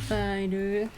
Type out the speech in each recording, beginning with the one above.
Pathfinder.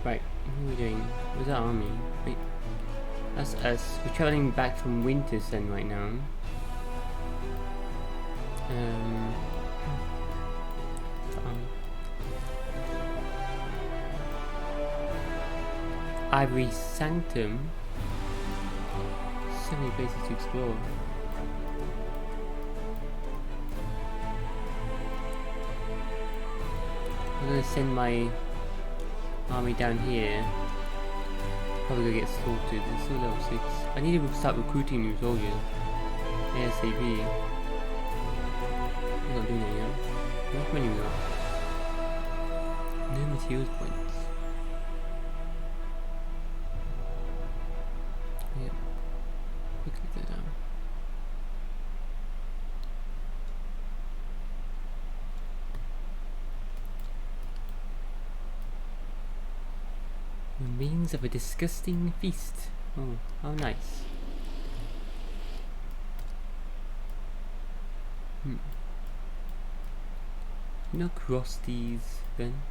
Right, what are we doing? Where's our army? Wait, that's us. We're traveling back from Wintersen right now. Ivory Sanctum. So many places to explore. I'm gonna send my army down here. Probably gonna get slaughtered. It's still level 6. I need to start recruiting new soldiers. ASAP. I'm not doing that yet. How much money we got? No materials points. Yep. Quickly go down. Remains of a disgusting feast. Oh, how nice. No cross these then.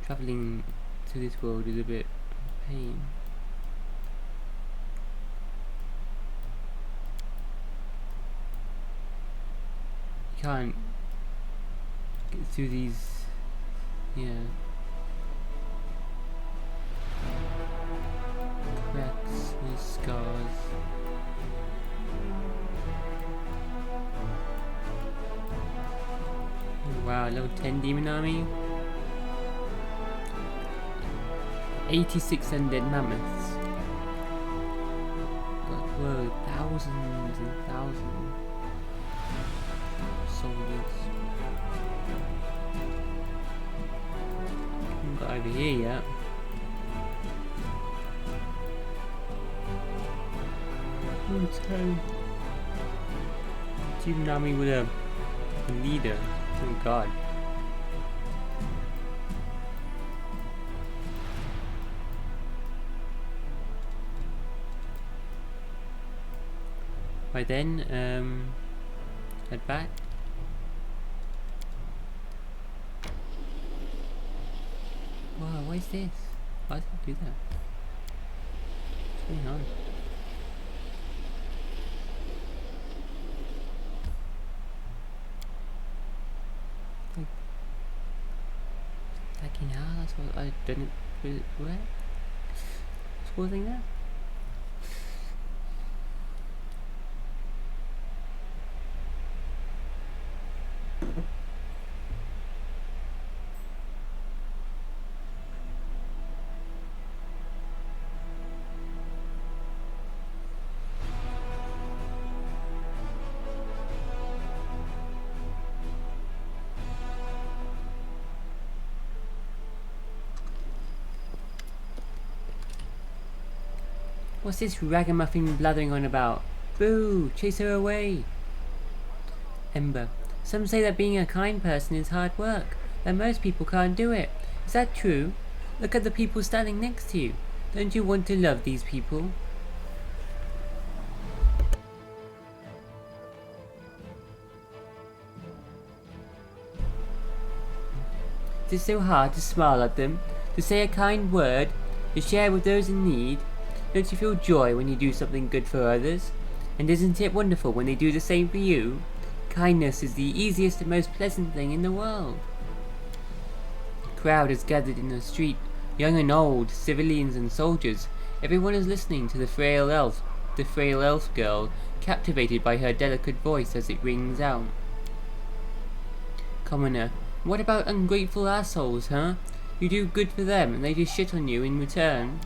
Travelling to this world is a bit of a pain. You can't get through these, yeah. Cracks and scars. Oh, wow, level 10 demon army. 86 undead mammoths. God, whoa, thousands and thousands of soldiers. Haven't got over here yet. So, demon army with a leader. Oh god. Right then, head back. Wow, what is this? Why does it do that? What's going on? Fucking hell, that's what I didn't. What? What's causing that? What's this ragamuffin blathering on about? Boo! Chase her away! Ember. Some say that being a kind person is hard work, that most people can't do it. Is that true? Look at the people standing next to you. Don't you want to love these people? Is it so hard to smile at them? To say a kind word, to share with those in need. Don't you feel joy when you do something good for others? And isn't it wonderful when they do the same for you? Kindness is the easiest and most pleasant thing in the world. The crowd is gathered in the street, young and old, civilians and soldiers. Everyone is listening to the frail elf girl, captivated by her delicate voice as it rings out. Commoner, what about ungrateful assholes, huh? You do good for them and they just shit on you in return.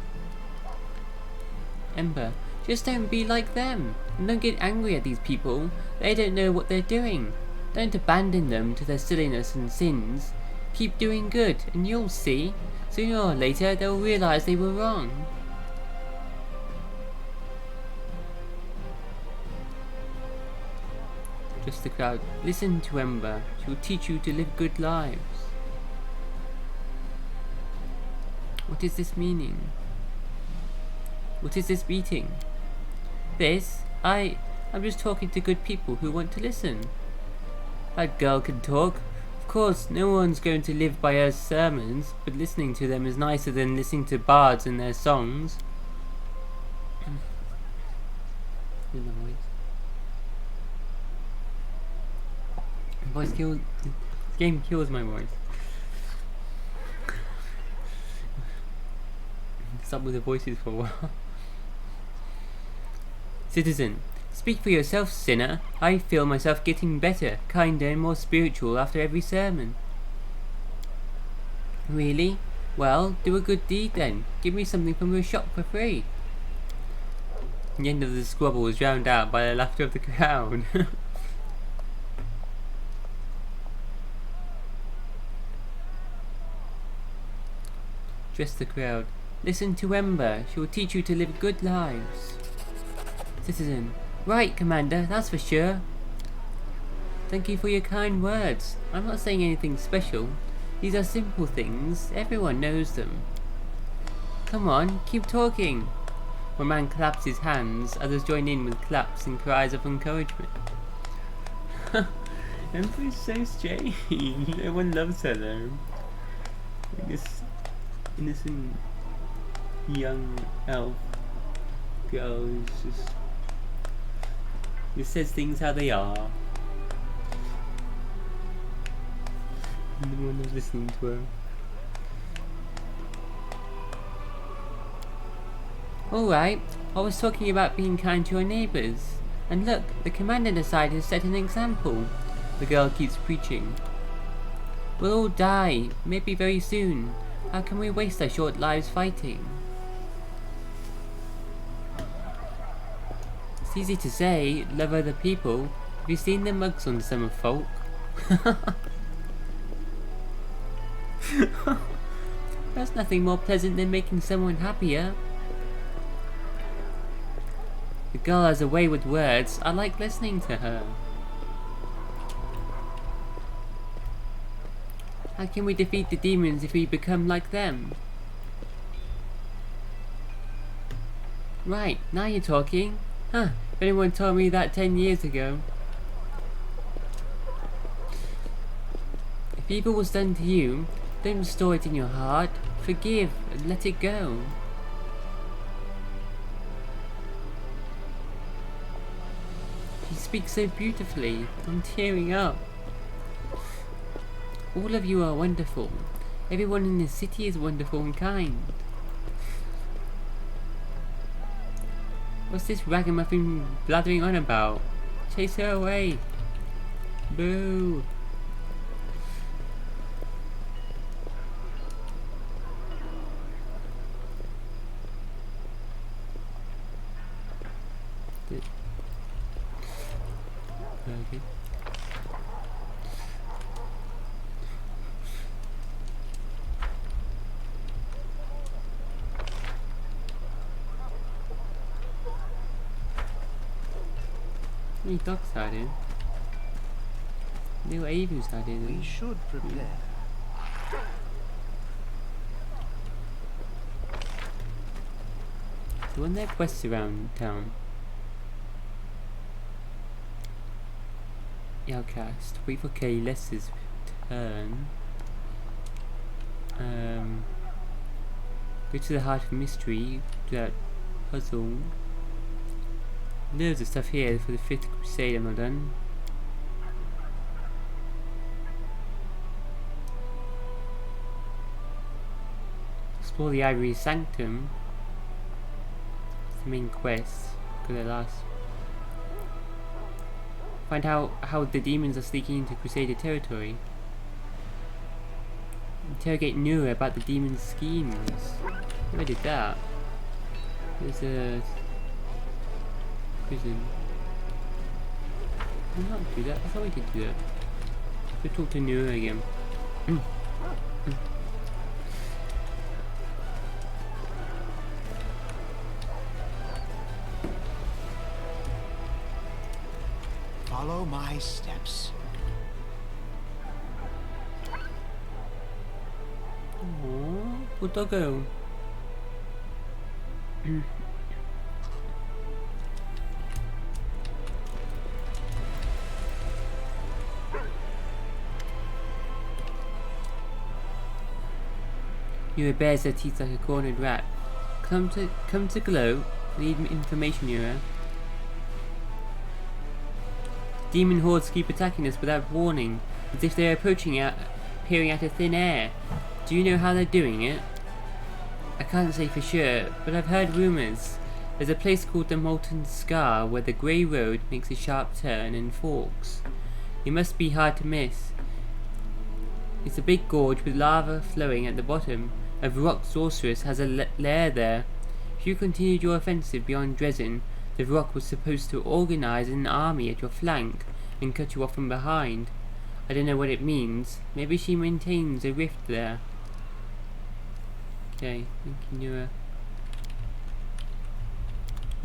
Ember, just don't be like them, and don't get angry at these people. They don't know what they're doing. Don't abandon them to their silliness and sins. Keep doing good, and you'll see. Sooner or later, they'll realize they were wrong. Just the crowd. Listen to Ember. She will teach you to live good lives. What is this meaning? What is this meeting? I'm just talking to good people who want to listen. That girl can talk. Of course, no one's going to live by her sermons, but listening to them is nicer than listening to bards and their songs. This game kills my voice. Stop with the voices for a while. Citizen, speak for yourself, sinner. I feel myself getting better, kinder and more spiritual after every sermon. Really? Well, do a good deed then. Give me something from your shop for free. The end of the squabble was drowned out by the laughter of the crowd. Address the crowd. Listen to Ember. She will teach you to live good lives. Citizen. Right, Commander, that's for sure. Thank you for your kind words. I'm not saying anything special. These are simple things. Everyone knows them. Come on, keep talking. One man claps his hands. Others join in with claps and cries of encouragement. Ember is so strange. Everyone loves her though. This innocent young elf girl is just says things how they are. And no one was listening to her. Alright, I was talking about being kind to your neighbours. And look, the commander decided to set an example. The girl keeps preaching. We'll all die, maybe very soon. How can we waste our short lives fighting? It's easy to say, love other people. Have you seen the mugs on some folk? There's nothing more pleasant than making someone happier. The girl has a way with words. I like listening to her. How can we defeat the demons if we become like them? Right, now you're talking. Huh, if anyone told me that 10 years ago. If evil was done to you, don't store it in your heart. Forgive and let it go. She speaks so beautifully. I'm tearing up. All of you are wonderful. Everyone in this city is wonderful and kind. What's this ragamuffin blathering on about? Chase her away. Boo. Okay. How many dogs are there? There were Avus out there. We should prepare. So when there are quests around town. Outcast. Wait for Kayless's return. Go to the heart of mystery, do that puzzle. Loads of stuff here for the 5th Crusade I'm not done. Explore the Ivory Sanctum. It's the main quest. Go there last. Find how the demons are sneaking into Crusader territory. Interrogate Nura about the demon's schemes. Never did that. There's a prison. Did not do that. I thought we did do that. Go talk to Nura again. Follow my steps. Aww, poor doggo. Yura bares her teeth like a cornered rat. Come to Glow. Need information, Yura. Demon hordes keep attacking us without warning, as if they're appearing out of thin air. Do you know how they're doing it? I can't say for sure, but I've heard rumours. There's a place called the Molten Scar where the grey road makes a sharp turn and forks. It must be hard to miss. It's a big gorge with lava flowing at the bottom. A Varrock Sorceress has a lair there. If you continued your offensive beyond Dresden, the Varrock was supposed to organise an army at your flank and cut you off from behind. I don't know what it means. Maybe she maintains a rift there. Okay, thank you, Nura.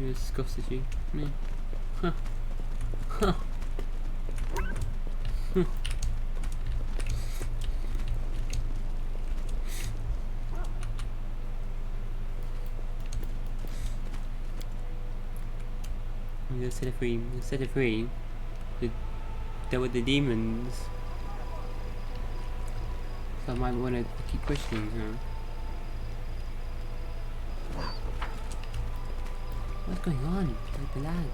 Nura scoffs at you. Yeah. Huh. Huh. Huh. I'm gonna set her free. I'm gonna set her free. There were the demons. So I might want to keep questioning her. What's going on? Like the lag.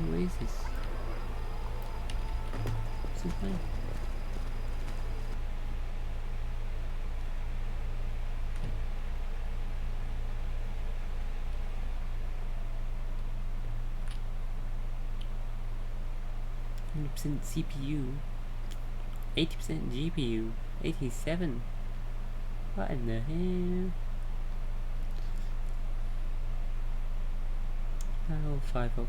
What is this? What's this like? % CPU, 80% GPU, 87. What in the hell? Oh, Firefox.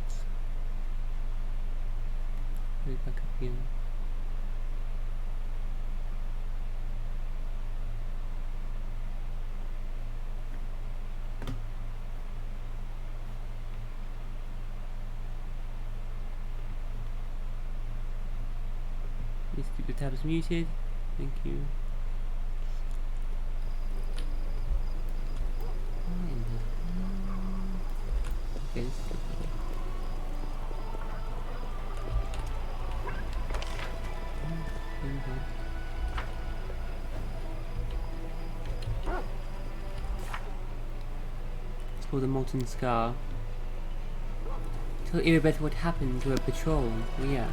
Go back up again. Please keep the tabs muted. Thank you. Okay, this is good. It's called the Molten Scar. Tell Irabeth what happened to her patrol. Oh yeah.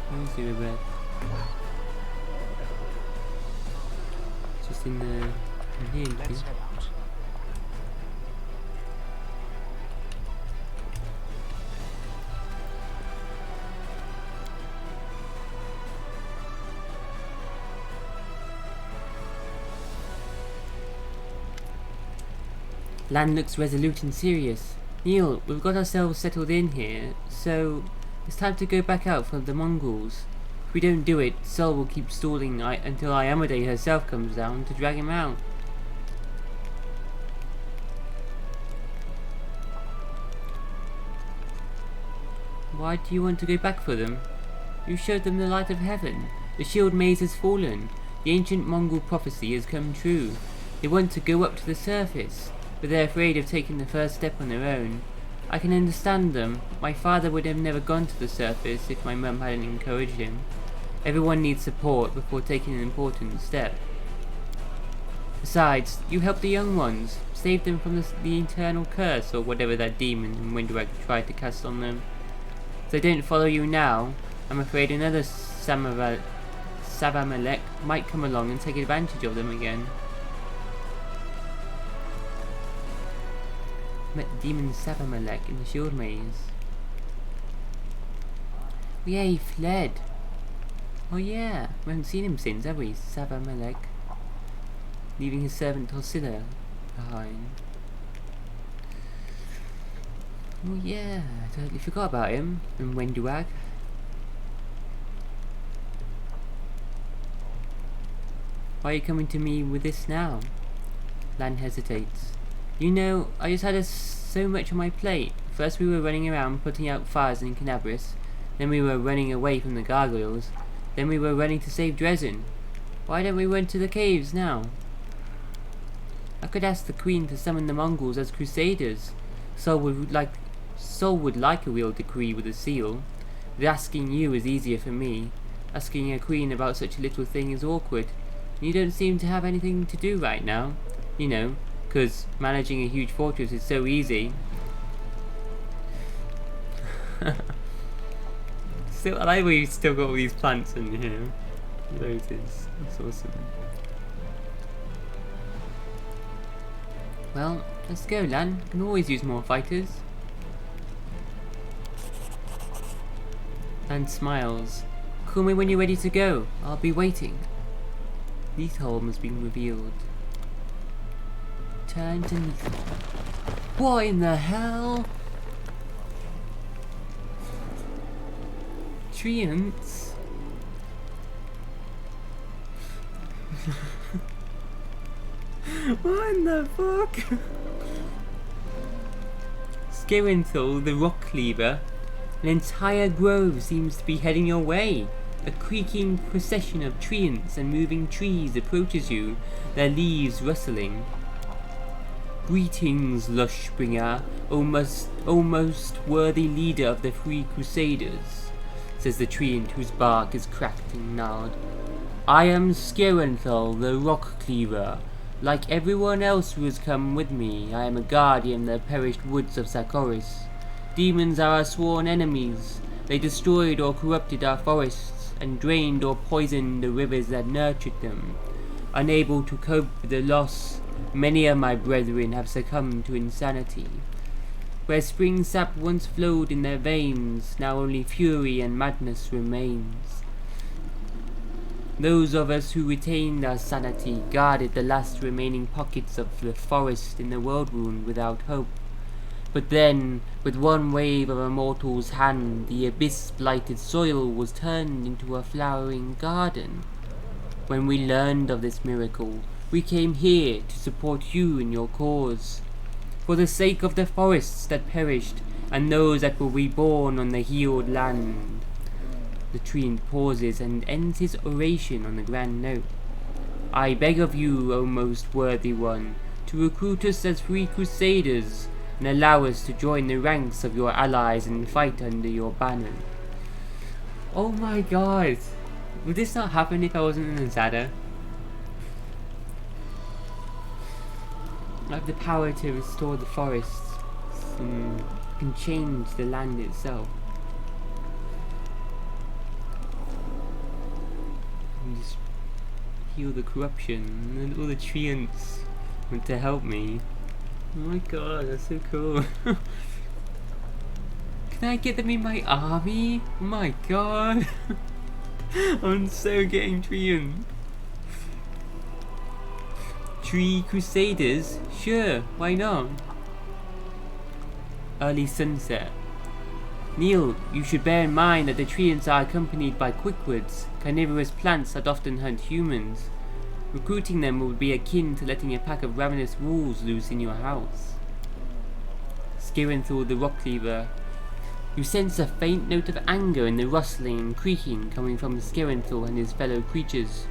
Where's Irabeth? Just in the here. Let's head out. Land looks resolute and serious. Neil, we've got ourselves settled in here, so it's time to go back out for the Mongols. If we don't do it, Sol will keep stalling until Iyamade herself comes down to drag him out. Why do you want to go back for them? You showed them the light of heaven. The shield maze has fallen. The ancient Mongol prophecy has come true. They want to go up to the surface, but they're afraid of taking the first step on their own. I can understand them. My father would have never gone to the surface if my mum hadn't encouraged him. Everyone needs support before taking an important step. Besides, you helped the young ones, saved them from the eternal curse or whatever that demon in Windwag tried to cast on them. If they don't follow you now, I'm afraid another Savamalek might come along and take advantage of them again. Met the demon Savamalek in the shield maze. Oh yeah, he fled. Oh yeah, we haven't seen him since, have we? Savamalek. Leaving his servant Torsilla behind. Oh yeah, I totally forgot about him and Wenduag. Why are you coming to me with this now? Lan hesitates. You know, I just had so much on my plate. First we were running around putting out fires in Canabris, then we were running away from the gargoyles, then we were running to save Dresden. Why don't we run to the caves now? I could ask the Queen to summon the Mongols as crusaders. Sol would like a real decree with a seal. But asking you is easier for me. Asking a queen about such a little thing is awkward. You don't seem to have anything to do right now. You know, 'cause managing a huge fortress is so easy. I like we've still got all these plants in here. Roses. That's awesome. Well, let's go, Lan. Can always use more fighters. Lan smiles. Call me when you're ready to go. I'll be waiting. Neathholm has been revealed. Turn to Neathholm. What in the hell? Treants? What in the fuck? Skerenthal, the rock cleaver. An entire grove seems to be heading your way. A creaking procession of treants and moving trees approaches you, their leaves rustling. Greetings, Lushbringer, almost worthy leader of the Free Crusaders, says the treant whose bark is cracked and gnarled. I am Skerenthal, the rock cleaver. Like everyone else who has come with me, I am a guardian of the perished woods of Sarkoris. Demons are our sworn enemies. They destroyed or corrupted our forests, and drained or poisoned the rivers that nurtured them. Unable to cope with the loss, many of my brethren have succumbed to insanity. Where spring sap once flowed in their veins, now only fury and madness remains. Those of us who retained our sanity guarded the last remaining pockets of the forest in the world wound without hope. But then, with one wave of a mortal's hand, the abyss-blighted soil was turned into a flowering garden. When we learned of this miracle, we came here to support you in your cause. For the sake of the forests that perished, and those that were reborn on the healed land. The treant pauses and ends his oration on a grand note. I beg of you, O most worthy one, to recruit us as free crusaders, and allow us to join the ranks of your allies and fight under your banner. Oh my god! Would this not happen if I wasn't an Azata? I have the power to restore the forests and can change the land itself. And just heal the corruption, and all the treants want to help me. Oh my god, that's so cool. Can I get them in my army? Oh my god. I'm so getting treant. Tree Crusaders? Sure, why not? Early sunset. Neil, you should bear in mind that the treants are accompanied by quickwoods, carnivorous plants that often hunt humans. Recruiting them would be akin to letting a pack of ravenous wolves loose in your house. Skerenthal the rock cleaver. You sense a faint note of anger in the rustling and creaking coming from Skerenthal and his fellow creatures.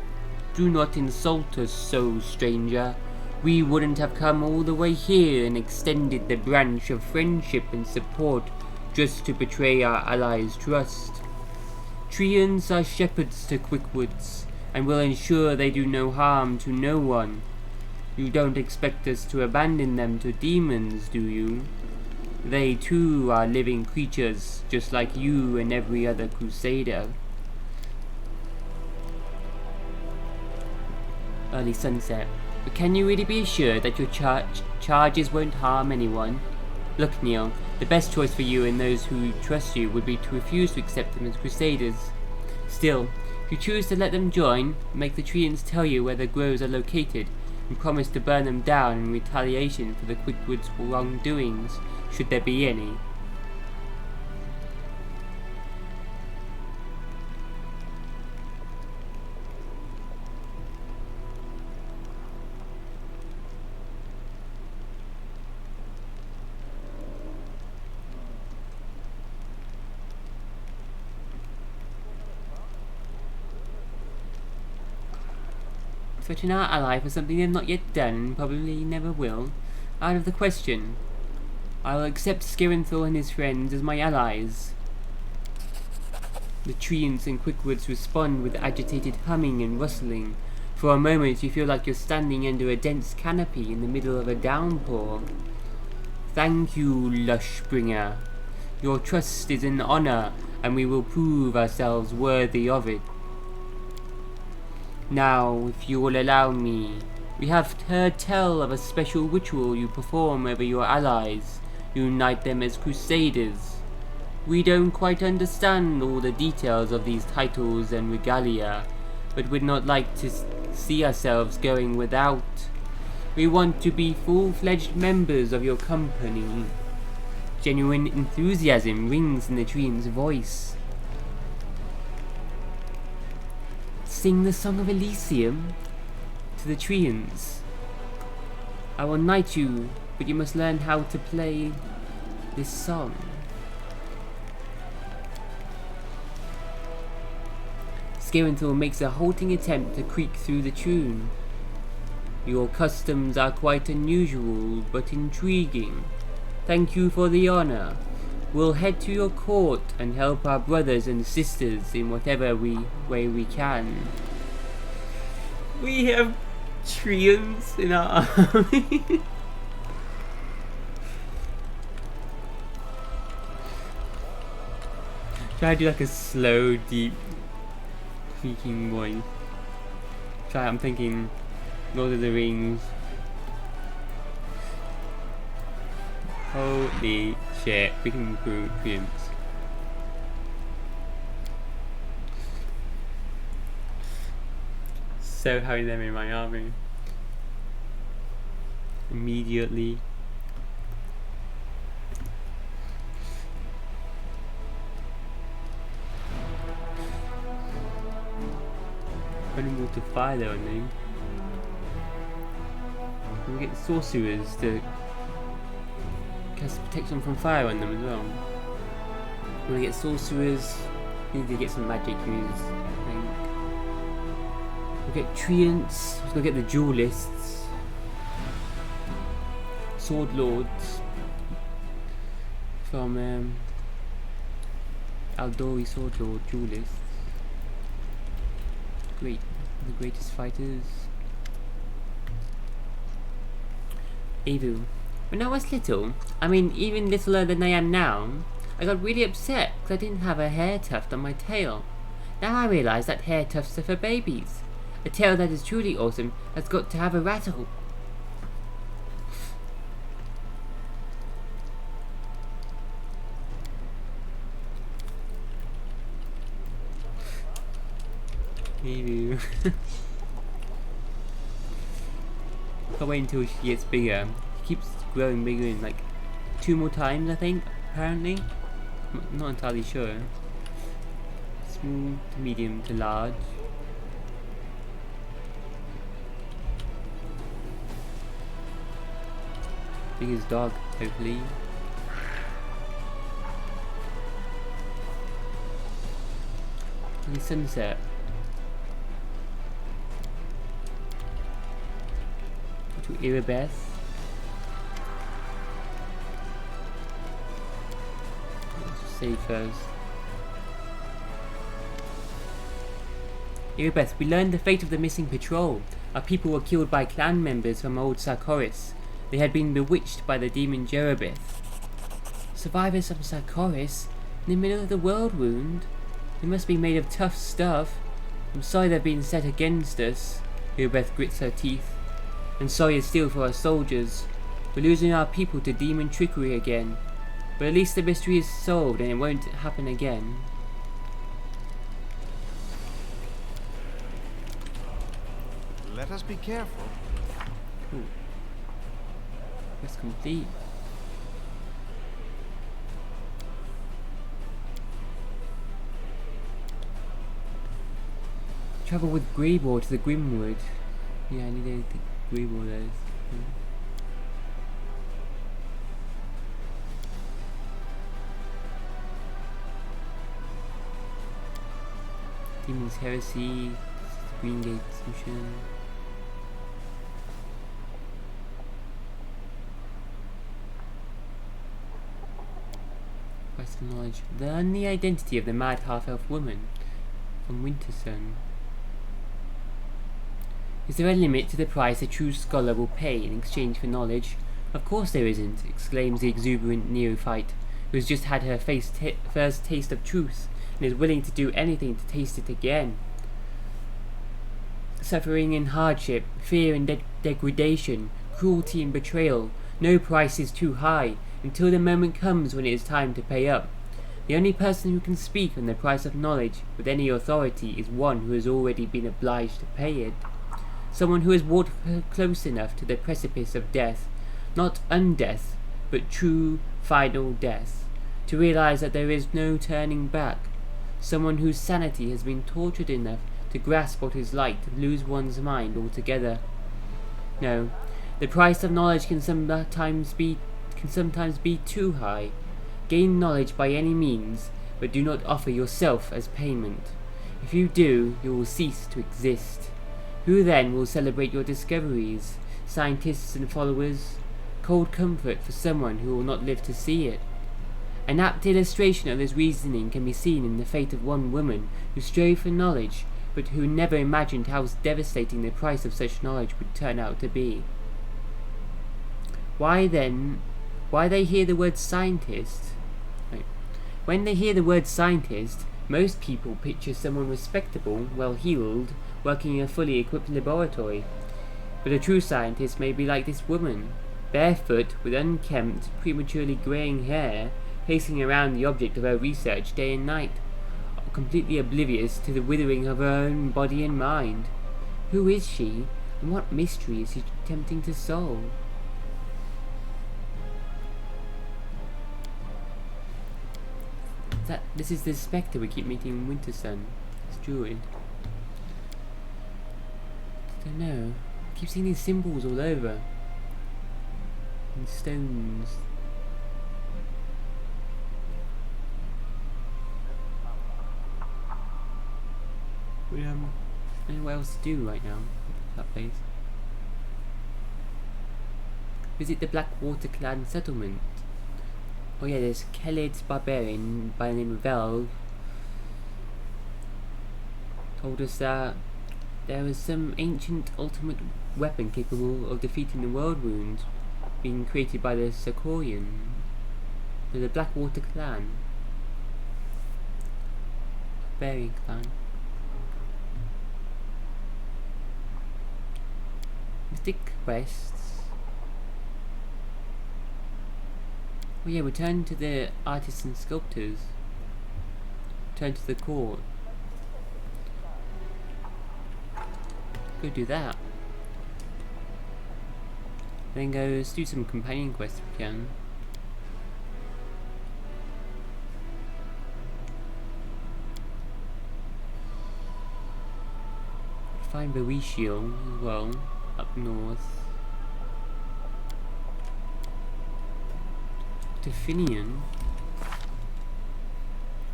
Do not insult us so, stranger. We wouldn't have come all the way here and extended the branch of friendship and support just to betray our allies' trust. Treants are shepherds to quickwoods, and will ensure they do no harm to no one. You don't expect us to abandon them to demons, do you? They too are living creatures, just like you and every other crusader. Early sunset. But can you really be assured that your charges won't harm anyone? Look, Neil, the best choice for you and those who trust you would be to refuse to accept them as crusaders. Still, if you choose to let them join, make the treants tell you where the groves are located, and promise to burn them down in retaliation for the Quickwood's wrongdoings, should there be any. Threaten our ally for something they've not yet done and probably never will? Out of the question. I will accept Skirinthal and his friends as my allies. The treants and Quickwoods respond with agitated humming and rustling. For a moment you feel like you're standing under a dense canopy in the middle of a downpour. Thank you, Lushbringer. Your trust is an honor, and we will prove ourselves worthy of it. Now, if you will allow me, we have heard tell of a special ritual you perform over your allies. You unite them as crusaders. We don't quite understand all the details of these titles and regalia, but would not like to see ourselves going without. We want to be full-fledged members of your company. Genuine enthusiasm rings in the treant's voice. Sing the Song of Elysium to the treants. I will knight you, but you must learn how to play this song. Skirinthal makes a halting attempt to creak through the tune. Your customs are quite unusual, but intriguing. Thank you for the honor. We'll head to your court and help our brothers and sisters in whatever way we can. We have treants in our army. Try to do like a slow, deep, creaking voice. I'm thinking Lord of the Rings. Holy shit, we can improve treants. So having them in my army. Immediately. Vulnerable to fire though, I think. We get sorcerers to cast protection from fire on them as well. We want to get sorcerers. We need to get some magic used, I think. We'll get treants. We'll get the duelists. Sword lords. From Aldori sword lord duelists. Great. The greatest fighters. Evu. When I was little, I mean even littler than I am now, I got really upset because I didn't have a hair tuft on my tail. Now I realise that hair tufts are for babies. A tail that is truly awesome has got to have a rattle. Evu. Can't wait until she gets bigger. She keeps growing bigger in like 2 more times, I think, apparently. I'm not entirely sure. Small to medium to large. Biggest dog, hopefully. The sunset. To Erebeth. Let's save first. Erebeth, we learned the fate of the missing patrol. Our people were killed by clan members from old Sarkoris. They had been bewitched by the demon Jerebeth. Survivors from Sarkoris? In the middle of the world wound? They must be made of tough stuff. I'm sorry they've been set against us. Erebeth grits her teeth. And sorry is still for our soldiers. We're losing our people to demon trickery again. But at least the mystery is solved and it won't happen again. Let us be careful. Cool. Quest complete. Travel with Greybor to the Grimwood. Yeah, I need the Greybor there. Demon's Heresy, Green Gate mission. Quest of knowledge. Learn the identity of the mad half-elf woman from Wintersun. Is there a limit to the price a true scholar will pay in exchange for knowledge? Of course there isn't, exclaims the exuberant neophyte, who has just had her first taste of truth, and is willing to do anything to taste it again. Suffering and hardship, fear and degradation, cruelty and betrayal, no price is too high, until the moment comes when it is time to pay up. The only person who can speak on the price of knowledge with any authority is one who has already been obliged to pay it. Someone who has walked close enough to the precipice of death, not undeath, but true, final death, to realize that there is no turning back. Someone whose sanity has been tortured enough to grasp what it is like to lose one's mind altogether. No, the price of knowledge can sometimes be too high. Gain knowledge by any means, but do not offer yourself as payment. If you do, you will cease to exist. Who then will celebrate your discoveries? Scientists and followers? Cold comfort for someone who will not live to see it. An apt illustration of this reasoning can be seen in the fate of one woman who strove for knowledge, but who never imagined how devastating the price of such knowledge would turn out to be. Why they hear the word scientist? Right. When they hear the word scientist, most people picture someone respectable, well-heeled, working in a fully equipped laboratory. But a true scientist may be like this woman, barefoot, with unkempt, prematurely greying hair, pacing around the object of her research day and night, completely oblivious to the withering of her own body and mind. Who is she, and what mystery is she attempting to solve? This is the spectre we keep meeting in Wintersun. This druid. I don't know. I keep seeing these symbols all over. And stones. I don't know what else to do right now. That place. Visit the Blackwater clan settlement. Oh yeah, there's Khalid's barbarian by the name of Vel. Told us that there was some ancient ultimate weapon capable of defeating the world wound being created by the Sarkorian. The Blackwater clan. Barbarian clan. Mystic quests. Oh yeah, return to the artists and sculptors. Return to the court. Go do that. Then let's do some companion quests if we can. Find Ferocious as well, up north. To Finian.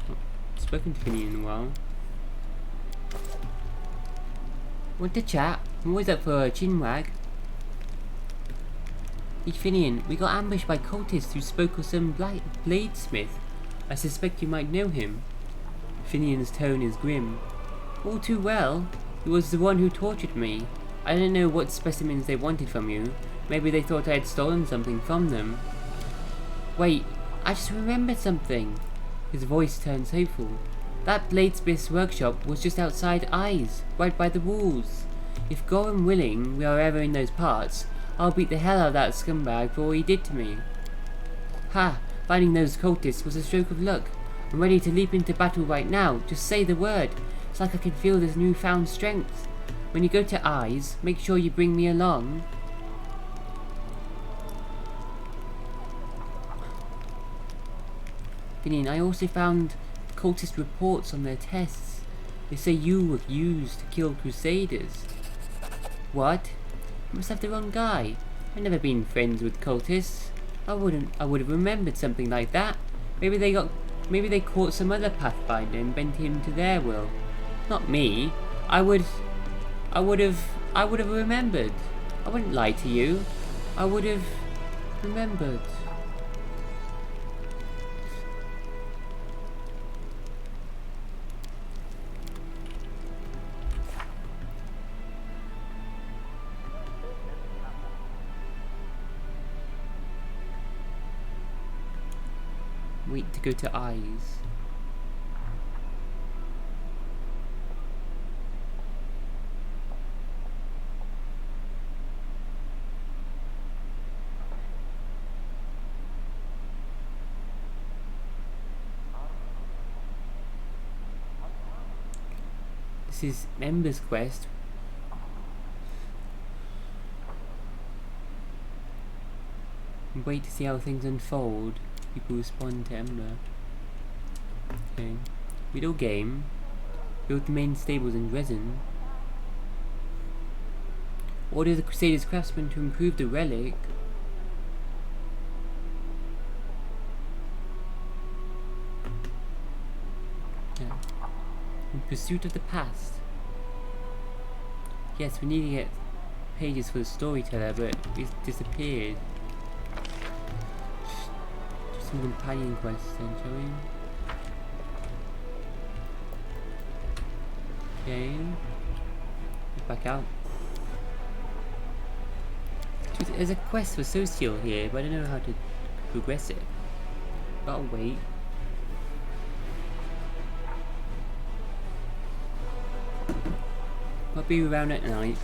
Oh, spoken to Finian in a while. Want to chat? I'm always up for a chinwag. Hey Finian, we got ambushed by cultists who spoke of some bladesmith. I suspect you might know him. Finian's tone is grim. All too well. He was the one who tortured me. I don't know what specimens they wanted from you. Maybe they thought I had stolen something from them. Wait, I just remembered something. His voice turns hopeful. That bladesmith's workshop was just outside Eyes, right by the walls. If God and willing we are ever in those parts, I'll beat the hell out of that scumbag for all he did to me. Ha! Finding those cultists was a stroke of luck. I'm ready to leap into battle right now. Just say the word. It's like I can feel this newfound strength. When you go to Eyes, make sure you bring me along. Finian, I also found cultist reports on their tests. They say you were used to kill crusaders. What? I must have the wrong guy. I've never been friends with cultists. I would have remembered something like that. Maybe they caught some other Pathfinder and bent him to their will. Not me. I would have remembered. I wouldn't lie to you. I would have remembered. Wait to go to Eyes. This is Ember's quest. Wait to see how things unfold. People respond to Ember. Okay. Read all game. Build the main stables in resin. Order the Crusaders craftsman to improve the relic. Yeah. In pursuit of the past. Yes, we need to get pages for the storyteller, but it's disappeared. Companion quests then, shall we? Okay. Back out. There's a quest for Social here, but I don't know how to progress it. But I'll wait. I'll be around at night.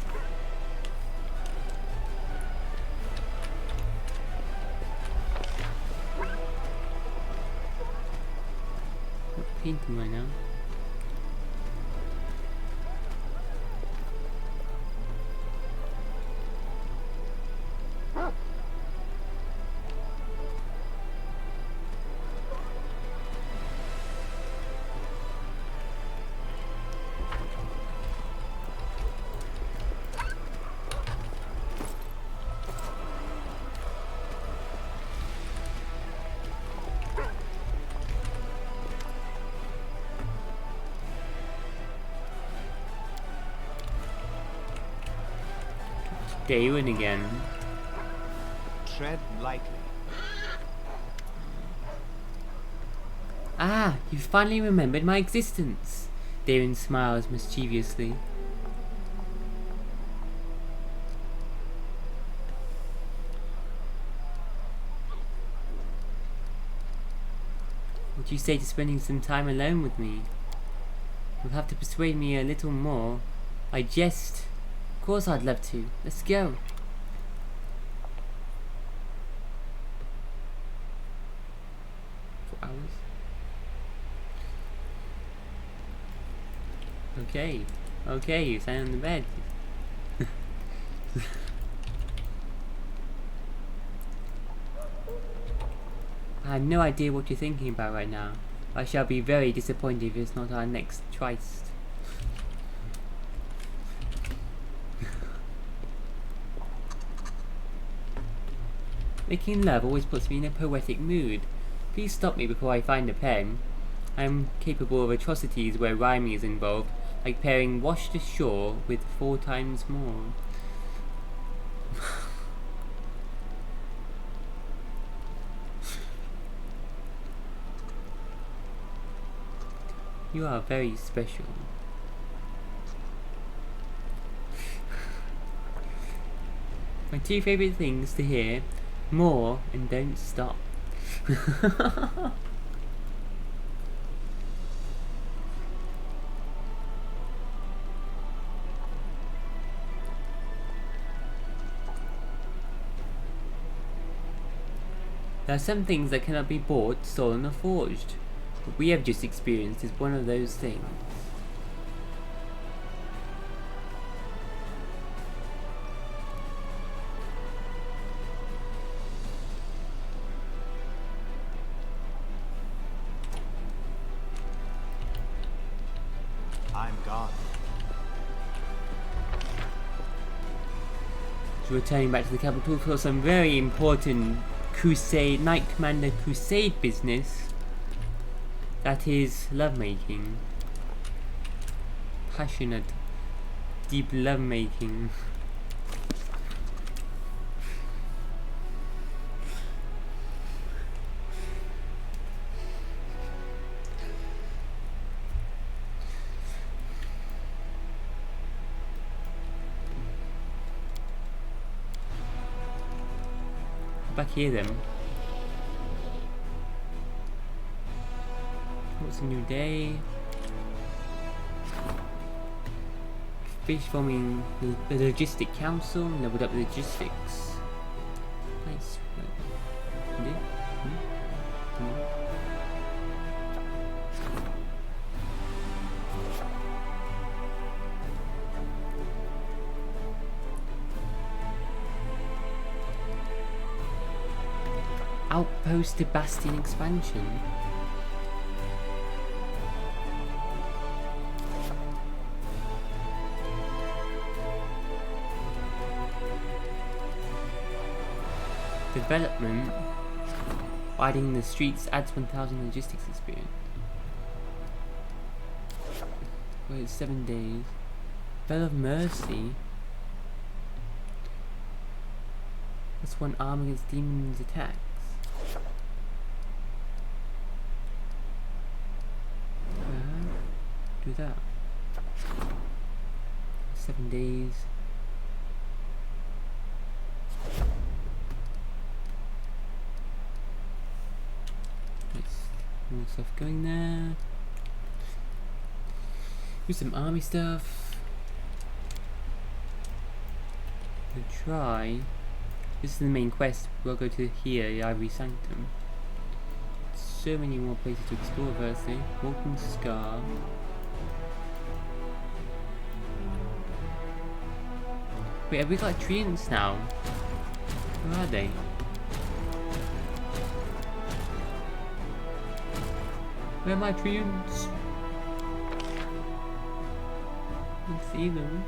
Painting right now. Darwin again. Tread lightly. Ah, you finally remembered my existence. Darwin smiles mischievously. What do you say to spending some time alone with me? You'll have to persuade me a little more. I jest. Of course I'd love to. Let's go. For hours? Okay. Okay, you stand on the bed. I have no idea what you're thinking about right now. I shall be very disappointed if it's not our next tryst. Making love always puts me in a poetic mood. Please stop me before I find a pen. I am capable of atrocities where rhyming is involved, like pairing washed ashore with 4 times more. You are very special. My two favourite things to hear: more and don't stop. There are some things that cannot be bought, stolen, or forged. What we have just experienced is one of those things. I'm gone. So returning back to the capital for some very important crusade, Knight Commander crusade business. That is lovemaking. Passionate, deep lovemaking. Back here then. What's a new day? Fish forming the logistic council, leveled up logistics. Nice. Outpost to Bastion expansion. Development. Widening the streets adds 1000 logistics experience. Wait, 7 days. Bell of Mercy. That's one arm against demons' attacks. Do that. 7 days. More stuff going there. Do some army stuff. We'll try. This is the main quest. We'll go to here, the Ivory Sanctum. So many more places to explore firstly. Molten Scar. Wait, have we got treants now? Where are they? Where are my treants? I can see them.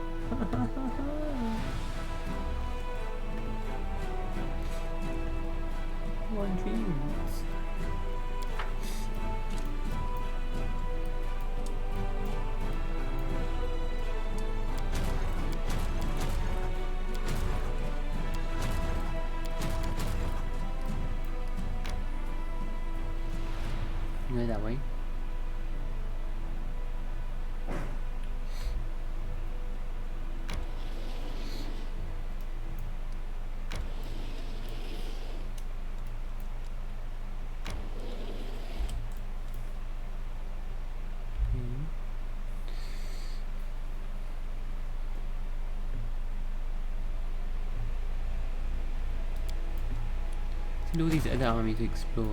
One treants. Go that way. All these other armies to explore.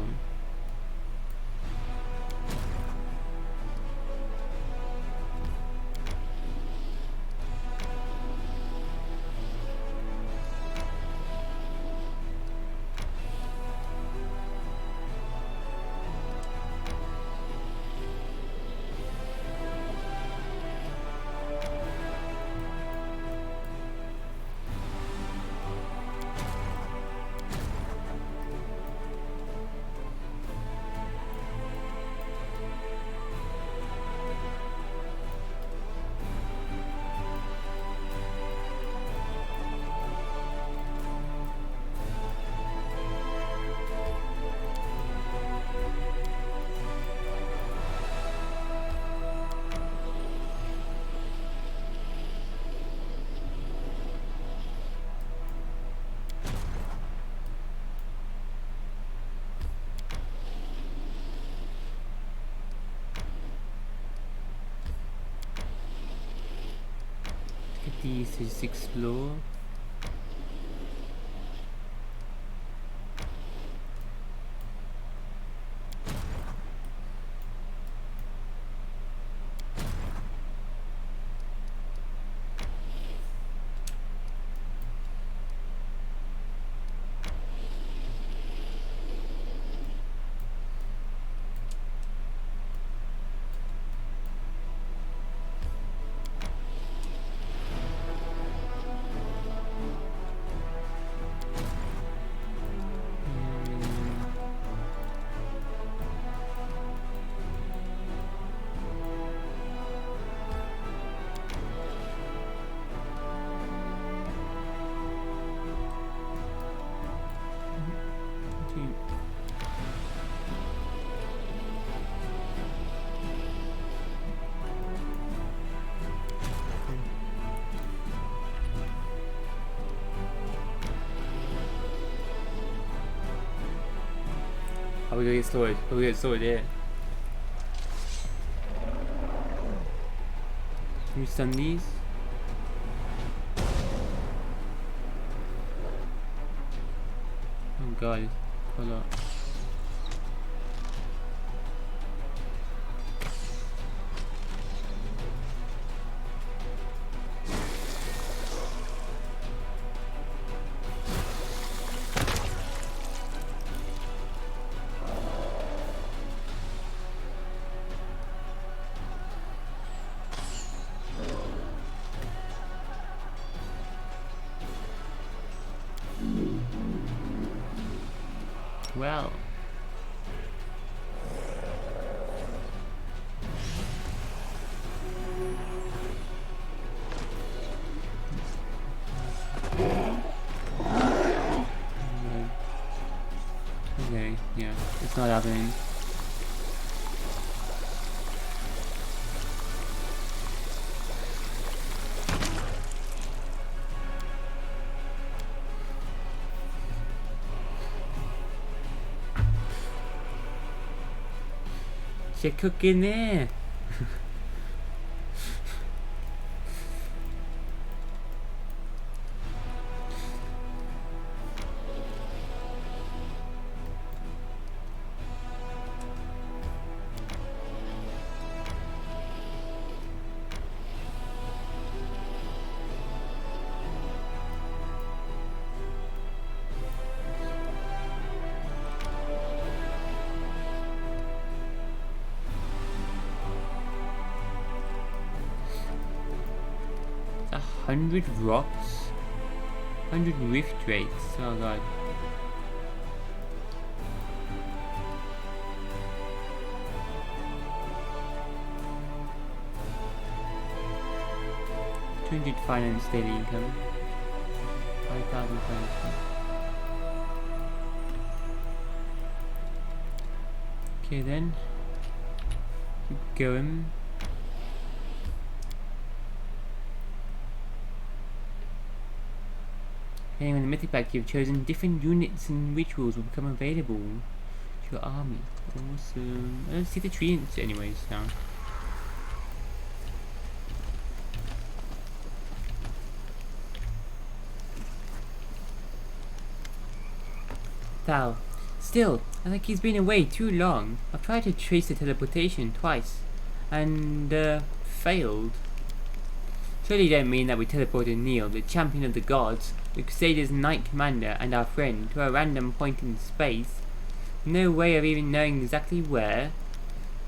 keys to just explore. How we gonna get sorted? How we get sorted here? Can we stun these? Oh god, hold up. Well, okay, yeah, it's not happening. You're cooking there. It's 100 rocks, 100 rift rates. Oh god. $200 finance daily income. 5,000 finance. Okay then. Keep going. Depending on the mythic pack you've chosen, different units and rituals will become available to your army. Awesome. I don't see the treants anyways now. Thou. Still, I think he's been away too long. I've tried to trace the teleportation twice, and failed. Surely you don't mean that we teleported Neil, the champion of the gods, the Crusaders' Knight Commander, and our friend, to a random point in space? No way of even knowing exactly where?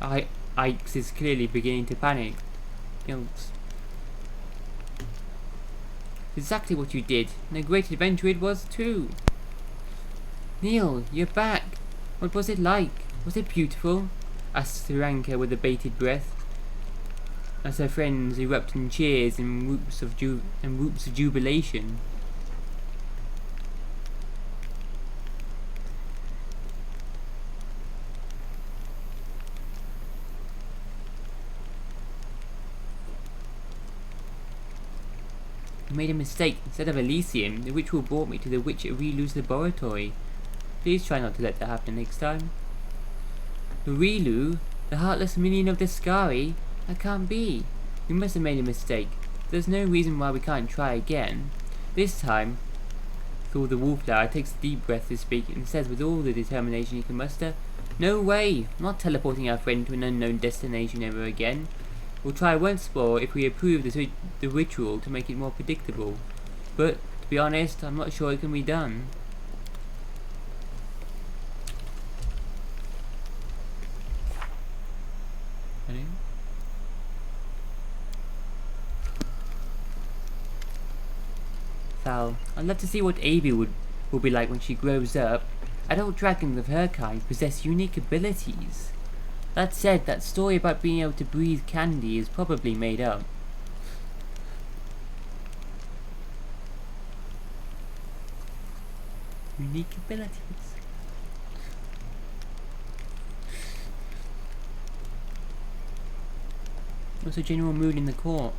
Ike's is clearly beginning to panic. Ilks. Exactly what you did, and a great adventure it was too. Neil, you're back. What was it like? Was it beautiful? Asked Saranka with a bated breath, as her friends erupt in cheers and whoops of jubilation. I made a mistake. Instead of Elysium, the ritual brought me to the Witch Arilu's laboratory. Please try not to let that happen next time. Arilu? The heartless minion of the Scari? That can't be. We must have made a mistake. There's no reason why we can't try again. This time, thought the wallflower takes a deep breath to speak and says with all the determination he can muster, "No way! I'm not teleporting our friend to an unknown destination ever again. We'll try once more if we approve the ritual to make it more predictable. But, to be honest, I'm not sure it can be done." Val, I'd love to see what Avi will be like when she grows up. Adult dragons of her kind possess unique abilities. That said, that story about being able to breathe candy is probably made up. Unique abilities. What's the general mood in the court?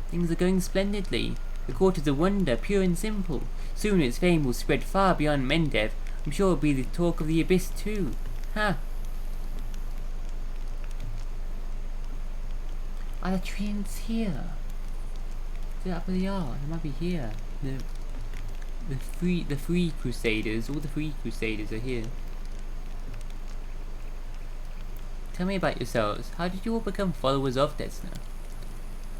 Things are going splendidly. The court is a wonder, pure and simple. Soon its fame will spread far beyond Mendev. I'm sure it'll be the talk of the Abyss too. Ha! Are the treants here? Is it up where they are? They might be here. The free crusaders, all the free crusaders are here. Tell me about yourselves. How did you all become followers of Desna?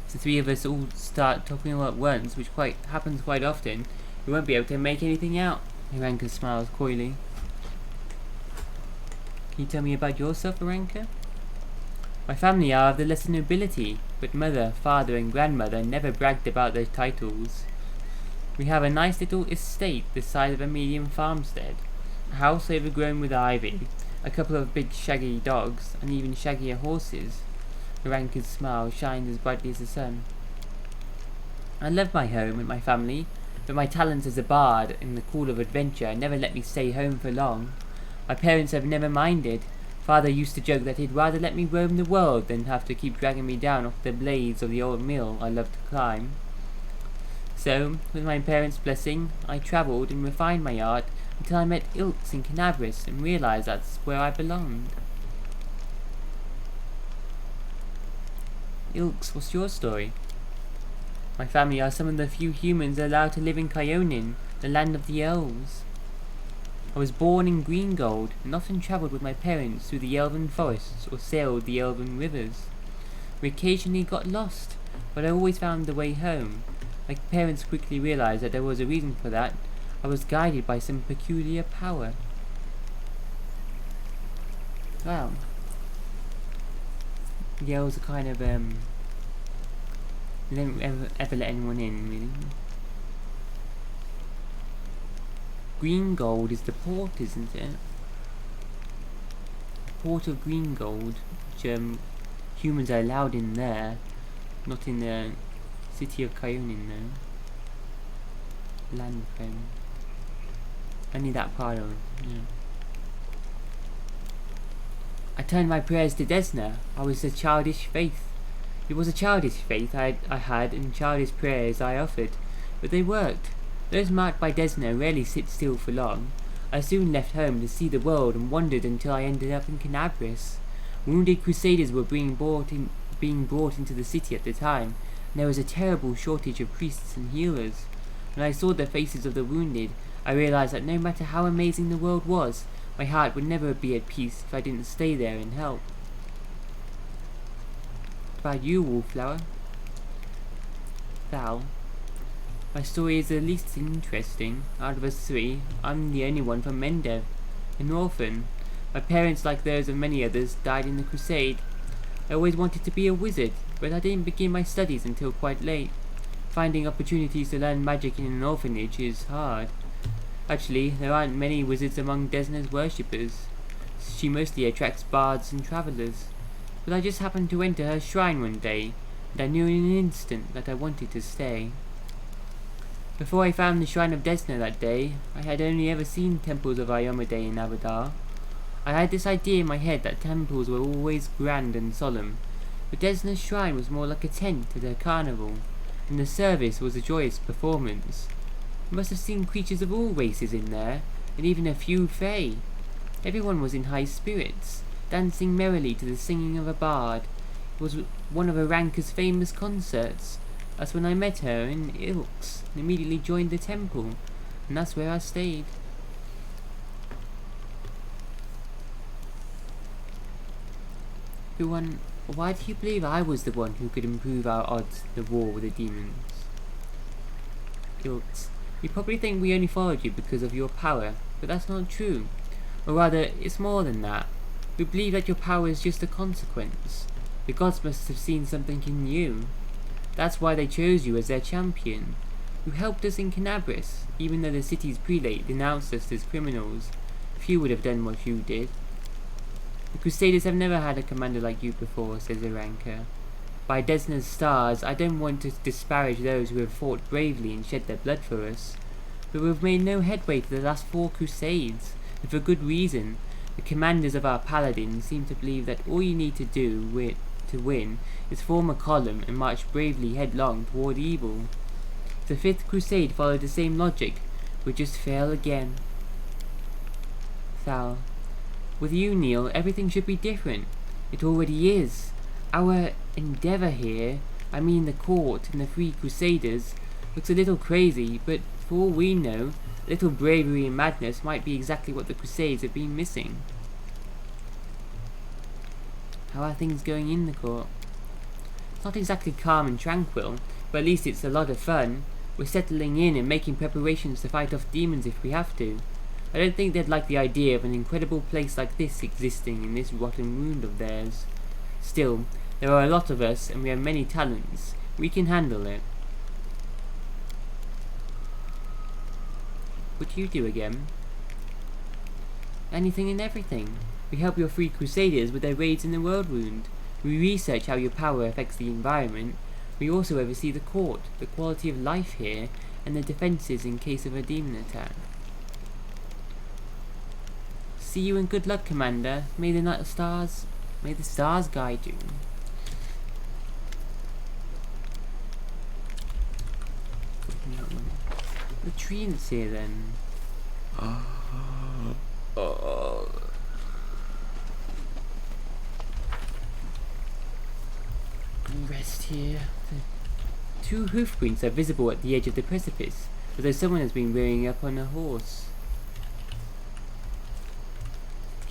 If the three of us all start talking all at once, which happens quite often, we won't be able to make anything out. Aranka smiles coyly. Can you tell me about yourself, Aranka? My family are of the lesser nobility, but mother, father and grandmother never bragged about their titles. We have a nice little estate the size of a medium farmstead, a house overgrown with ivy, a couple of big shaggy dogs, and even shaggier horses. Aranka's smile shines as brightly as the sun. I love my home and my family, but my talents as a bard and the call of adventure never let me stay home for long. My parents have never minded. Father used to joke that he'd rather let me roam the world than have to keep dragging me down off the blades of the old mill I loved to climb. So, with my parents' blessing, I travelled and refined my art until I met Ilks in Canabris and realised that's where I belonged. Ilks, what's your story? My family are some of the few humans allowed to live in Kyonin, the land of the elves. I was born in Greengold and often travelled with my parents through the elven forests or sailed the elven rivers. We occasionally got lost, but I always found the way home. My parents quickly realised that there was a reason for that. I was guided by some peculiar power. Wow. The elves are kind of, they don't ever let anyone in, really. Greengold is the port, isn't it? Port of Greengold, which humans are allowed in there, not in the city of Kyonin though. Land frame. Only that part of it, yeah. I turned my prayers to Desna. It was a childish faith I had and childish prayers I offered, but they worked. Those marked by Desna rarely sit still for long. I soon left home to see the world and wandered until I ended up in Canabris. Wounded crusaders were being brought into the city at the time, and there was a terrible shortage of priests and healers. When I saw the faces of the wounded, I realized that no matter how amazing the world was, my heart would never be at peace if I didn't stay there and help. What about you, Wallflower? Val? My story is the least interesting. Out of us three, I'm the only one from Mendev, an orphan. My parents, like those of many others, died in the crusade. I always wanted to be a wizard, but I didn't begin my studies until quite late. Finding opportunities to learn magic in an orphanage is hard. Actually, there aren't many wizards among Desna's worshippers. She mostly attracts bards and travellers. But I just happened to enter her shrine one day, and I knew in an instant that I wanted to stay. Before I found the Shrine of Desna that day, I had only ever seen temples of Iomedae in Abadar. I had this idea in my head that temples were always grand and solemn, but Desna's shrine was more like a tent at a carnival, and the service was a joyous performance. I must have seen creatures of all races in there, and even a few fae. Everyone was in high spirits, dancing merrily to the singing of a bard. It was one of Aranka's famous concerts. That's when I met her in Ilks and immediately joined the temple, and that's where I stayed. Everyone, why do you believe I was the one who could improve our odds in the war with the demons? Ilks, you probably think we only followed you because of your power, but that's not true. Or rather, it's more than that. We believe that your power is just a consequence. The gods must have seen something in you. That's why they chose you as their champion. You helped us in Canabris, even though the city's prelate denounced us as criminals. Few would have done what you did. The Crusaders have never had a commander like you before, says Aranka. By Desna's stars, I don't want to disparage those who have fought bravely and shed their blood for us, but we've made no headway for the last 4 crusades, and for good reason. The commanders of our paladins seem to believe that all you need to do to win is form a column and march bravely headlong toward evil. If the 5th crusade followed the same logic, we'd just fail again. Thal, with you, Neil, everything should be different. It already is. Our endeavour here, I mean the court and the 3 crusaders, looks a little crazy, but for all we know, a little bravery and madness might be exactly what the crusades have been missing. How are things going in the court? It's not exactly calm and tranquil, but at least it's a lot of fun. We're settling in and making preparations to fight off demons if we have to. I don't think they'd like the idea of an incredible place like this existing in this rotten wound of theirs. Still, there are a lot of us, and we have many talents. We can handle it. What do you do again? Anything and everything. We help your 3 crusaders with their raids in the world wound. We research how your power affects the environment. We also oversee the court, the quality of life here, and the defences in case of a demon attack. See you and good luck, Commander. May the stars guide you. The treants here then. Rest here. The 2 hoof prints are visible at the edge of the precipice, as though someone has been rearing up on a horse.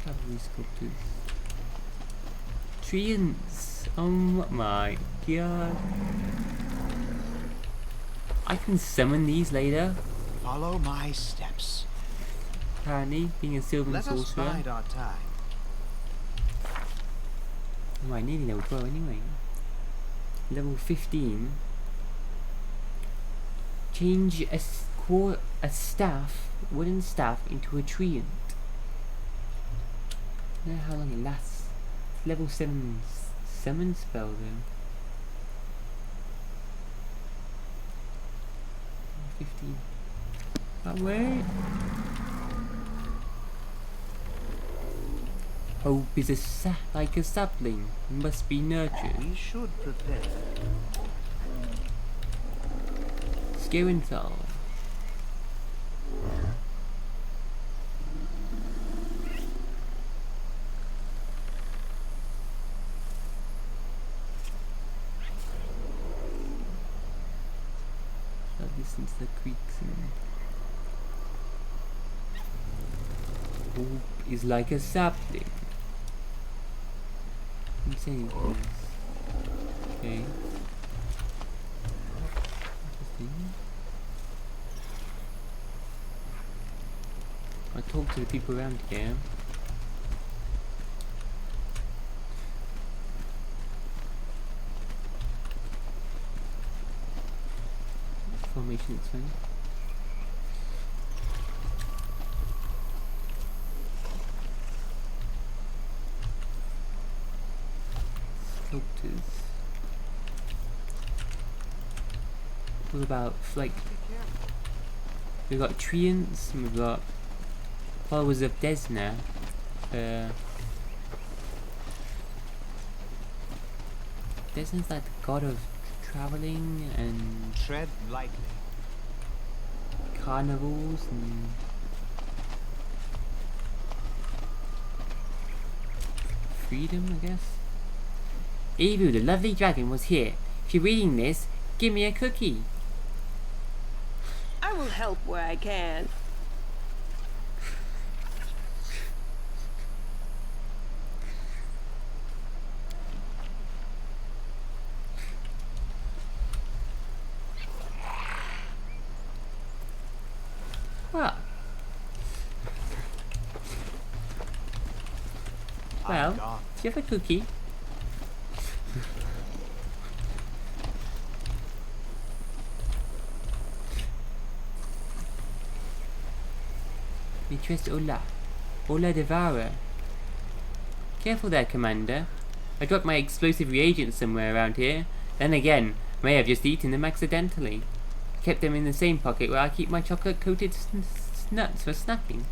Cavalry sculptors. Treants! Oh my god. I can summon these later. Follow my steps. Apparently, being a Sylvan Let us sorcerer. bide our time. Oh, I nearly level 12 anyway. Level 15. Change a staff, wooden staff, into a treant. I don't know how long it lasts. It's level 7 summon spell though. 15. That way. Hope is like a sapling, must be nurtured. We should prepare. Scarenthal. Listen to the creaks and hope is like a sapling. I'm saying this. Okay. Interesting. I talk to the people around here. Formation, it's fine. Sculptors. What about, like, we've got treants and we've got followers of Desna. Desna's like the god of traveling and Tread lightly. carnivals and freedom, I guess. Evu, the lovely dragon, was here. If you're reading this, Give me a cookie. I will help where I can. What? Well, I'm gone. do you have a cookie? Mistress Ola. Ola Devourer. Careful there, Commander. I dropped my explosive reagents somewhere around here. Then again, may have just eaten them accidentally. I kept them in the same pocket where I keep my chocolate-coated nuts for snacking.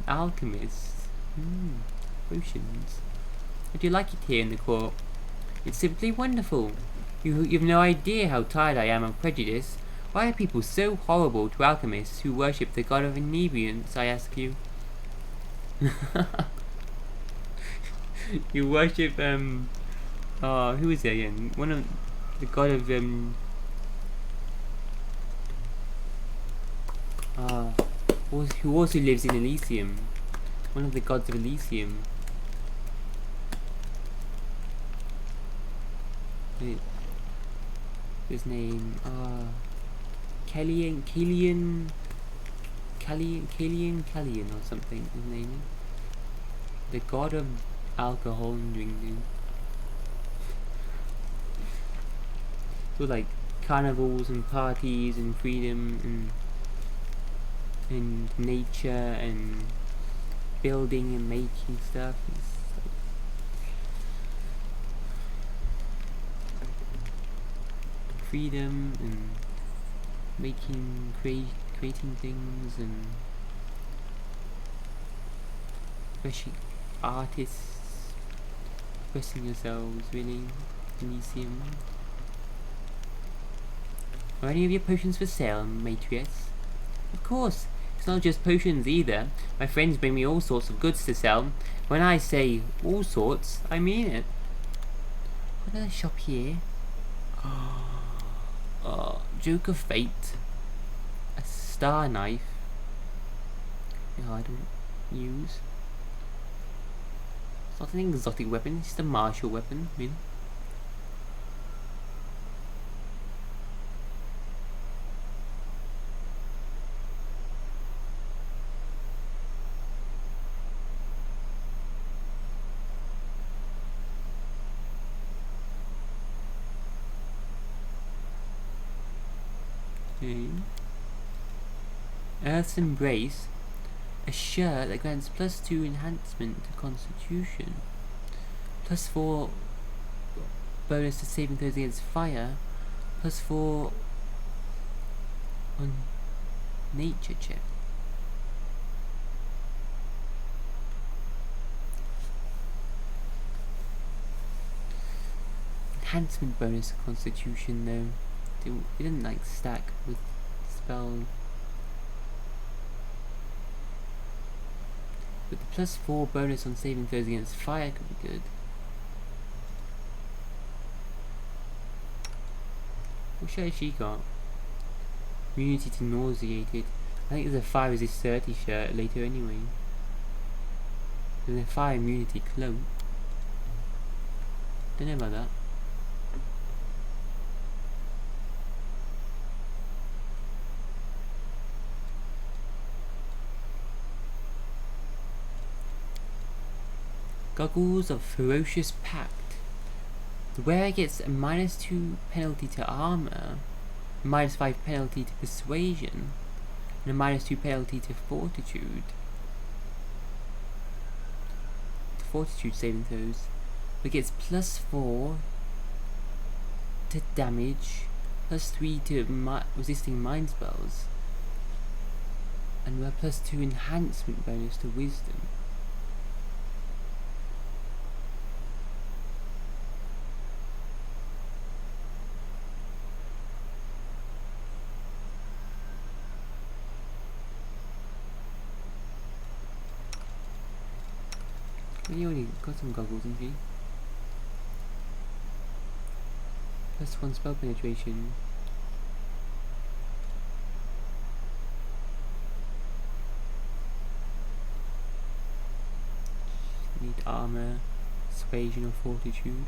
Alchemist. Potions. Would you like it here in the court? It's simply wonderful. You've no idea how tired I am of prejudice. Why are people so horrible to alchemists who worship the god of inebriance, I ask you? You worship, who is it again? One of, the god of, who also lives in Elysium. One of the gods of Elysium. His name, Killian or something, his name is. The god of alcohol and drinking. So like carnivals and parties and freedom and nature and building and making stuff. Freedom and creating things and especially artists expressing yourselves really. Elysium. Are any of your potions for sale, Matrius? Of course, it's not just potions either. My friends bring me all sorts of goods to sell. When I say all sorts, I mean it. What other shop here? Joke of Fate. A star knife. Yeah, I don't use. It's not an exotic weapon, it's just a martial weapon, really. Earth's Embrace, a shirt that grants +2 enhancement to Constitution, +4 bonus to saving throws against fire, +4 on nature check. Enhancement bonus to Constitution though, it didn't like stack with spell. But the +4 bonus on saving throws against fire could be good. What shirt has she got? Immunity to nauseated. I think there's a fire resist 30 shirt later anyway. There's a fire immunity cloak. Don't know about that. Goggles of Ferocious Pact. The wearer gets a -2 penalty to armor, a -5 penalty to persuasion, and a -2 penalty to fortitude. Fortitude saving throws. But gets +4 to damage, +3 to resisting mind spells, and a +2 enhancement bonus to wisdom. You already got some goggles, didn't you? +1 spell penetration. Need armor, persuasion or fortitude.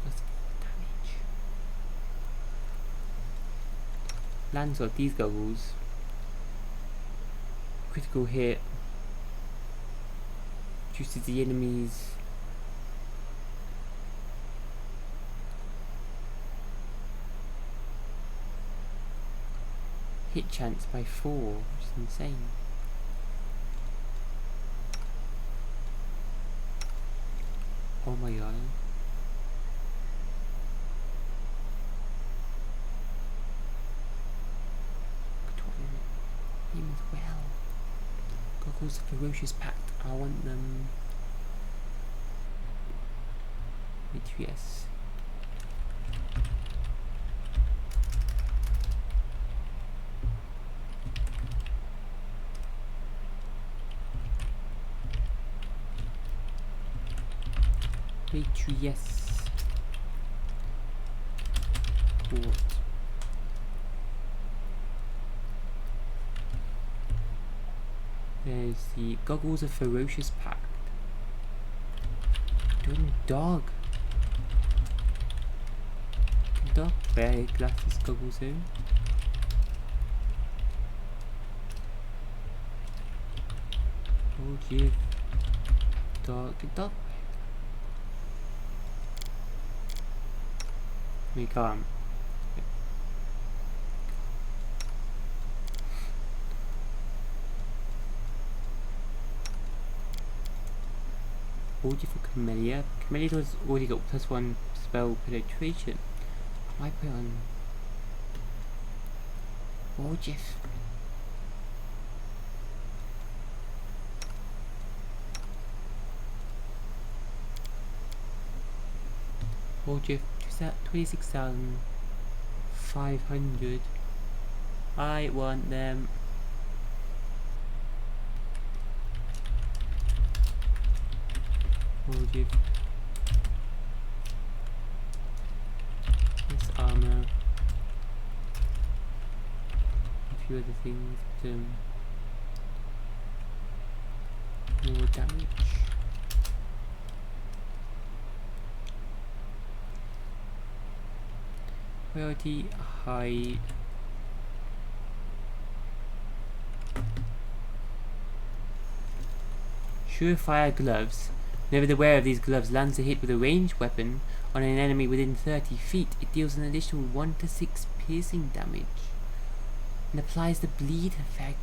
+4 damage. Lands got these goggles. Critical hit. Reduces the enemy's hit chance by 4, which is insane. Oh my god. Him as well. Goggles of Ferocious Pact. I want them. Yes. Yes. What? There's the Goggles of Ferocious Pact. Doing dog. Dog wear glasses, goggles in. Oh dear. Dog. We can't. OG for Camellia. Camellia's already got +1 spell penetration. I put on Gorgeous. Gorgeous. Is that 26,500? I want them. Gorgeous. This armor. A few other things. More damage. Priority high. Surefire gloves. Whenever the wearer of these gloves lands a hit with a ranged weapon on an enemy within 30 feet, it deals an additional 1 to 6 piercing damage and applies the bleed effect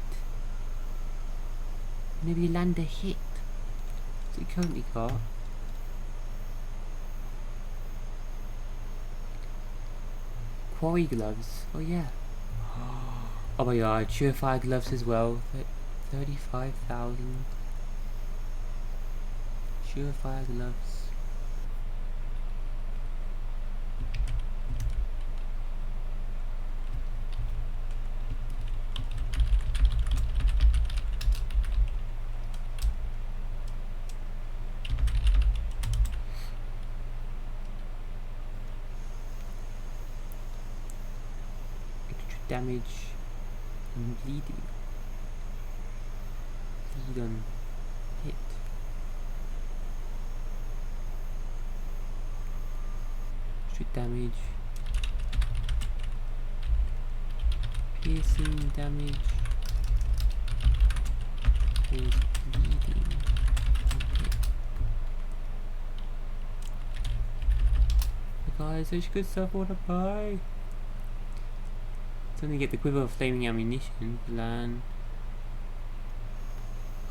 whenever you land a hit. So you currently got quarry gloves. Oh yeah. Oh my god, surefire gloves as well. 35,000. Surefire gloves. Extra damage and bleeding. Bleed on hit. Damage, piercing damage, is bleeding. Okay. Guys, such good stuff. I wanna buy. It's only get the quiver of flaming ammunition. Plan.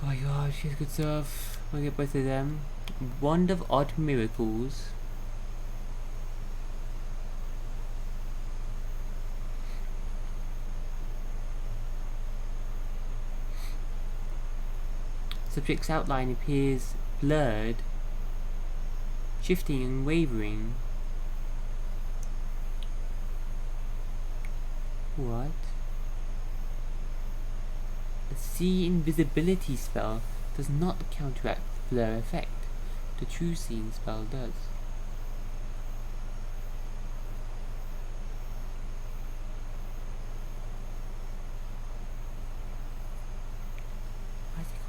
Oh my gosh, she's good stuff. I'll get both of them. Wand of Odd Miracles. Subject's outline appears blurred, shifting and wavering. What? A see invisibility spell does not counteract the blur effect. The true seeing spell does.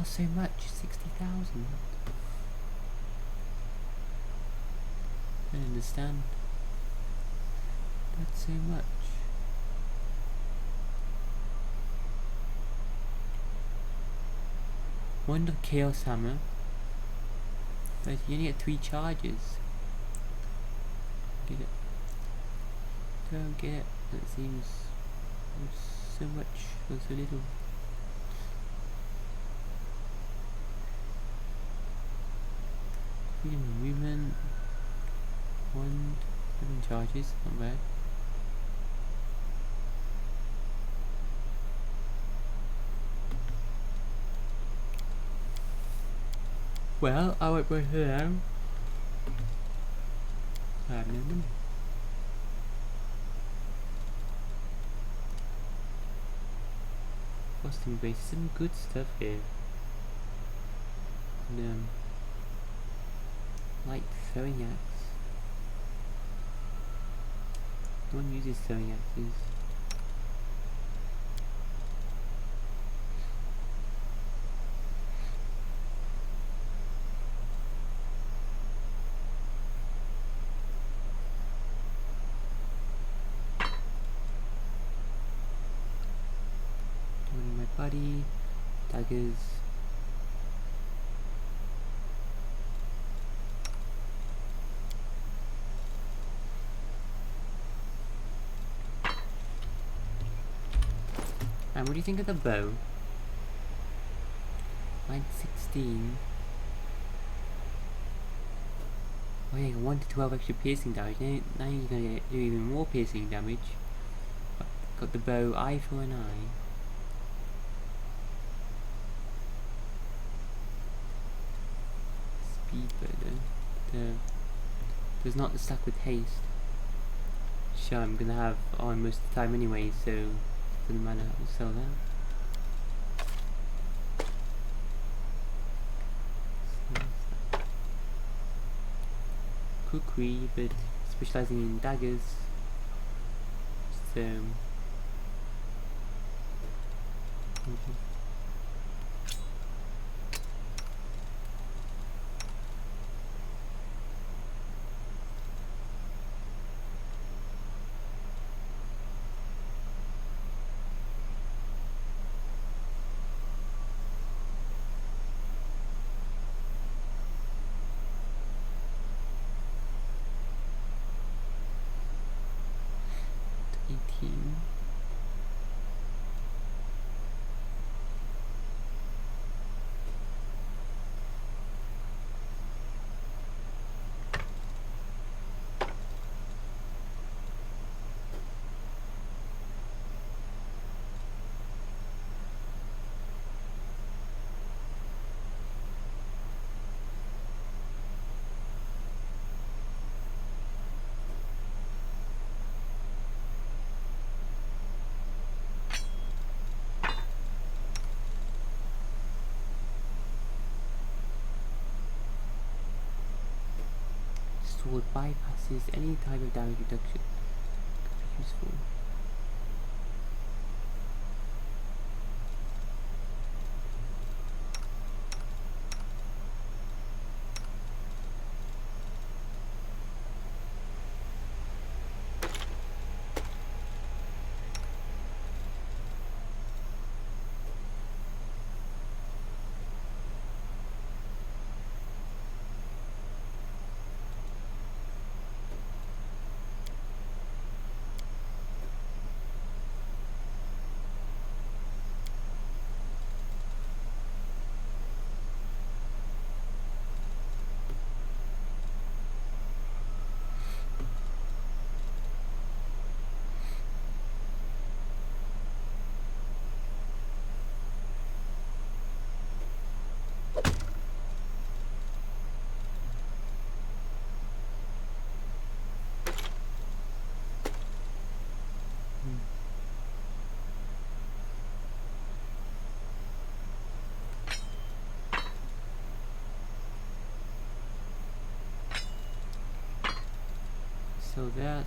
cost so much, 60,000. I don't understand. That's so much. Wand of Chaos Hammer. But you only get 3 charges. Get it. Don't get it. That seems so much for so little. Freedom of movement. Wand. 7 charges. Not bad. Well, I won't break it down. I have no money. Costume base, some good stuff here. And, light throwing axe. No one uses throwing axes. Body, daggers. And what do you think of the bow? Line 16. Oh yeah, 1 to 12 extra piercing damage. Now you're gonna do even more piercing damage. Got the bow, eye for an eye. But there's not the stack with haste, which I'm gonna have on most of the time anyway, so it doesn't matter. I'll sell that. Kukri, but specializing in daggers. So sword bypasses any type of damage reduction. Could be useful.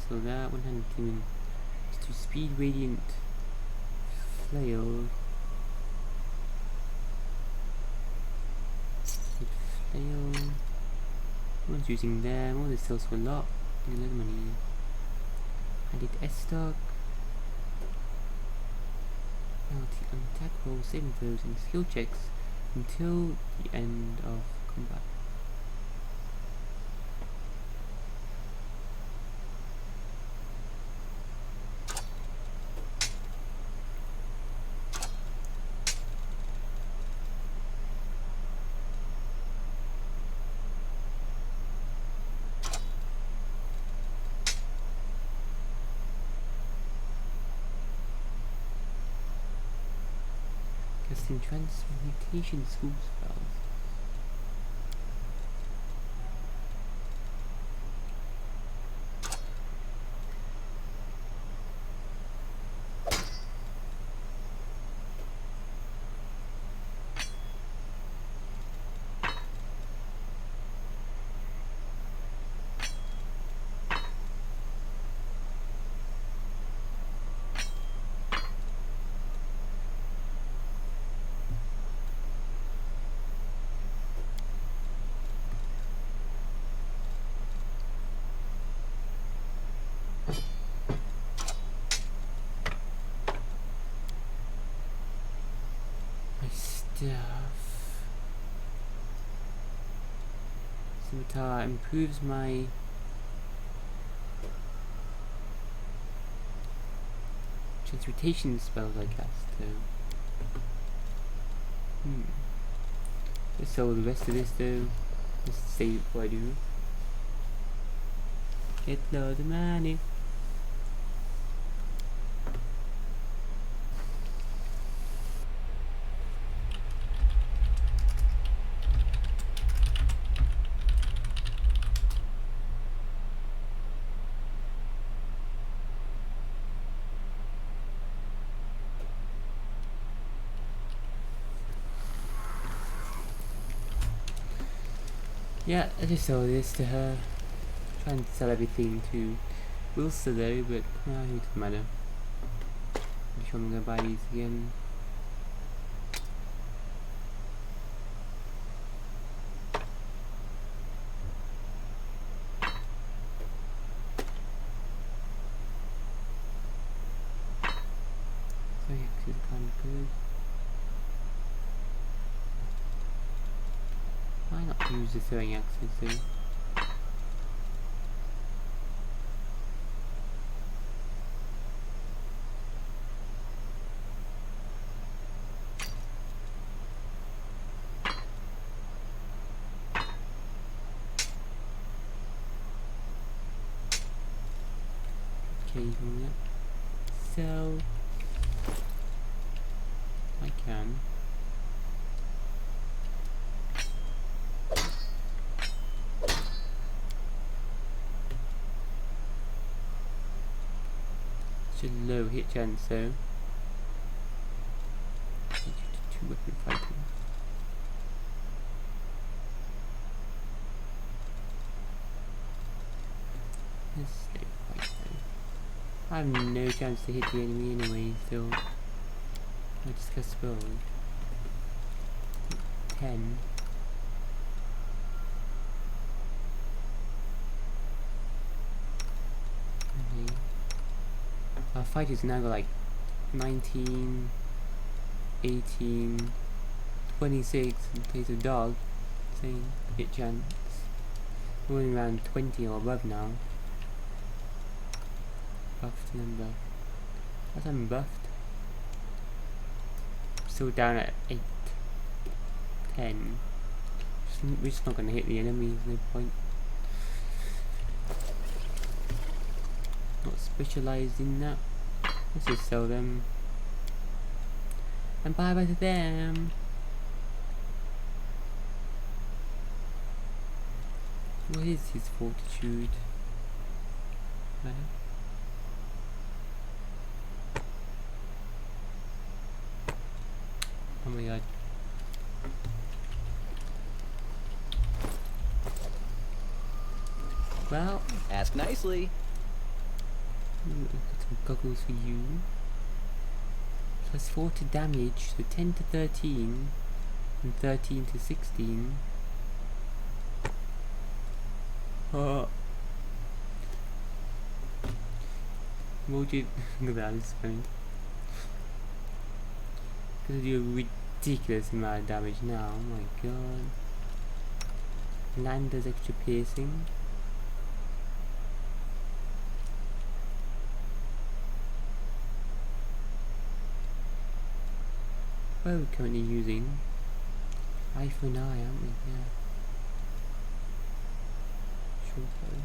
So that 100 demon. Let's do speed radiant flail. Sale. No one's using them. All this sells for a lot. Get a lot of money. Added S stock. Penalty on attack rolls, saving throws, and skill checks until the end of combat. Casting transmutation school spells. Scimitar improves my transmutation spells, I guess, though. Let's sell the rest of this though. Let's save what I do. Get loads of money. Yeah, I just sold this to her. Trying to sell everything to Wilsa though, but it doesn't matter. I'm sure I'm gonna buy these again. So yeah, this is kind of good. Why not use the throwing axes though? Okay, so I can. It's a low hit chance, so 2 weapon fighting. Let's stay fight though. I have no chance to hit the enemy anyway, so I just cast spell. 10. Okay. Our fighters now got like 19, 18, 26 in case of dog. Same hit chance. We're only around 20 or above now. Buffed and unbuffed. As I'm buffed. Still down at 8, 10. We're just not going to hit the enemy, there's no point. Not specialised in that. Let's just sell them. And buy both of them. What is his fortitude? Matter? Oh my god. Well, ask nicely. I've got some goggles for you. Plus 4 to damage, so 10 to 13, and 13 to 16. Oh. Look at that, it's funny. Gonna do a ridiculous amount of damage now, oh my god. Land does extra piercing. What are we currently using? Eye for an eye, aren't we? Yeah. Short bow.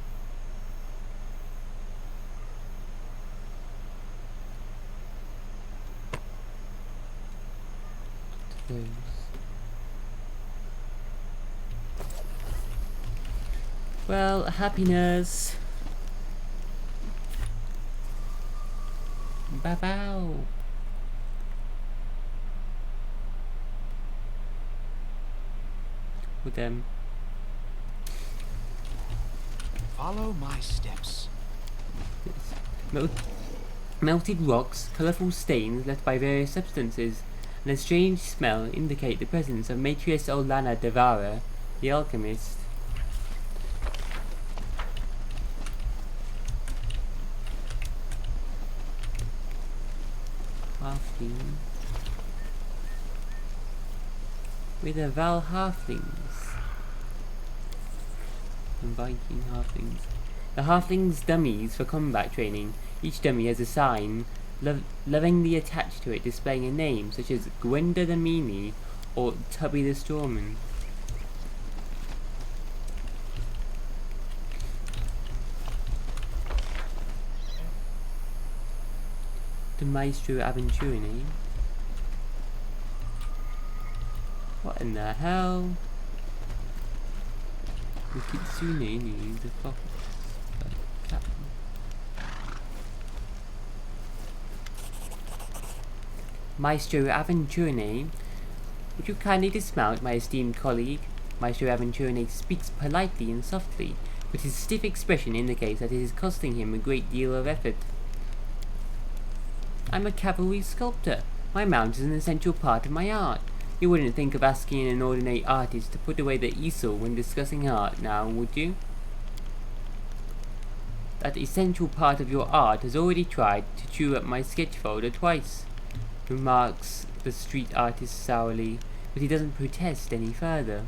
Those. Well, happiness. Bow. With them. Follow my steps. Melted rocks, colourful stains left by various substances, and a strange smell indicate the presence of Matrius Olana Devara, the alchemist. Halfling. With the Val halflings. And Viking halflings. The halflings' dummies for combat training. Each dummy has a sign lovingly attached to it, displaying a name such as Gwenda the Meanie or Tubby the Strawman. The Maestro Aventurine. What in the hell? The Kitsune needs a fox. Captain. Maestro Aventurine, would you kindly dismount, my esteemed colleague? Maestro Aventurine speaks politely and softly, but his stiff expression indicates that it is costing him a great deal of effort. I'm a cavalry sculptor. My mount is an essential part of my art. You wouldn't think of asking an ordinary artist to put away the easel when discussing art now, would you? That essential part of your art has already tried to chew up my sketch folder twice, remarks the street artist sourly, but he doesn't protest any further.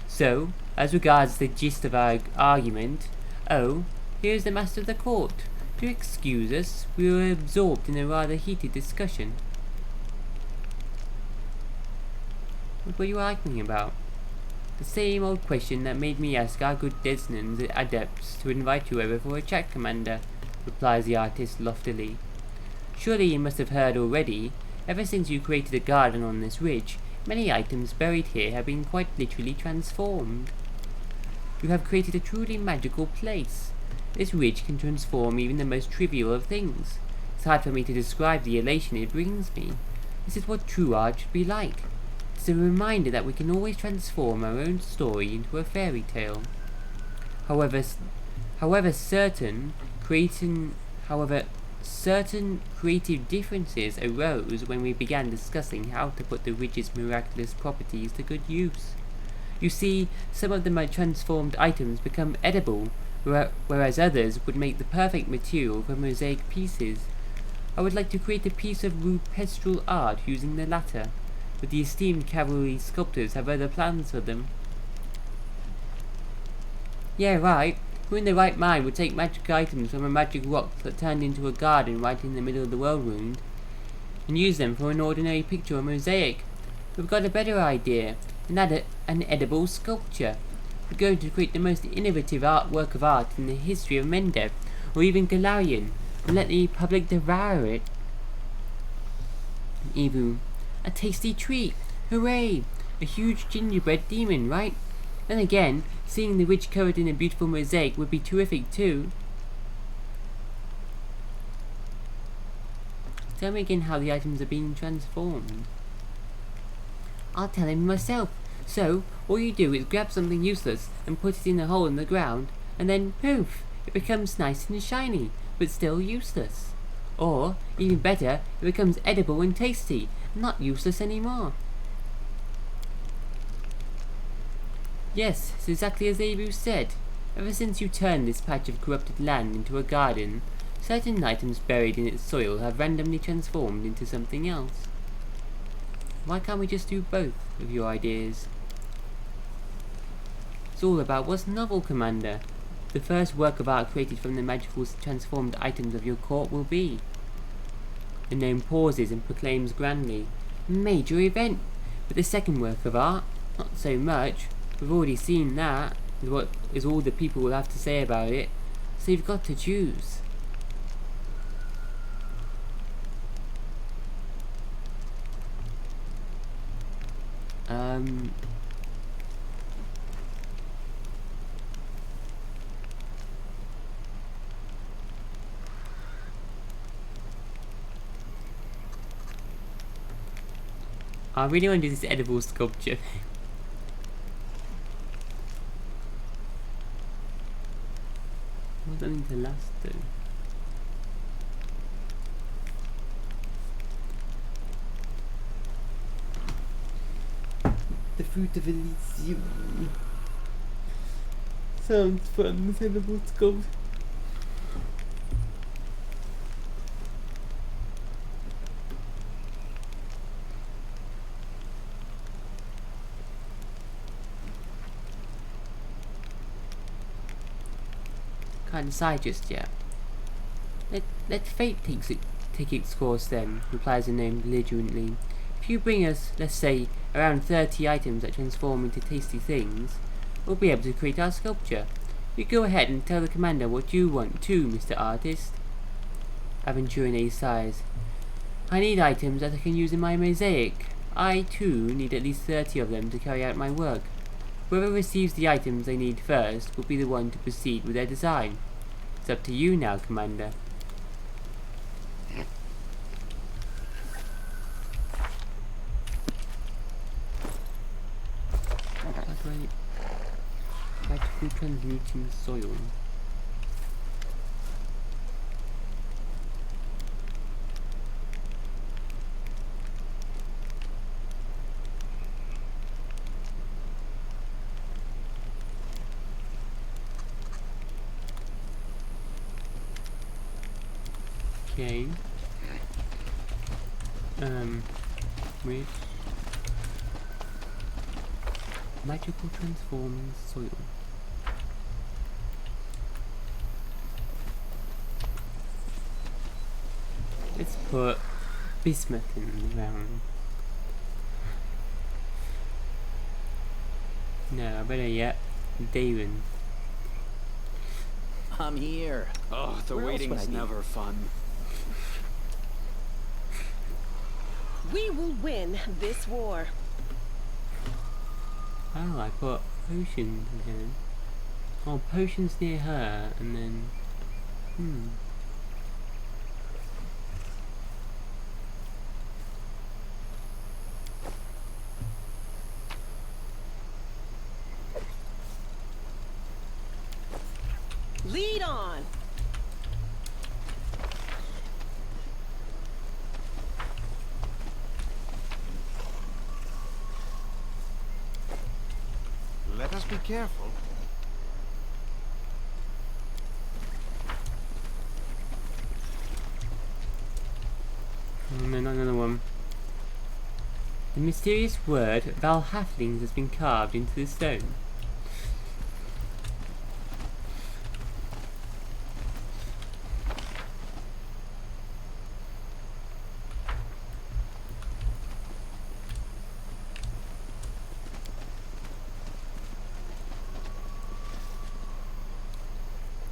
So, as regards the gist of our argument, oh, here's the master of the court. Do excuse us, we were absorbed in a rather heated discussion. What were you arguing about? The same old question that made me ask our good Desnan's adepts to invite you over for a chat, Commander, replies the artist loftily. Surely you must have heard already, ever since you created a garden on this ridge, many items buried here have been quite literally transformed. You have created a truly magical place. This ridge can transform even the most trivial of things. It's hard for me to describe the elation it brings me. This is what true art should be like. It's a reminder that we can always transform our own story into a fairy tale. However, certain creative differences arose when we began discussing how to put the ridge's miraculous properties to good use. You see, some of the transformed items become edible, whereas others would make the perfect material for mosaic pieces. I would like to create a piece of rupestral art using the latter, but the esteemed cavalry sculptors have other plans for them. Yeah, right. Who in their right mind would take magic items from a magic rock that turned into a garden right in the middle of the world wound, and use them for an ordinary picture or mosaic? We've got a better idea, and add an edible sculpture. We're going to create the most innovative work of art in the history of Mendev, or even Galarian, and let the public devour it. Evu, a tasty treat! Hooray! A huge gingerbread demon, right? Then again, seeing the ridge covered in a beautiful mosaic would be terrific too. Tell me again how the items are being transformed. I'll tell him myself. So, all you do is grab something useless and put it in a hole in the ground, and then poof, it becomes nice and shiny, but still useless. Or, even better, it becomes edible and tasty, and not useless anymore. Yes, it's exactly as Abu said. Ever since you turned this patch of corrupted land into a garden, certain items buried in its soil have randomly transformed into something else. Why can't we just do both of your ideas? It's all about what's novel, Commander. The first work of art created from the magical transformed items of your court will be. The gnome pauses and proclaims grandly, "Major event!" But the second work of art, not so much. We've already seen that, what is all the people will have to say about it. So you've got to choose. I really want to do this edible sculpture. What's something to last though? The fruit of Elysium. Sounds fun, this edible sculpture. Can't decide just yet. Let fate take its course then, replies the gnome belligerently. If you bring us, let's say, around 30 items that transform into tasty things, we'll be able to create our sculpture. You go ahead and tell the commander what you want too, Mr. Artist. Aventurine sighs. I need items that I can use in my mosaic. I too need at least 30 of them to carry out my work. Whoever receives the items they need first will be the one to proceed with their design. It's up to you now, Commander. Magical transmuting soil. Okay. Which magical transforming soil. Let's put bismuth in the ground. No, better yet, Darren. I'm here. Oh, the waiting's never fun. We will win this war. Oh, I put potions in. Oh, potions near her, and then... Lead on! Let us be careful. Oh no, not another one. The mysterious word Valhalflings has been carved into the stone.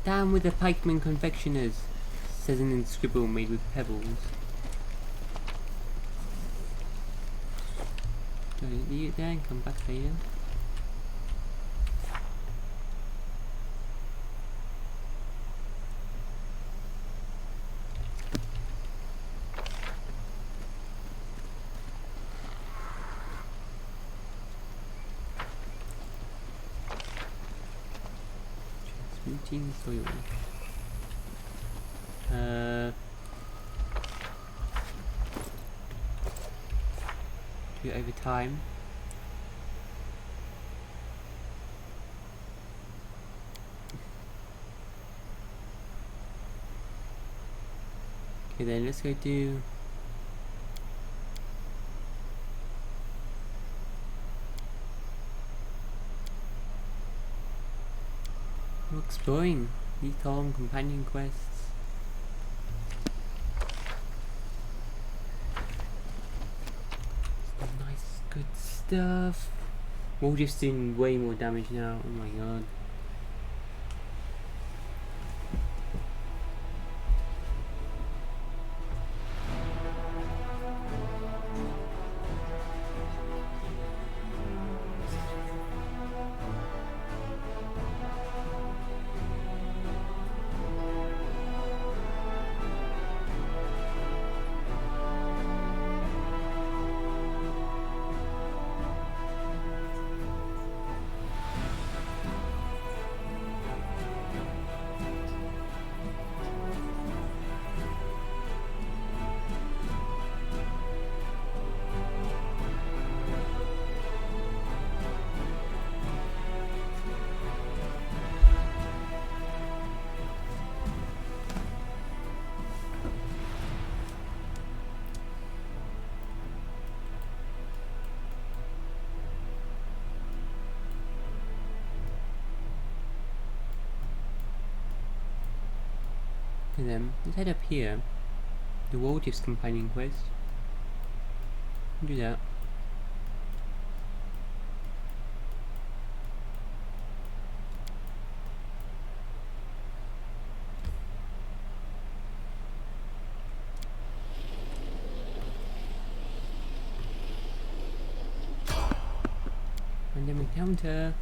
Down with the pikemen confectioners, says an inscription made with pebbles. So leave it there and come back later. Transmuting soil. Do it over time. then, let's go do... We're exploring these home companion quests. Some nice, good stuff. We're just doing way more damage now. Oh my god. And then let's head up here. The Wardiff's companion quest. Do that. Random encounter.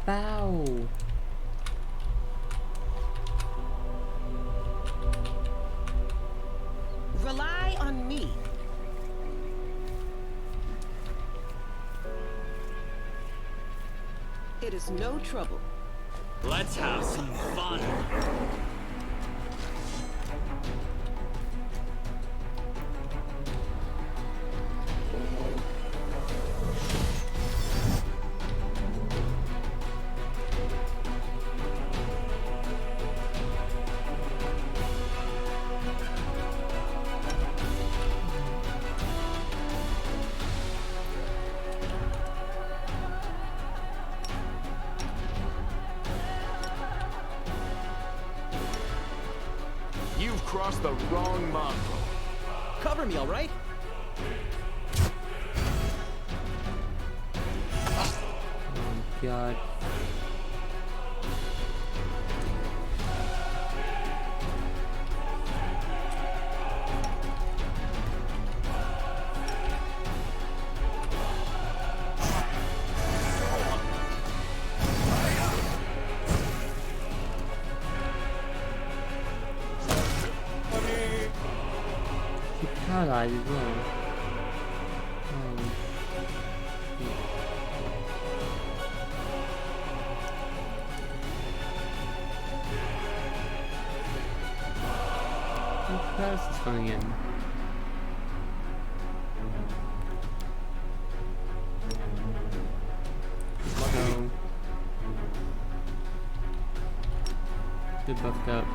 Bow. Rely on me. It is no trouble. Let's have some fun. You've crossed the wrong mongrel. Cover me, all right? Oh god. Paralyzed as well. What else is coming in? So, they're buffed up.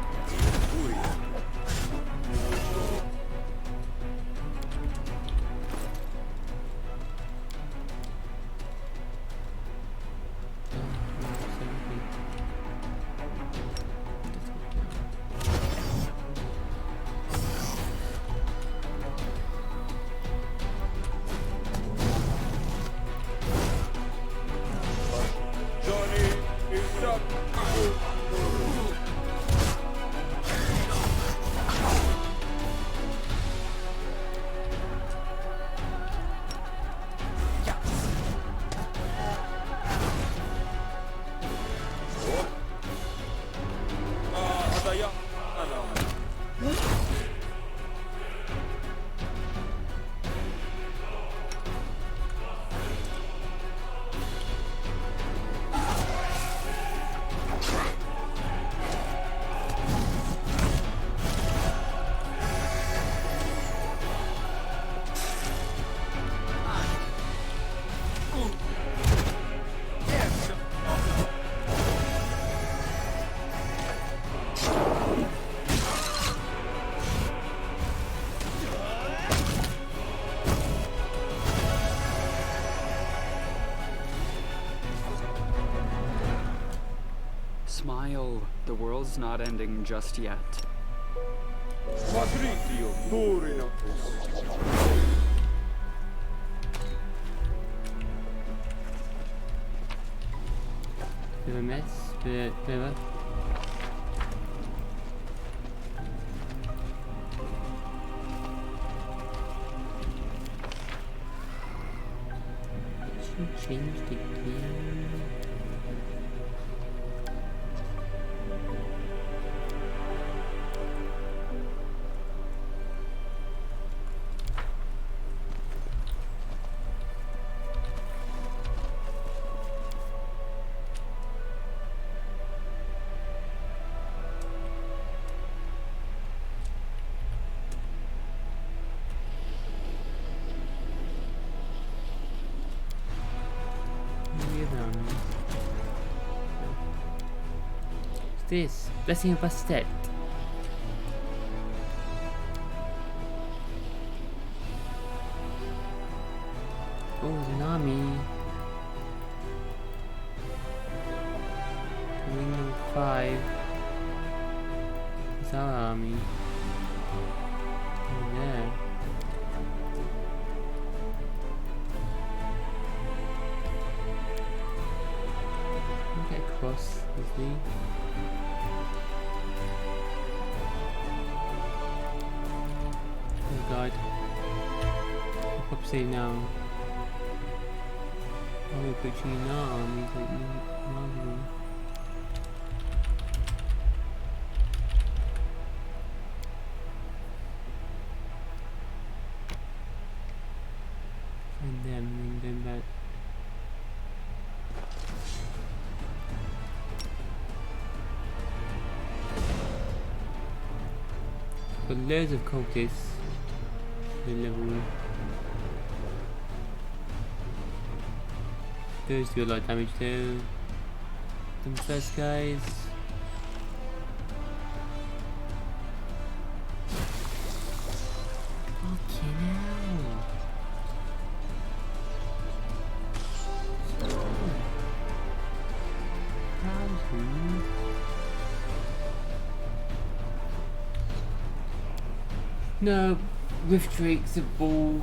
Smile. The world's not ending just yet. Bit of a mess, but whatever. She changed again. This blessing of Bastet. Oh, there's an army. Coming 5. It's our army. Over there. Get across easily. Oh god. I'll probably say now. Oh, we're putting in our armies like marginal. Find them and then back. Got loads of cultists. Level. Those do a lot of damage though. Them first guys. Fucking hell. Thousand. No. Rift Drake's a ball.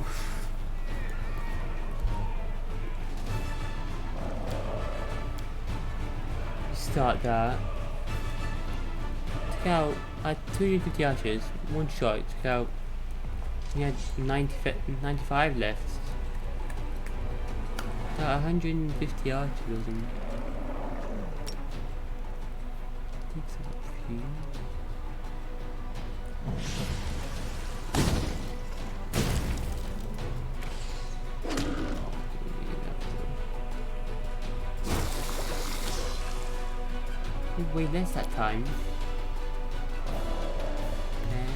Start that. Took out. I had 250 archers. One shot. Took out. He had 95 left. Took out 150 archers or something. Takes out a few. Way less that time. Okay.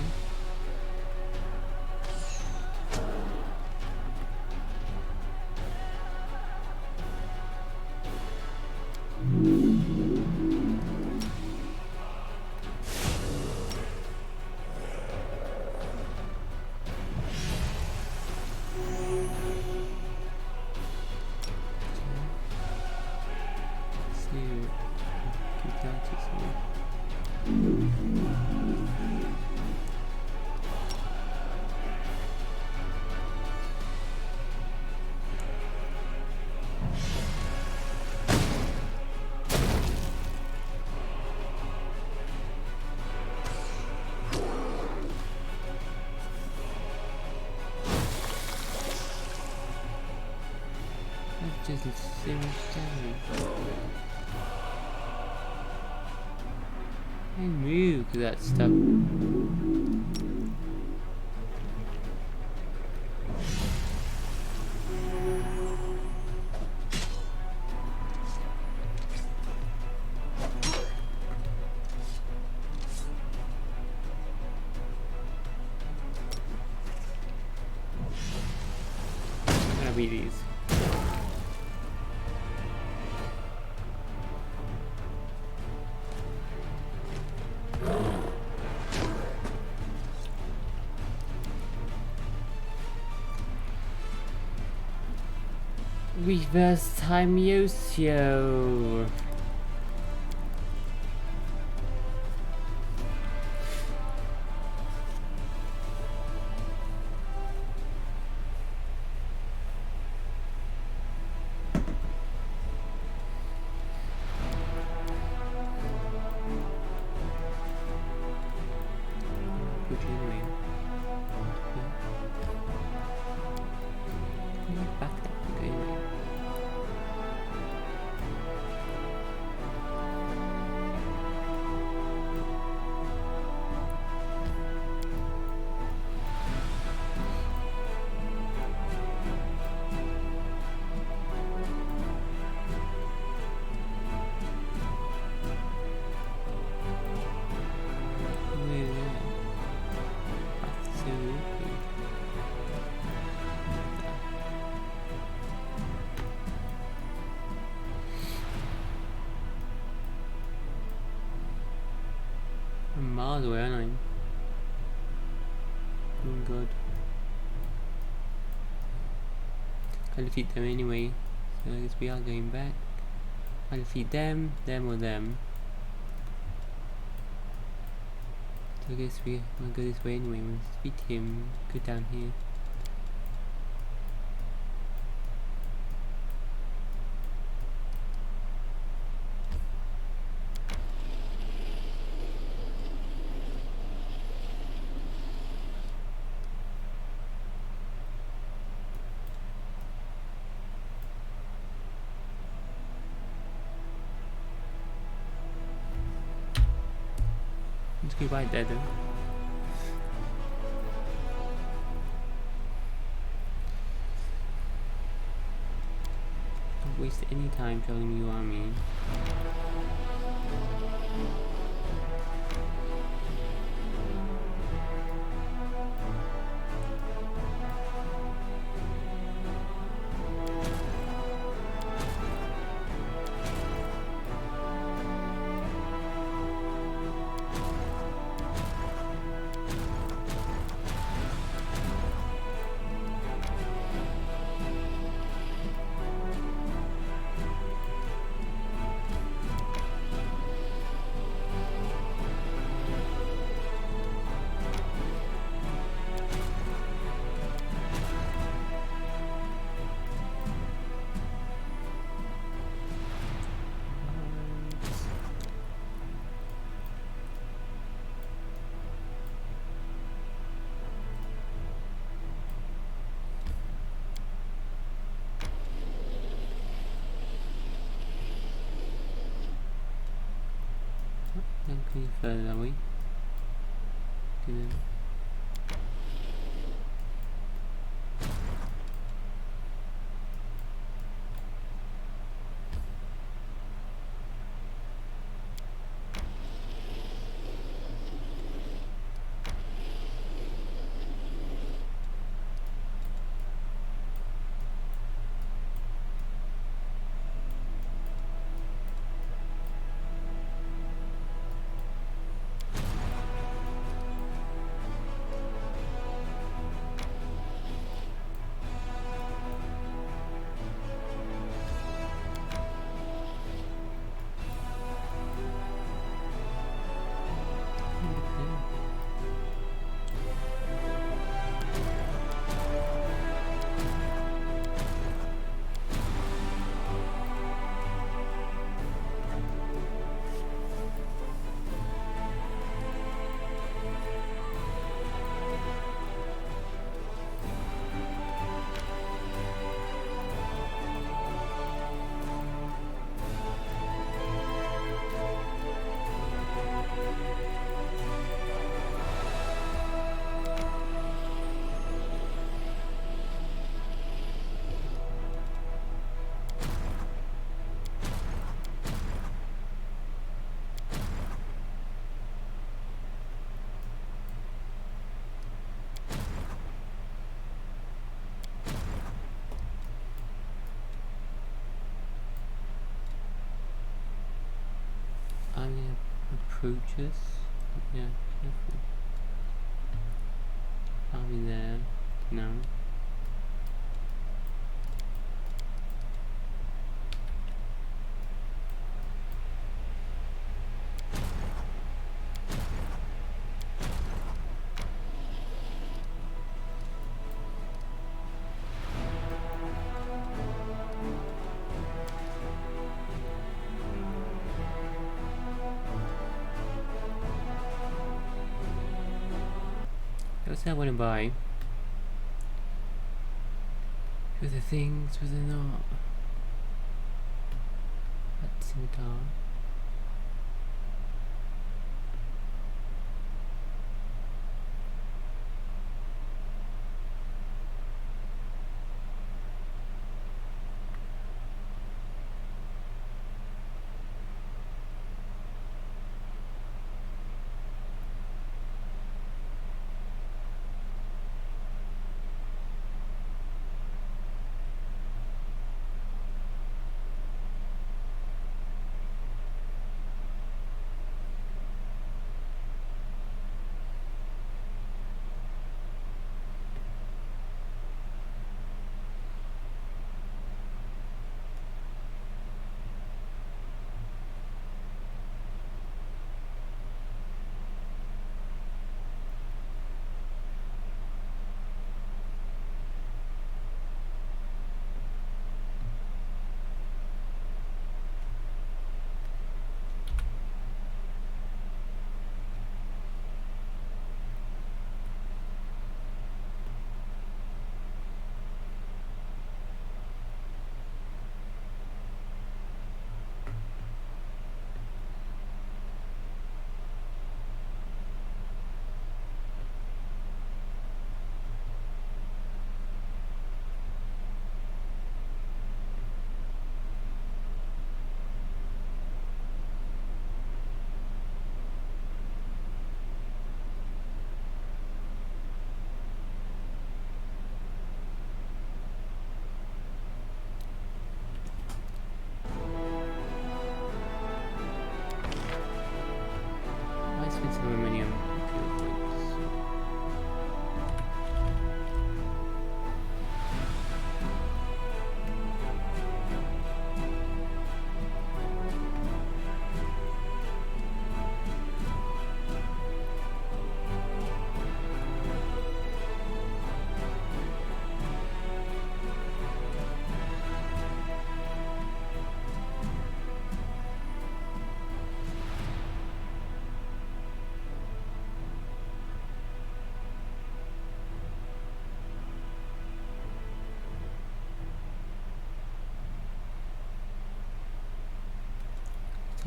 Just so much damage. I move to that stuff. I'm gonna beat these. Reverse time Yosio. miles away, aren't I? Oh god. I'll defeat them anyway. So I guess we are going back. I'll defeat them or them. So I guess we will go this way anyway. We'll defeat him, go down here. Let's go right there then. Don't waste any time telling me your army. Don't go any further, are we? Good. Approaches. Yeah, careful. Are we there? No. What's I want to buy? For the things, for the not. That scimitar.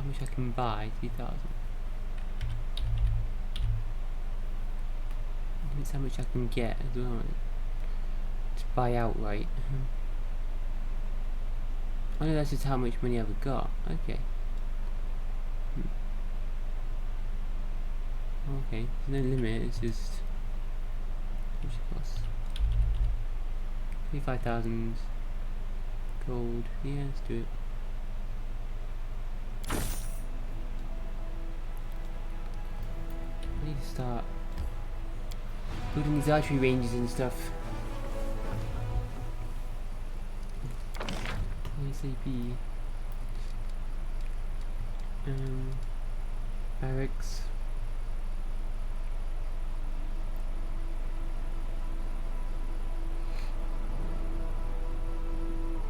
how much I can buy. 3,000. That's how much I can get as well. To buy outright. I know that's just how much money I've got. Okay. Okay, there's no limit, it's just how much it costs. 25,000 gold. Yeah, let's do it. I need to start building these archery ranges and stuff. ASAP. Barracks.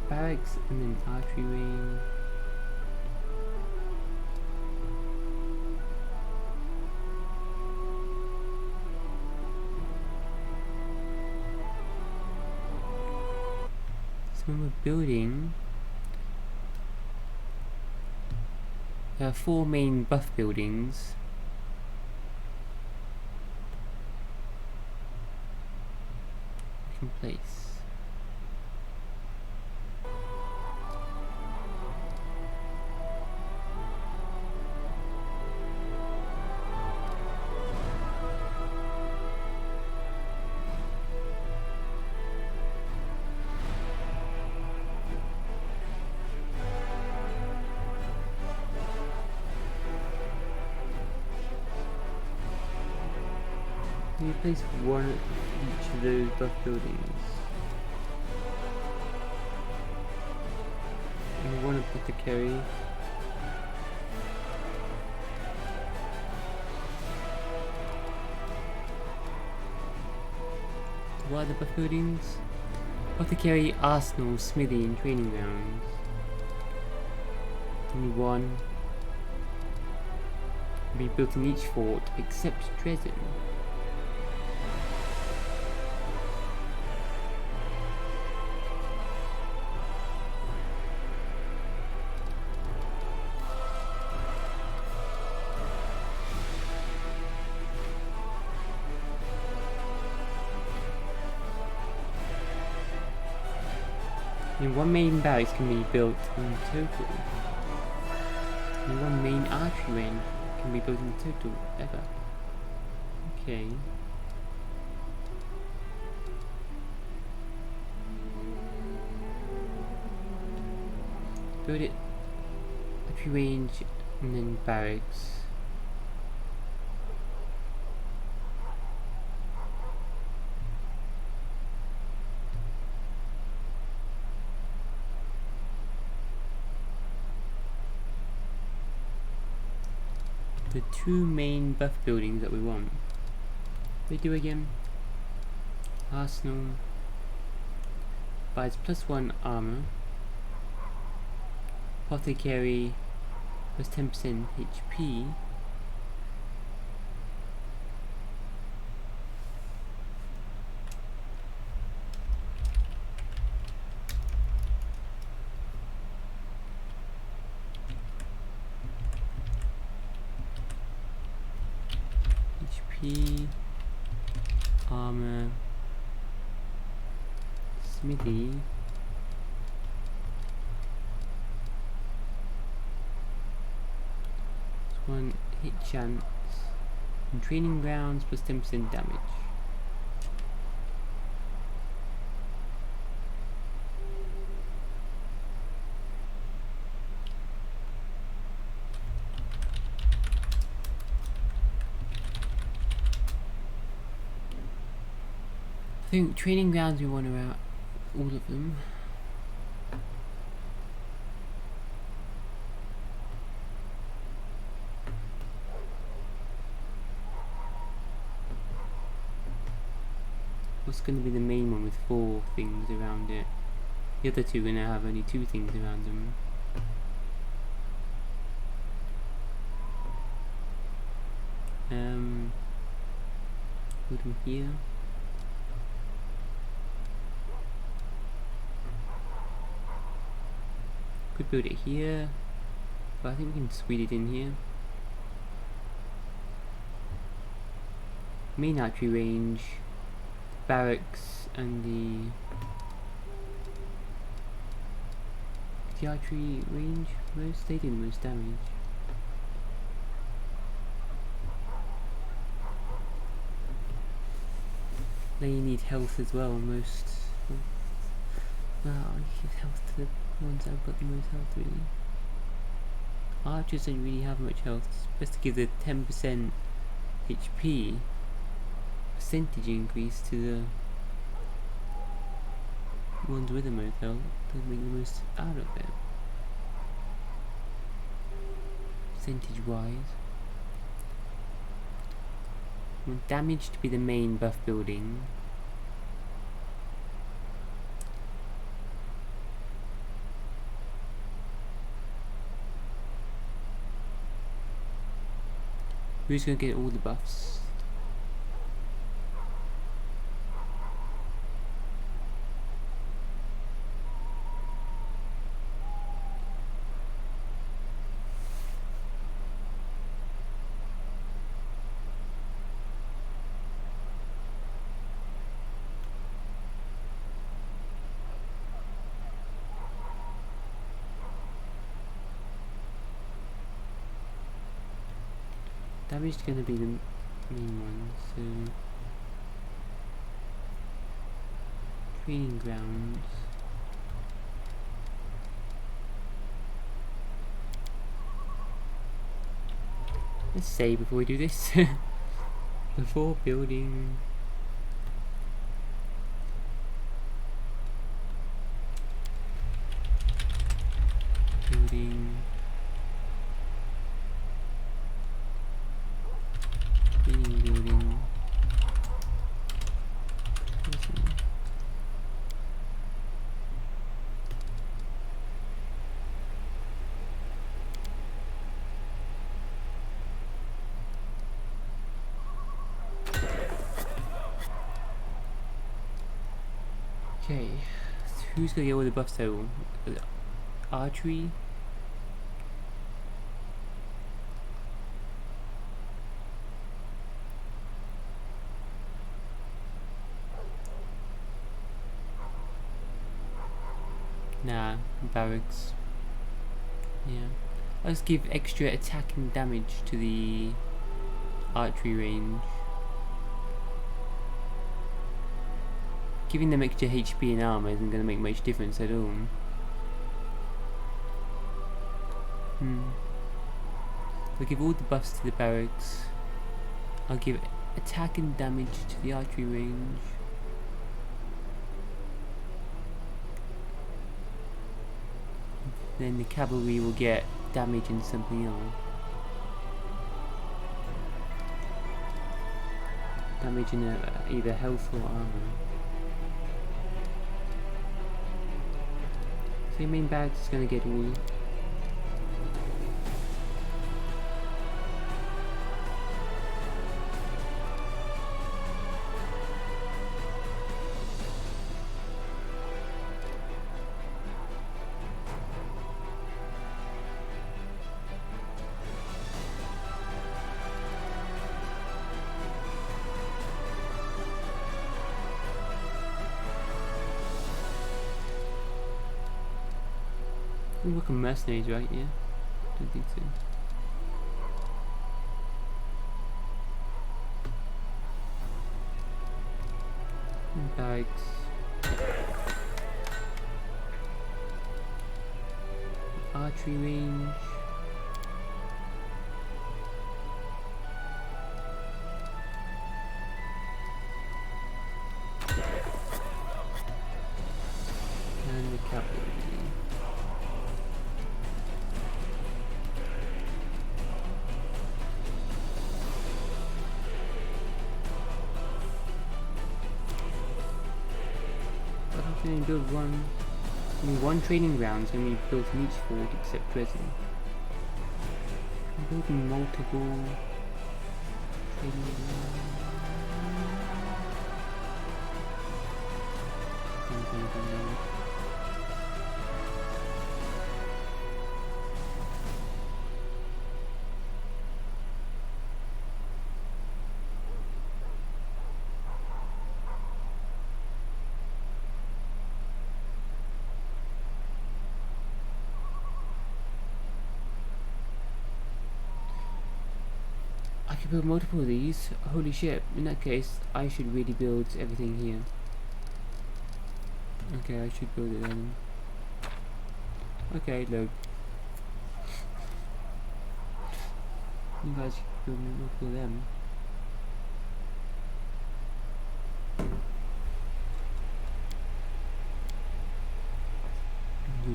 Barracks and then archery range. So when we're building, there are 4 main buff buildings. We can place. You place one at each of those buff buildings. And one apothecary. What are the buff buildings? Apothecary, arsenal, smithy, and training grounds. Only one. Be built in each fort except Dresden. And one main barracks can be built in total. And one main archery range can be built in total, ever. Okay. Build it, archery range, and then barracks. The 2 main buff buildings that we want. They do again. Arsenal buys +1 armor. Apothecary plus 10% HP. Armor, smithy, +1 hit chance, and training grounds plus 10% damage. I think training grounds we want around all of them. What's going to be the main one with 4 things around it? The other 2 are going to have only 2 things around them. Put them here. Could build it here. But I think we can squeeze it in here. Main archery range, barracks, and the archery range most, they did most damage. Then you need health as well, most. Well, I give health to the ones that have got the most health really. Archers don't really have much health, it's best to give the 10% HP percentage increase to the ones with the most health to make the most out of it. Percentage wise. I want damage to be the main buff building. Who's gonna get all the buffs? Damage is going to be the main one, so training grounds. Let's save before we do this. Before building. Building. Building. Okay, so who's gonna get all the buffs though? Archery? Nah, barracks. Yeah. Let's give extra attack and damage to the archery range. Giving them extra HP and armor isn't going to make much difference at all. We'll give all the buffs to the barracks. I'll give attack and damage to the archery range. Then the cavalry will get damage and something else. Damage in either health or armor. So your main barracks is going to get all. We work on mercenaries, right? Yeah? Don't think so. And barracks. Archery range. And the cavalry. Build one training ground is going to be built in each fort except resin. I'm building multiple training grounds. build multiple of these? Holy shit. In that case, I should really build everything here. Okay, I should build it then. Okay, load. You guys should build multiple of them.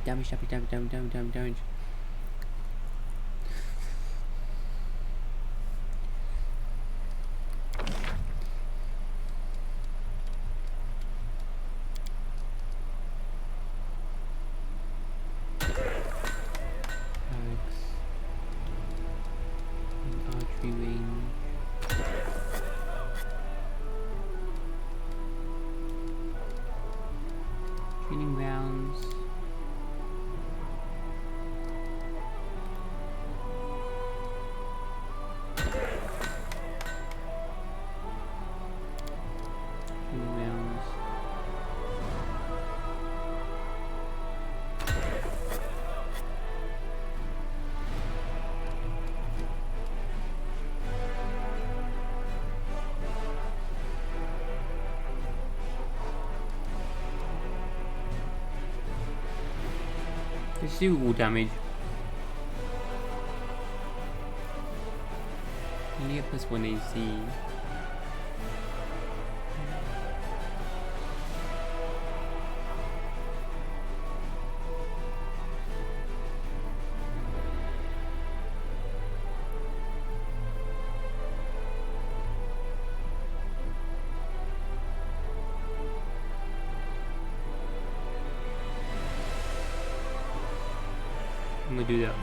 Damage. Archery range. Training rounds. Let's do all damage. You get plus 1 AC. I'm gonna do that.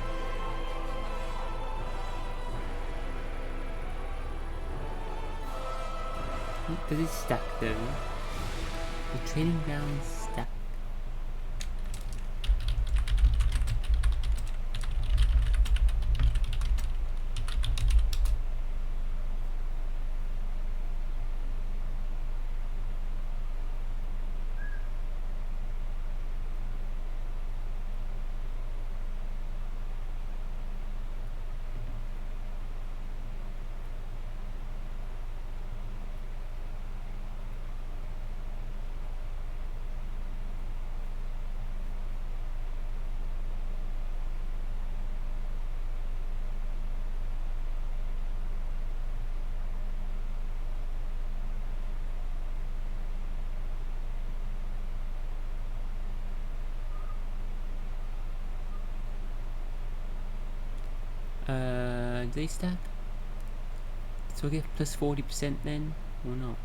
Does it stack though? The training ground stack. Do they stack? So I get plus 40% then, or not?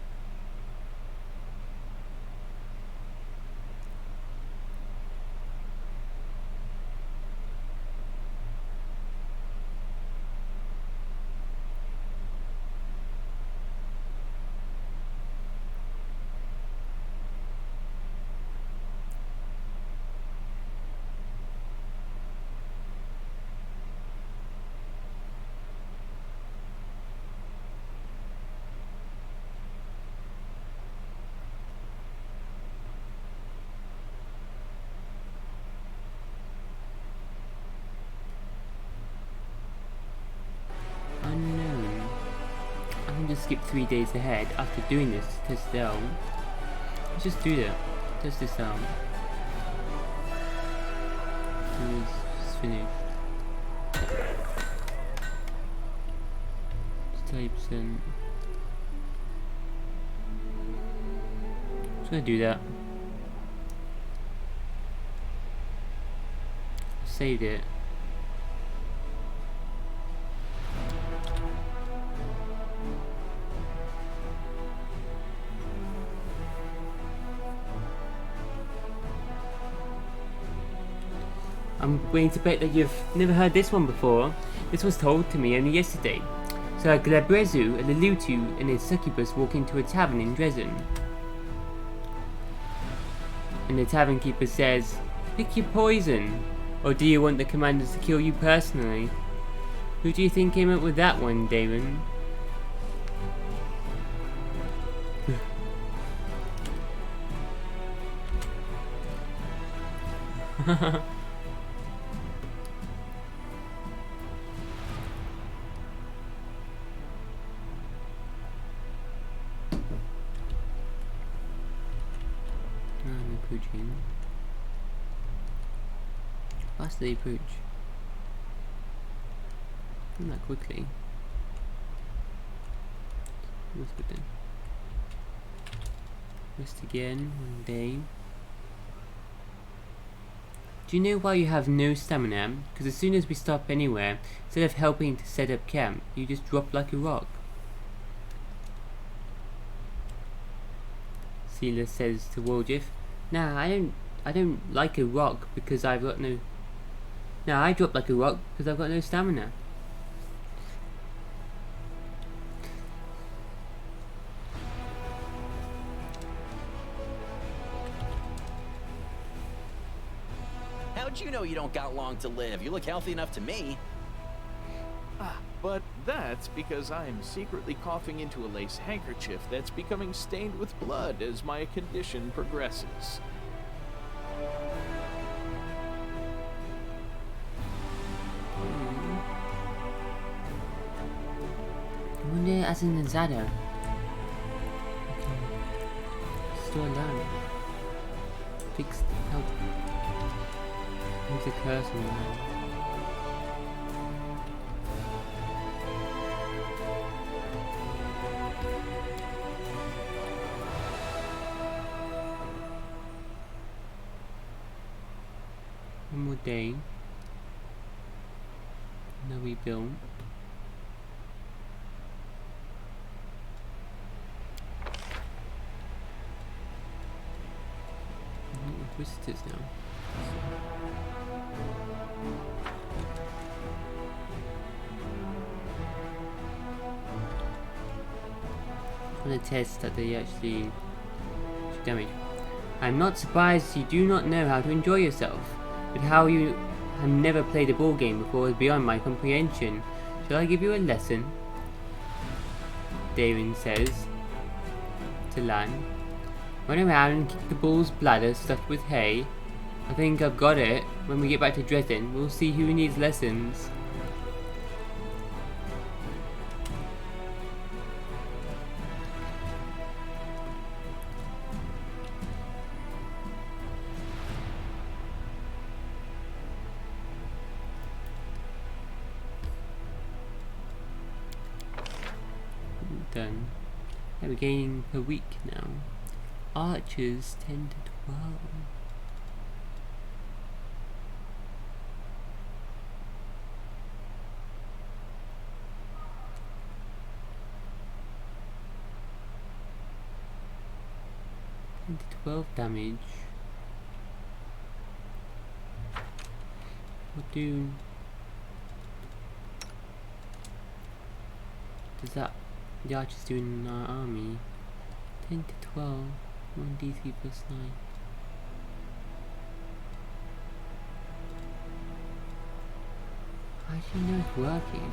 Unknown. I can just skip 3 days ahead after doing this. Test it out. Let's just do that. Test this out. It's finished. 30%. Just gonna do that. Saved it. I'm willing to bet that you've never heard this one before. This was told to me only yesterday. So a Glabrezu, a Lelutu, and his succubus walk into a tavern in Dresden. And the tavern keeper says, "Pick your poison, or do you want the commanders to kill you personally?" Who do you think came up with that one, Damon? approaching. Faster they approach. Not that quickly. That's good then. Rest again, 1 day. Do you know why you have no stamina? Because as soon as we stop anywhere, instead of helping to set up camp, you just drop like a rock. Seela says to Woljif, "Nah, I don't like a rock because I've got no... Nah, I drop like a rock because I've got no stamina." How'd you know you don't got long to live? You look healthy enough to me. But that's because I'm secretly coughing into a lace handkerchief that's becoming stained with blood as my condition progresses. I wonder as in Azata. Okay. Still alive. Fixed help. Who's a curse on the man? One more day. Now we build. Visitors now. On the test that they actually do damage. I'm not surprised you do not know how to enjoy yourself, but how you have never played a ball game before is beyond my comprehension. Shall I give you a lesson? Darren says to Lan. Run around and kick the bull's bladder stuffed with hay. I think I've got it. When we get back to Dresden, we'll see who needs lessons. Done. We're gaining per week now. Archers 10 to 12. To 12 damage. What does that the archers do in our army? 10 to 12. 1d3 plus 9. How do you know it's working?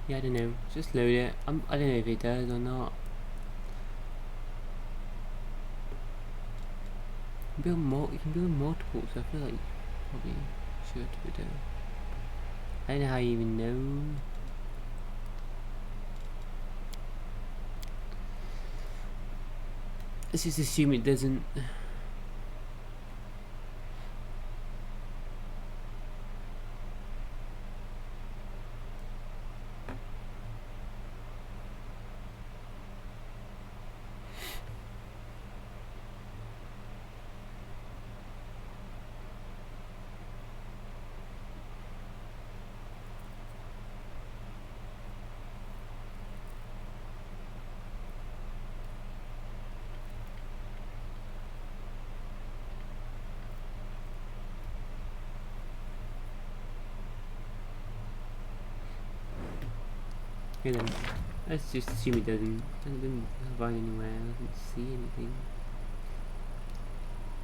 Yeah, I don't know. Just load it. I don't know if it does or not. You can build multiple, so I feel like you probably should do it. I don't know how you even know. Let's just assume it doesn't. Okay then, let's just assume it doesn't. I didn't find anywhere. I didn't see anything.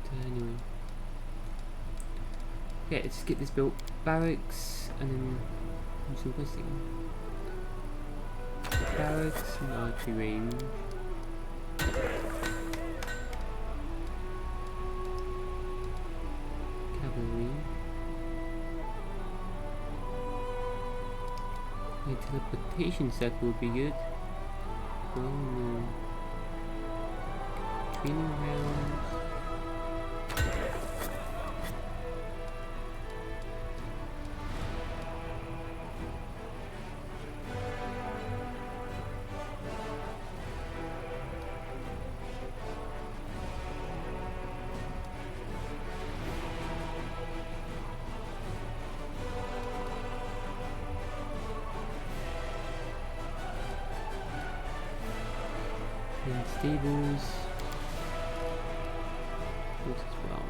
So anyway, okay, let's get this built. Barracks, and then do some questing. Barracks and archery range. Cavalry. A teleportation circle would be good. Oh no. Training rounds. And stables. This as well.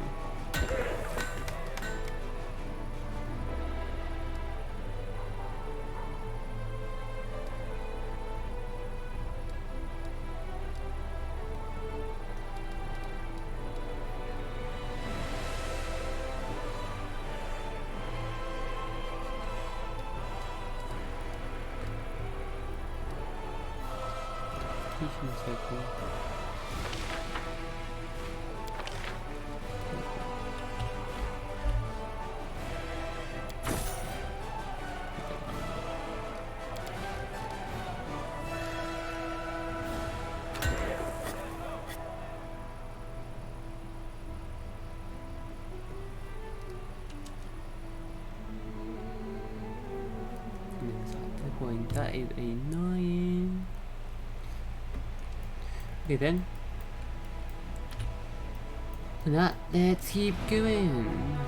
Teaching circle. Point. That is annoying. Okay then. For that, let's keep going.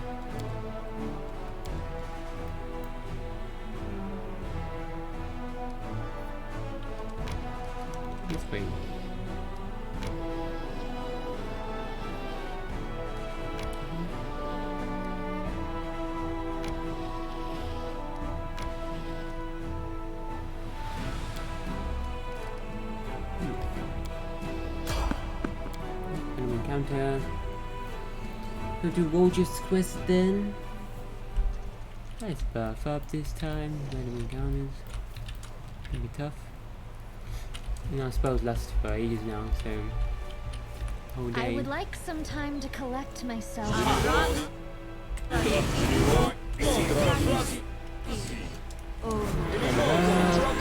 This way. Encounter. We'll do Roger's quest then. Let's buff up this time. Random encounters. Gonna be tough. And our spells last for ages now, so whole day. I would like some time to collect myself.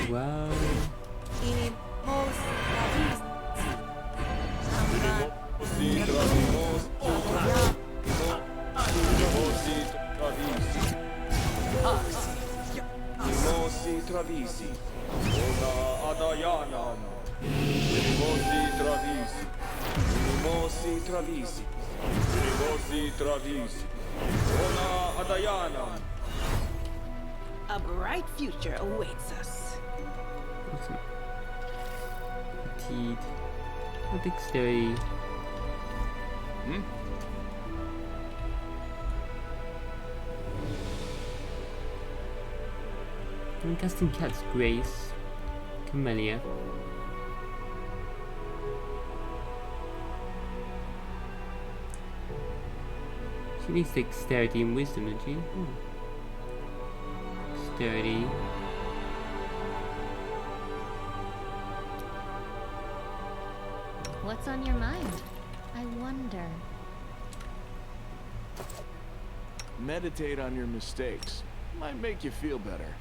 Wow. Travisi, Ona Adayanam, Rimosi Travisi, Rimosi Travisi, Rimosi Travisi, Ona Adayanam. A bright future awaits us. Awesome. Petite. Or dexterity. I'm casting Cat's Grace. Camellia. She needs dexterity and wisdom, doesn't she? Dexterity. What's on your mind? I wonder. Meditate on your mistakes. Might make you feel better.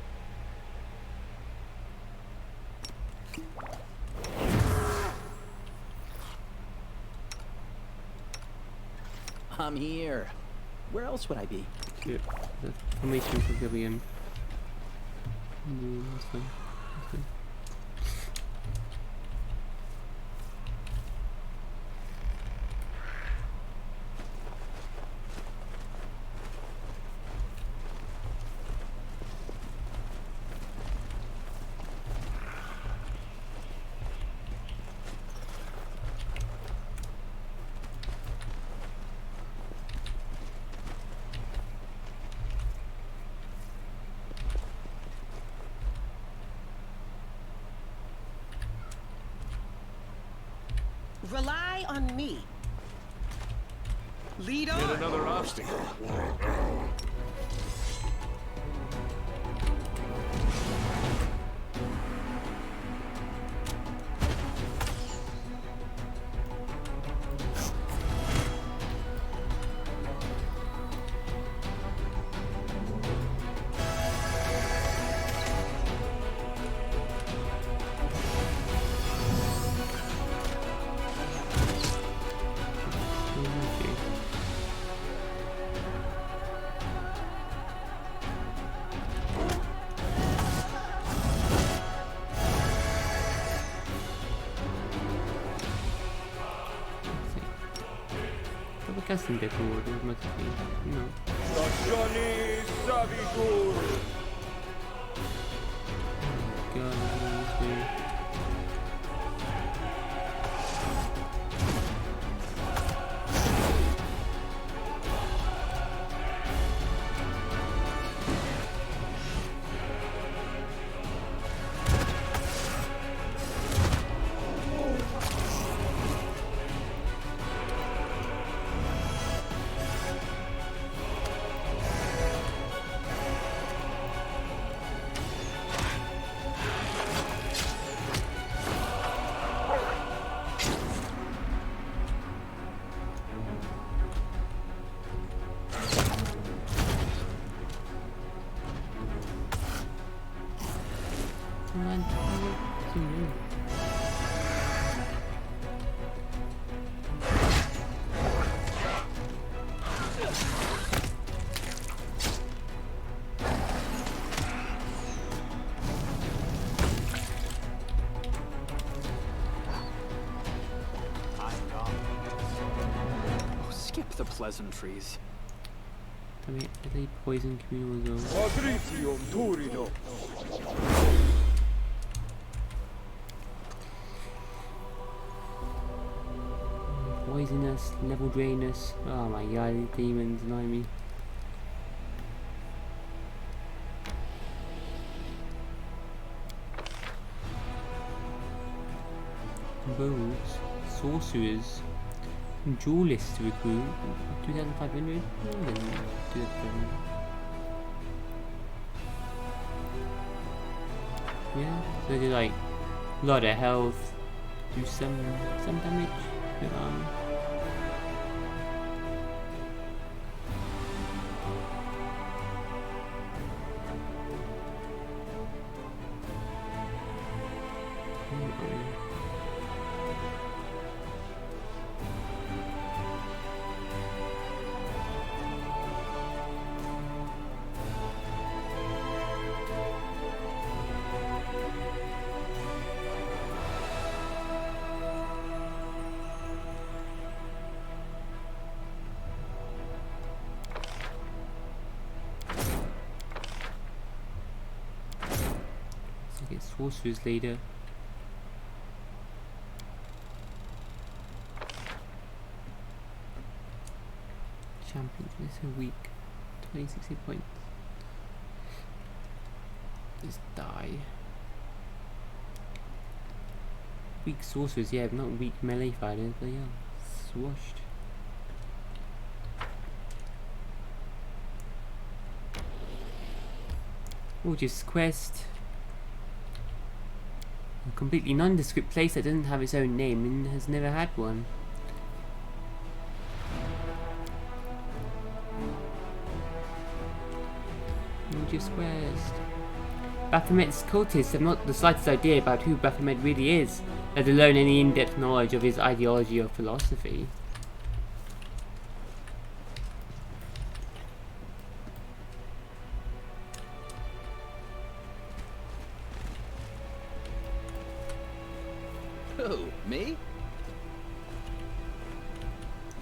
I'm here. Where else would I be? Yep, the formation pavilion. That's fine. That's fine. Rely on me. Lead Yet on. another obstacle. Casting decor, it must be, you know. Stazioni Savitur. God, this way. Oh, skip the pleasantries. Damn it, I think poison communal as well. Patricium Turido. Poisonous, level drainers. Oh my god, these demons annoy me. Bows, sorcerers, duelist recruit, 2,500. Yeah, so they do like a lot of health, do some damage with armor. Get sorcerers later. Champions, this is a weak. 2060 points. Just die. Weak sorcerers, yeah, but not weak melee fighters, but yeah, swashed. Oh, just quest. A completely nondescript place that doesn't have its own name and has never had one. Just quest. Baphomet's cultists have not the slightest idea about who Baphomet really is, let alone any in-depth knowledge of his ideology or philosophy.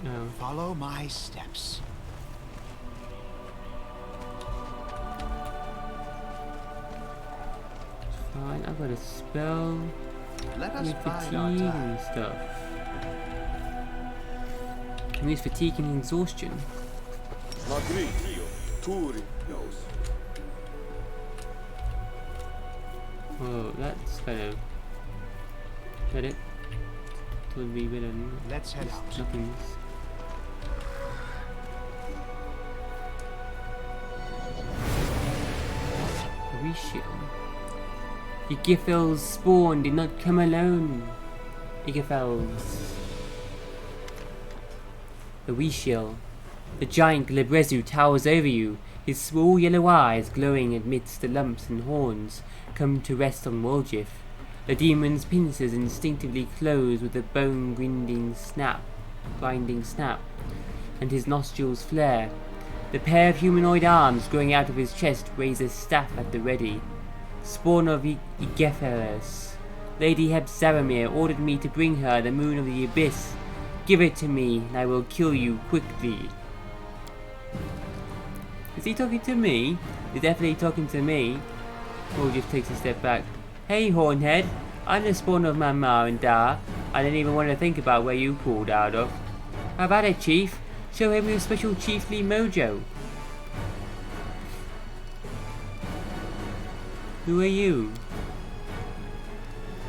Oh. Follow my steps. Fine, I've got a spell Let us with bide fatigue our time. and stuff. Can use fatigue and exhaustion. Magritio, Turios. Oh, that's kind of... Is that it? Would be better than Let's head just out. nothings. Ferocious. Igithel's spawn did not come alone. Igithel's. Ferocious. The giant Glabrezu towers over you, his small yellow eyes glowing amidst the lumps and horns come to rest on Woljif. The demon's pincers instinctively close with a bone-grinding snap, and his nostrils flare. The pair of humanoid arms growing out of his chest raise a staff at the ready. Spawn of Igeferes, Lady Hebzaramir ordered me to bring her the moon of the abyss. Give it to me, and I will kill you quickly. Is he talking to me? He's definitely talking to me. Woljif takes a step back. Hey, Hornhead, I'm the spawn of Mama and Da. I didn't even want to think about where you crawled out of. How about it, Chief? Show him your special chiefly mojo. Who are you?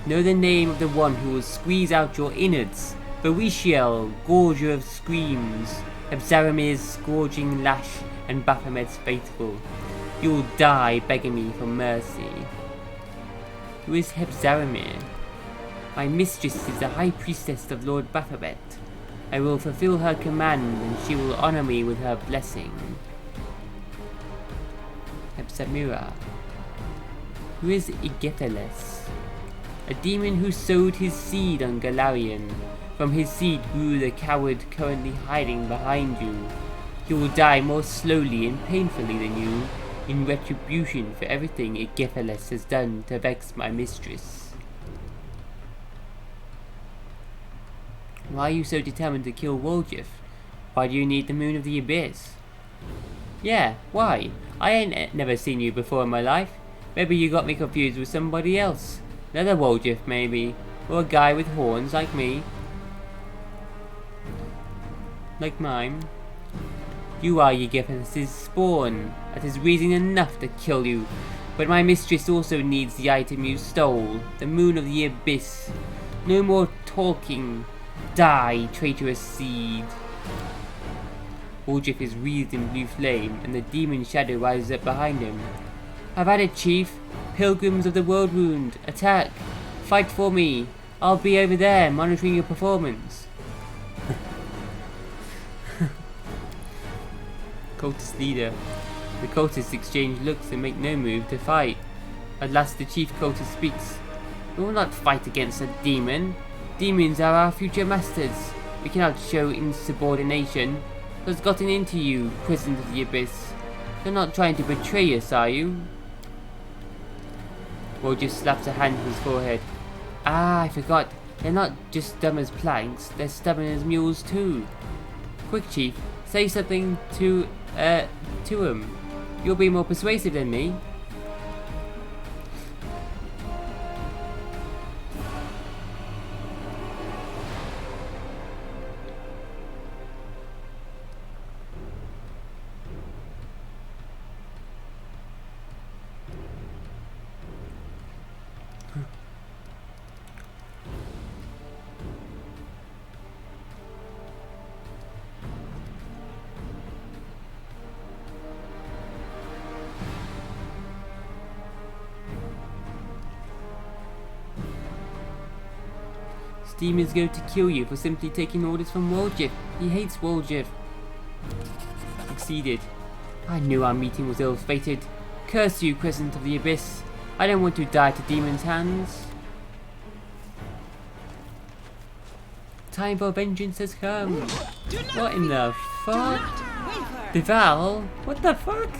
Know the name of the one who will squeeze out your innards. Ferocious, gorger of screams, Hebzaramir's scourging lash, and Baphomet's faithful. You'll die begging me for mercy. Who is Hebzaramir? My mistress is the High Priestess of Lord Baphomet. I will fulfill her command, and she will honor me with her blessing. Hebzamira. Who is Igetheles? A demon who sowed his seed on Galarian. From his seed grew the coward currently hiding behind you. He will die more slowly and painfully than you, in retribution for everything Igetheles has done to vex my mistress. Why are you so determined to kill Woljif? Why do you need the moon of the abyss? Yeah, why? I ain't never seen you before in my life. Maybe you got me confused with somebody else. Another Woljif maybe, or a guy with horns like me. Like mine. You are Igetheles' spawn. That is reason enough to kill you. But my mistress also needs the item you stole, the moon of the abyss. No more talking. Die, traitorous seed. Woljif is wreathed in blue flame, and the demon shadow rises up behind him. Have at it, Chief. Pilgrims of the World Wound, attack. Fight for me. I'll be over there, monitoring your performance. Cultist leader. The cultists exchange looks and make no move to fight. At last the chief cultist speaks. We will not fight against a demon. Demons are our future masters. We cannot show insubordination. What's gotten into you, prison of the abyss? You're not trying to betray us, are you? Woljif slaps a hand to his forehead. Ah, I forgot. They're not just dumb as planks, they're stubborn as mules too. Quick, Chief, say something to him. You'll be more persuasive than me. Steam is going to kill you for simply taking orders from Woljif. He hates Woljif. Succeeded. I knew our meeting was ill-fated. Curse you, Crescent of the Abyss. I don't want to die to demons' hands. Time for vengeance has come. What in the fuck? Deval? What the fuck?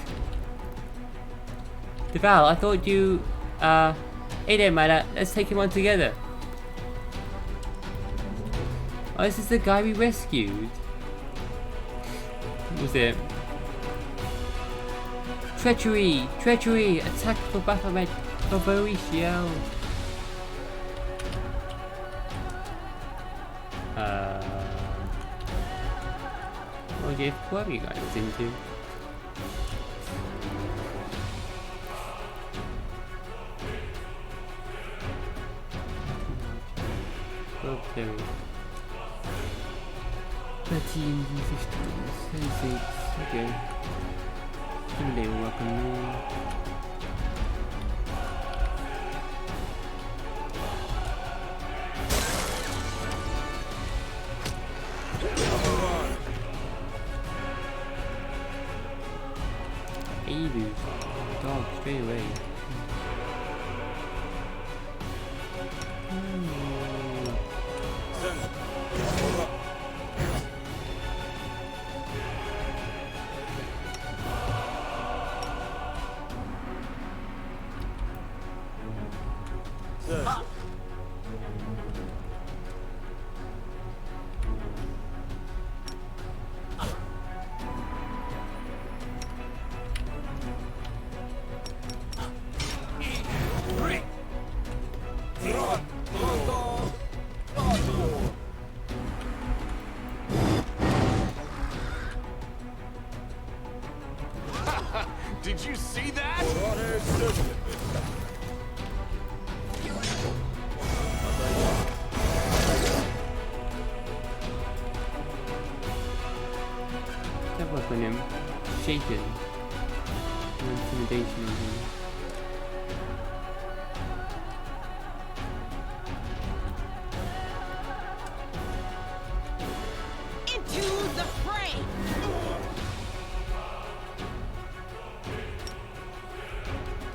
Deval, I thought you... It don't matter. Let's take him on together. Oh, this is the guy we rescued. What was it? Treachery! Treachery! Attack for Baphomet! For Ferocious! What have you guys into? Okay. 13, 15, 36, okay. They will welcome me. Evil. Dog, straight away. Did you see that? That work on him. Shaken. No intimidation on him. Into the fray!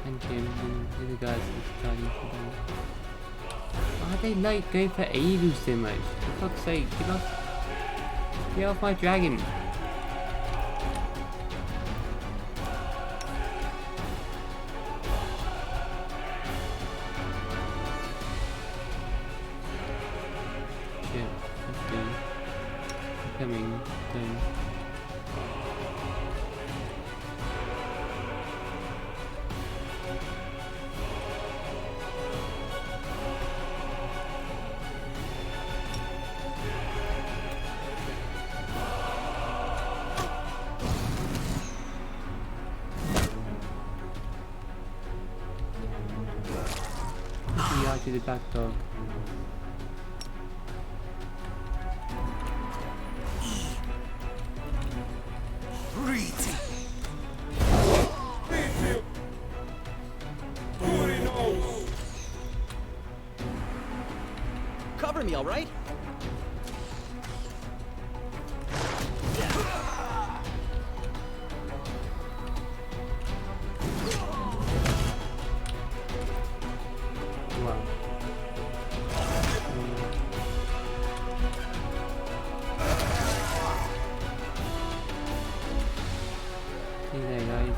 Thank him and the other guys are starting to do. Why are they like going for Aelu so much? For fuck's sake, get off my dragon! Shit, okay. I'm coming down. To the back dog. Cover me, all right? Wow. Hey there guys,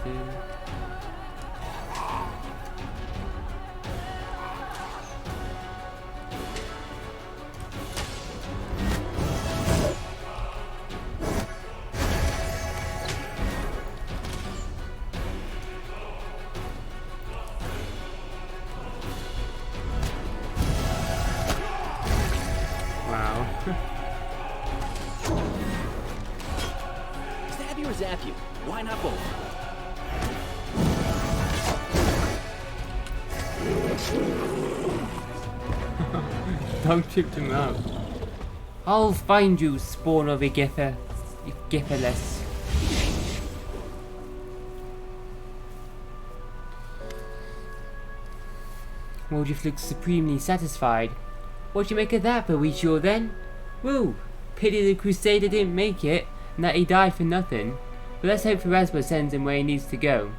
Wow. Stab you or zap you? Why not both? Dog tripped him out. I'll find you, spawn of a Giffer. If Gifferless. Woljif looks supremely satisfied. What'd you make of that, Ferocious, then? Woo! Pity the Crusader didn't make it, and that he died for nothing. But let's hope Pharasma sends him where he needs to go.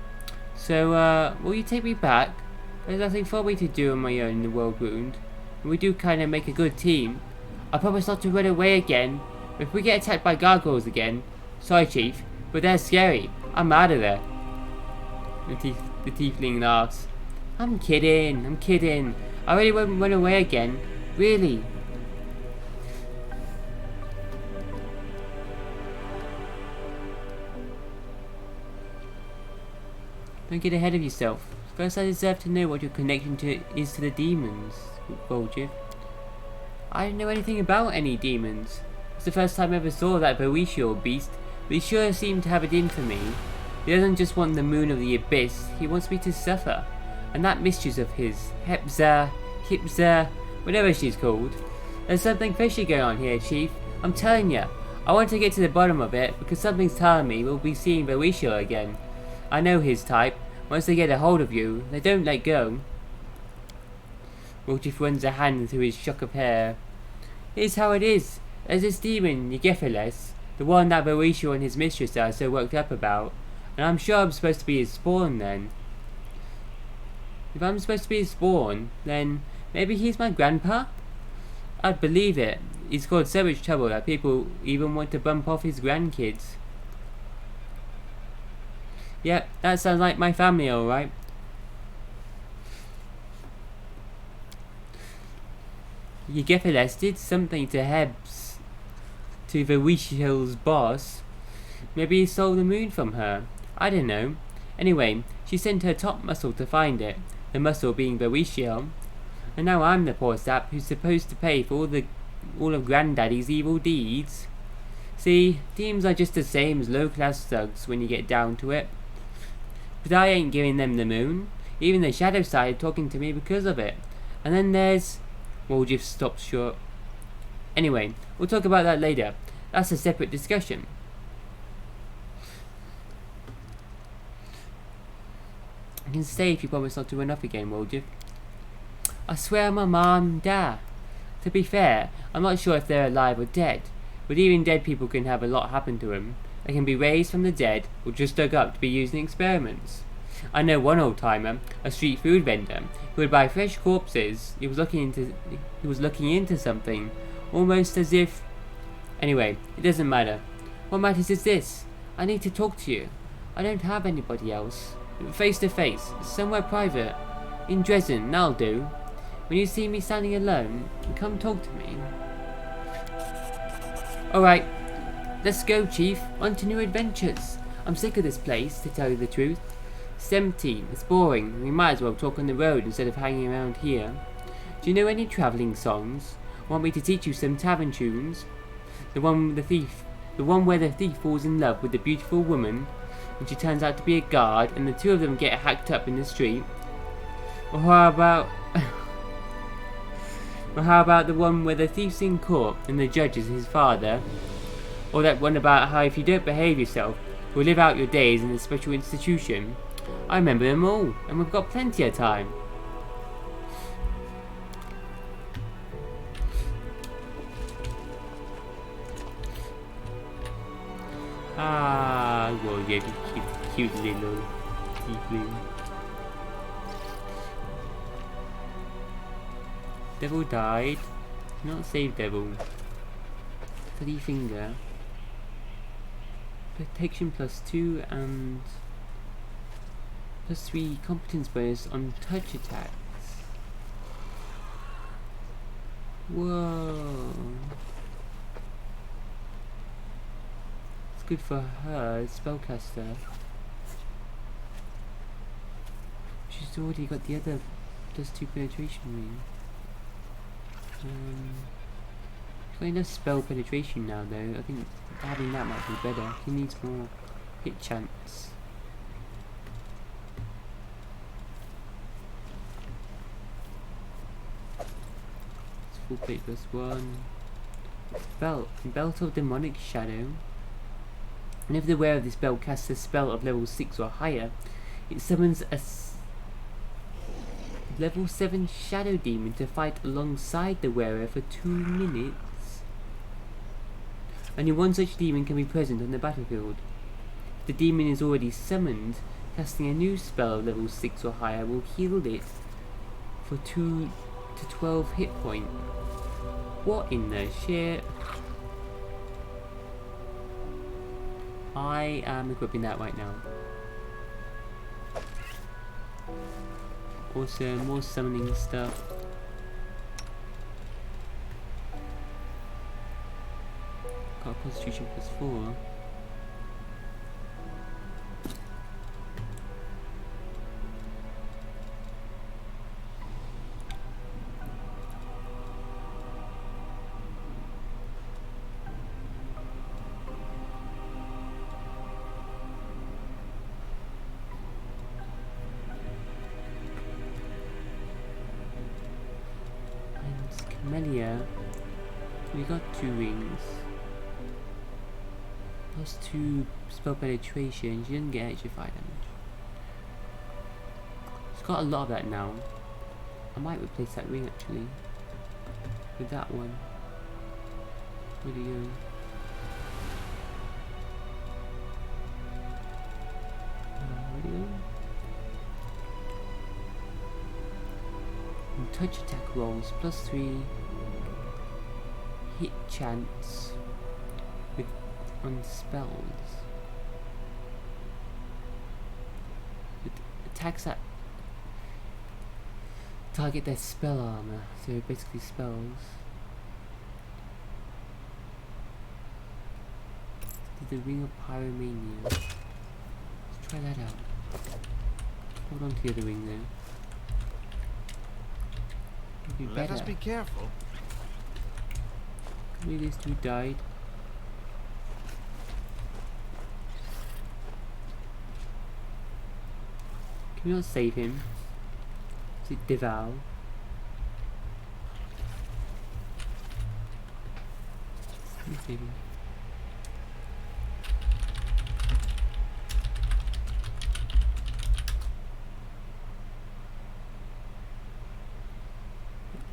So, will you take me back? There's nothing for me to do on my own in the world wound. And we do kinda make a good team. I promise not to run away again. If we get attacked by gargoyles again, sorry Chief, but they're scary. I'm out of there. The tiefling laughs. I'm kidding. I really won't run away again. Really. Don't get ahead of yourself. First, I deserve to know what your connection is to the demons, Volgiv. I don't know anything about any demons. It's the first time I ever saw that Ferocious beast, but he sure seemed to have it in for me. He doesn't just want the moon of the abyss, he wants me to suffer. And that mistress of his, Hipza, whatever she's called. There's something fishy going on here, Chief. I'm telling ya. I want to get to the bottom of it, because something's telling me we'll be seeing Ferocious again. I know his type. Once they get a hold of you, they don't let go. Volgiv runs a hand through his shock of hair. Here's how it is. There's this demon, Yegephiles, the one that Ferocious and his mistress are so worked up about. And I'm sure I'm supposed to be his spawn then. If I'm supposed to be his spawn, then maybe he's my grandpa? I'd believe it. He's caused so much trouble that people even want to bump off his grandkids. Yep, that sounds like my family, alright. Yegephiles did something to Hebs, to Ferocious' boss. Maybe he stole the moon from her. I don't know. Anyway, she sent her top muscle to find it, the muscle being Ferocious. And now I'm the poor sap who's supposed to pay for all of Granddaddy's evil deeds. See, demons are just the same as low-class thugs when you get down to it. But I ain't giving them the moon. Even the shadow side talking to me because of it. And then there's... Volgiv stops short. Anyway, we'll talk about that later. That's a separate discussion. I can stay if you promise not to run off again, Volgiv. I swear on my mom and dad. To be fair, I'm not sure if they're alive or dead, but even dead people can have a lot happen to them. They can be raised from the dead, or just dug up to be used in experiments. I know one old timer, a street food vendor, who would buy fresh corpses. He was looking into something, almost as if... Anyway, it doesn't matter. What matters is this. I need to talk to you. I don't have anybody else. Face to face, somewhere private. In Dresden, that'll do. When you see me standing alone, come talk to me. Alright, let's go, Chief. On to new adventures. I'm sick of this place, to tell you the truth. It's empty, it's boring. We might as well talk on the road instead of hanging around here. Do you know any travelling songs? Want me to teach you some tavern tunes? The one where the thief falls in love with the beautiful woman, and she turns out to be a guard, and the two of them get hacked up in the street. Or how about... Or how about the one where the thief's in court and the judge is his father? Or that one about how if you don't behave yourself, you'll live out your days in a special institution? I remember them all, and we've got plenty of time. Ah, well, yeah, cute little tiefling. Devil died. Not save devil. 3 finger. Protection +2 and +3 competence bonus on touch attacks. Whoa. It's good for her, spellcaster. She's already got the other +2 penetration ring. Got enough spell penetration now though. I think having that might be better. He needs more hit chance. It's full plate +1. Belt of Demonic Shadow. Whenever the wearer of this belt casts a spell of level 6 or higher, it summons a level 7 shadow demon to fight alongside the wearer for 2 minutes. Only one such demon can be present on the battlefield. If the demon is already summoned, casting a new spell of level 6 or higher will heal it for 2 to 12 hit points. What in the shit? I am equipping that right now. Also, more summoning stuff. Got Constitution +4. You got 2 rings. Plus 2 spell penetration. You didn't get extra fire damage. It's got a lot of that now. I might replace that ring actually with that one. Where'd it go? Where'd it go? And touch attack rolls plus 3 hit chance with on spells. It attacks that target their spell armor, so basically spells. The Ring of Pyromania. Let's try that out. Hold on to the other ring there. Be Let us be careful. Maybe these 2 died. Can we not save him? Is it Devour? Let me save him.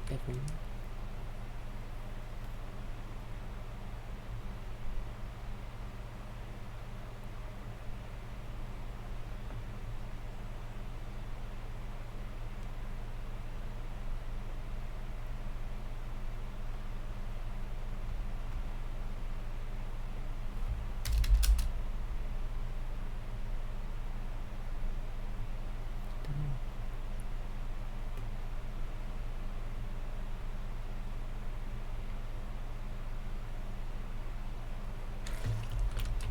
Definitely.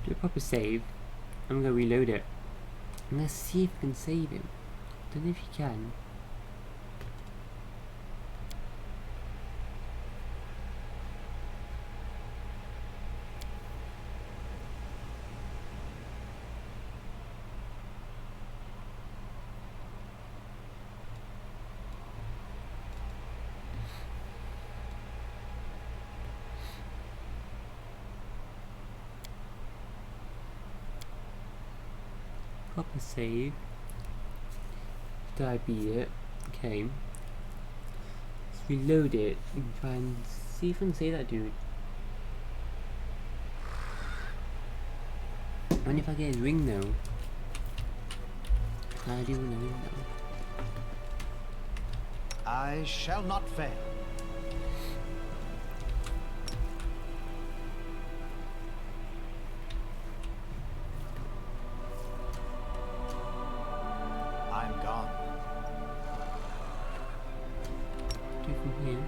Do a proper save. I'm gonna reload it. I'm gonna see if I can save him. Don't know if you can. Proper save. Did I beat it? Okay. Let's reload it and try and see if I can save that dude. I wonder if I get his ring though. I do want a ring though. I shall not fail. I'm gone. Do from here.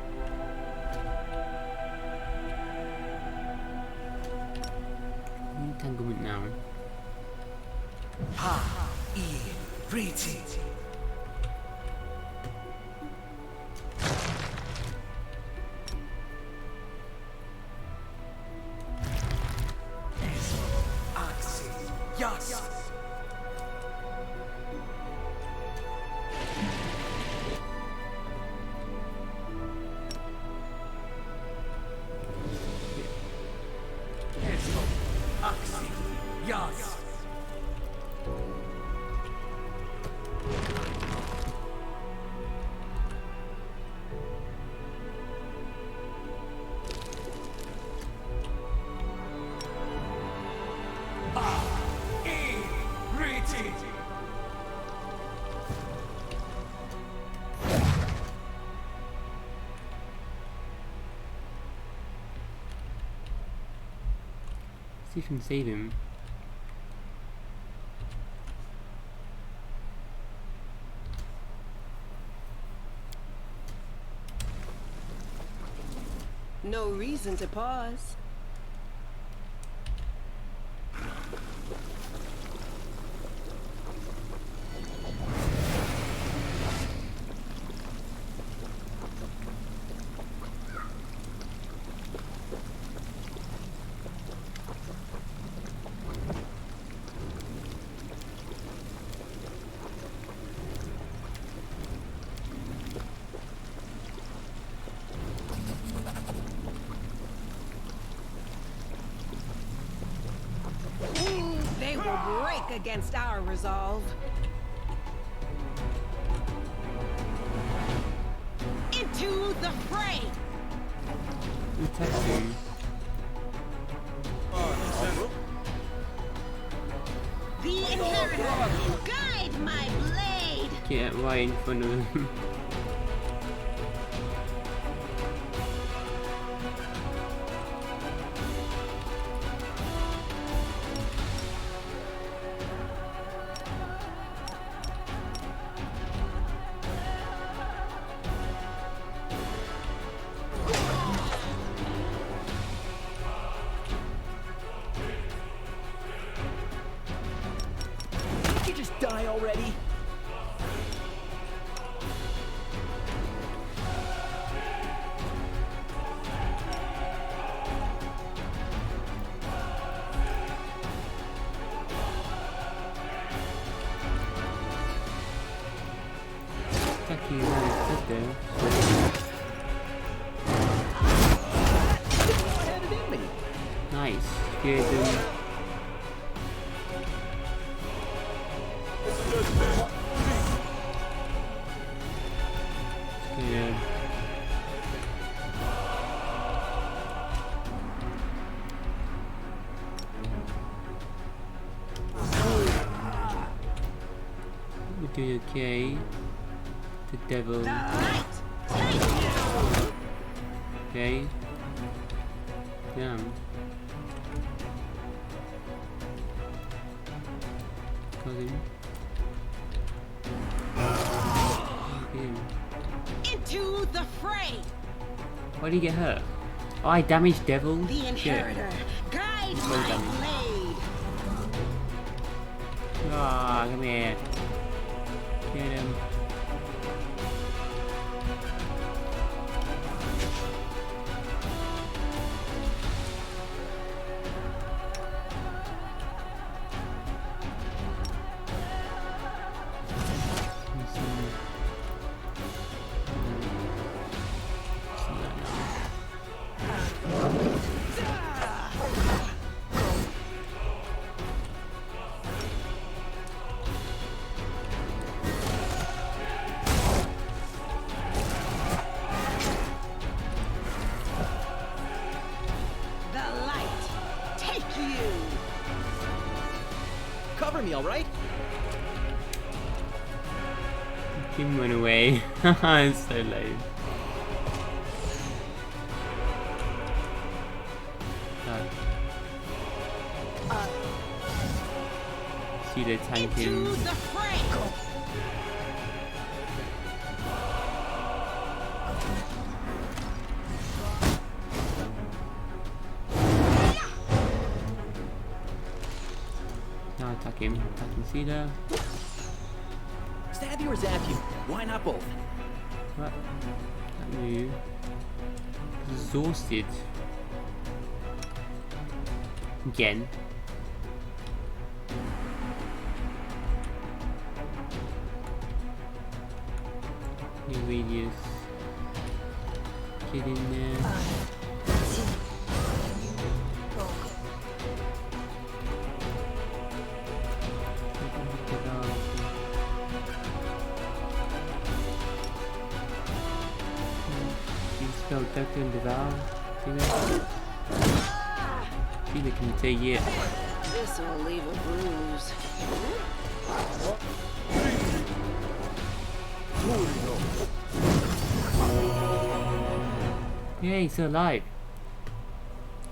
Entanglement now. See if we can save him. No reason to pause. break against our resolve. Into the fray! Attack you. The inheritor! Guide my blade! Get right in front of him. Did you just die already? Attack you right good there. Had it in me. Nice. Scared him. Scared. We're doing okay. The devil. The light! Take you! Okay. Damn. Got him. Him. Into the fray! Why did he get hurt? Oh, I damaged devil. The Shit. inheritor! Guide Well my done. blade! Ah, come here. Get him. The light! Take you! Cover me, all right? Him run away. It's so lame. See the tanking. Into the fray! Now attack him. Attacking Cedar. Stab you or zap you? Why not both? What? That move. Exhausted. Again. New radius. Get in there. Spell Doctor and Devour. Either can take it. This'll leave a bruise. Yay, he's alive.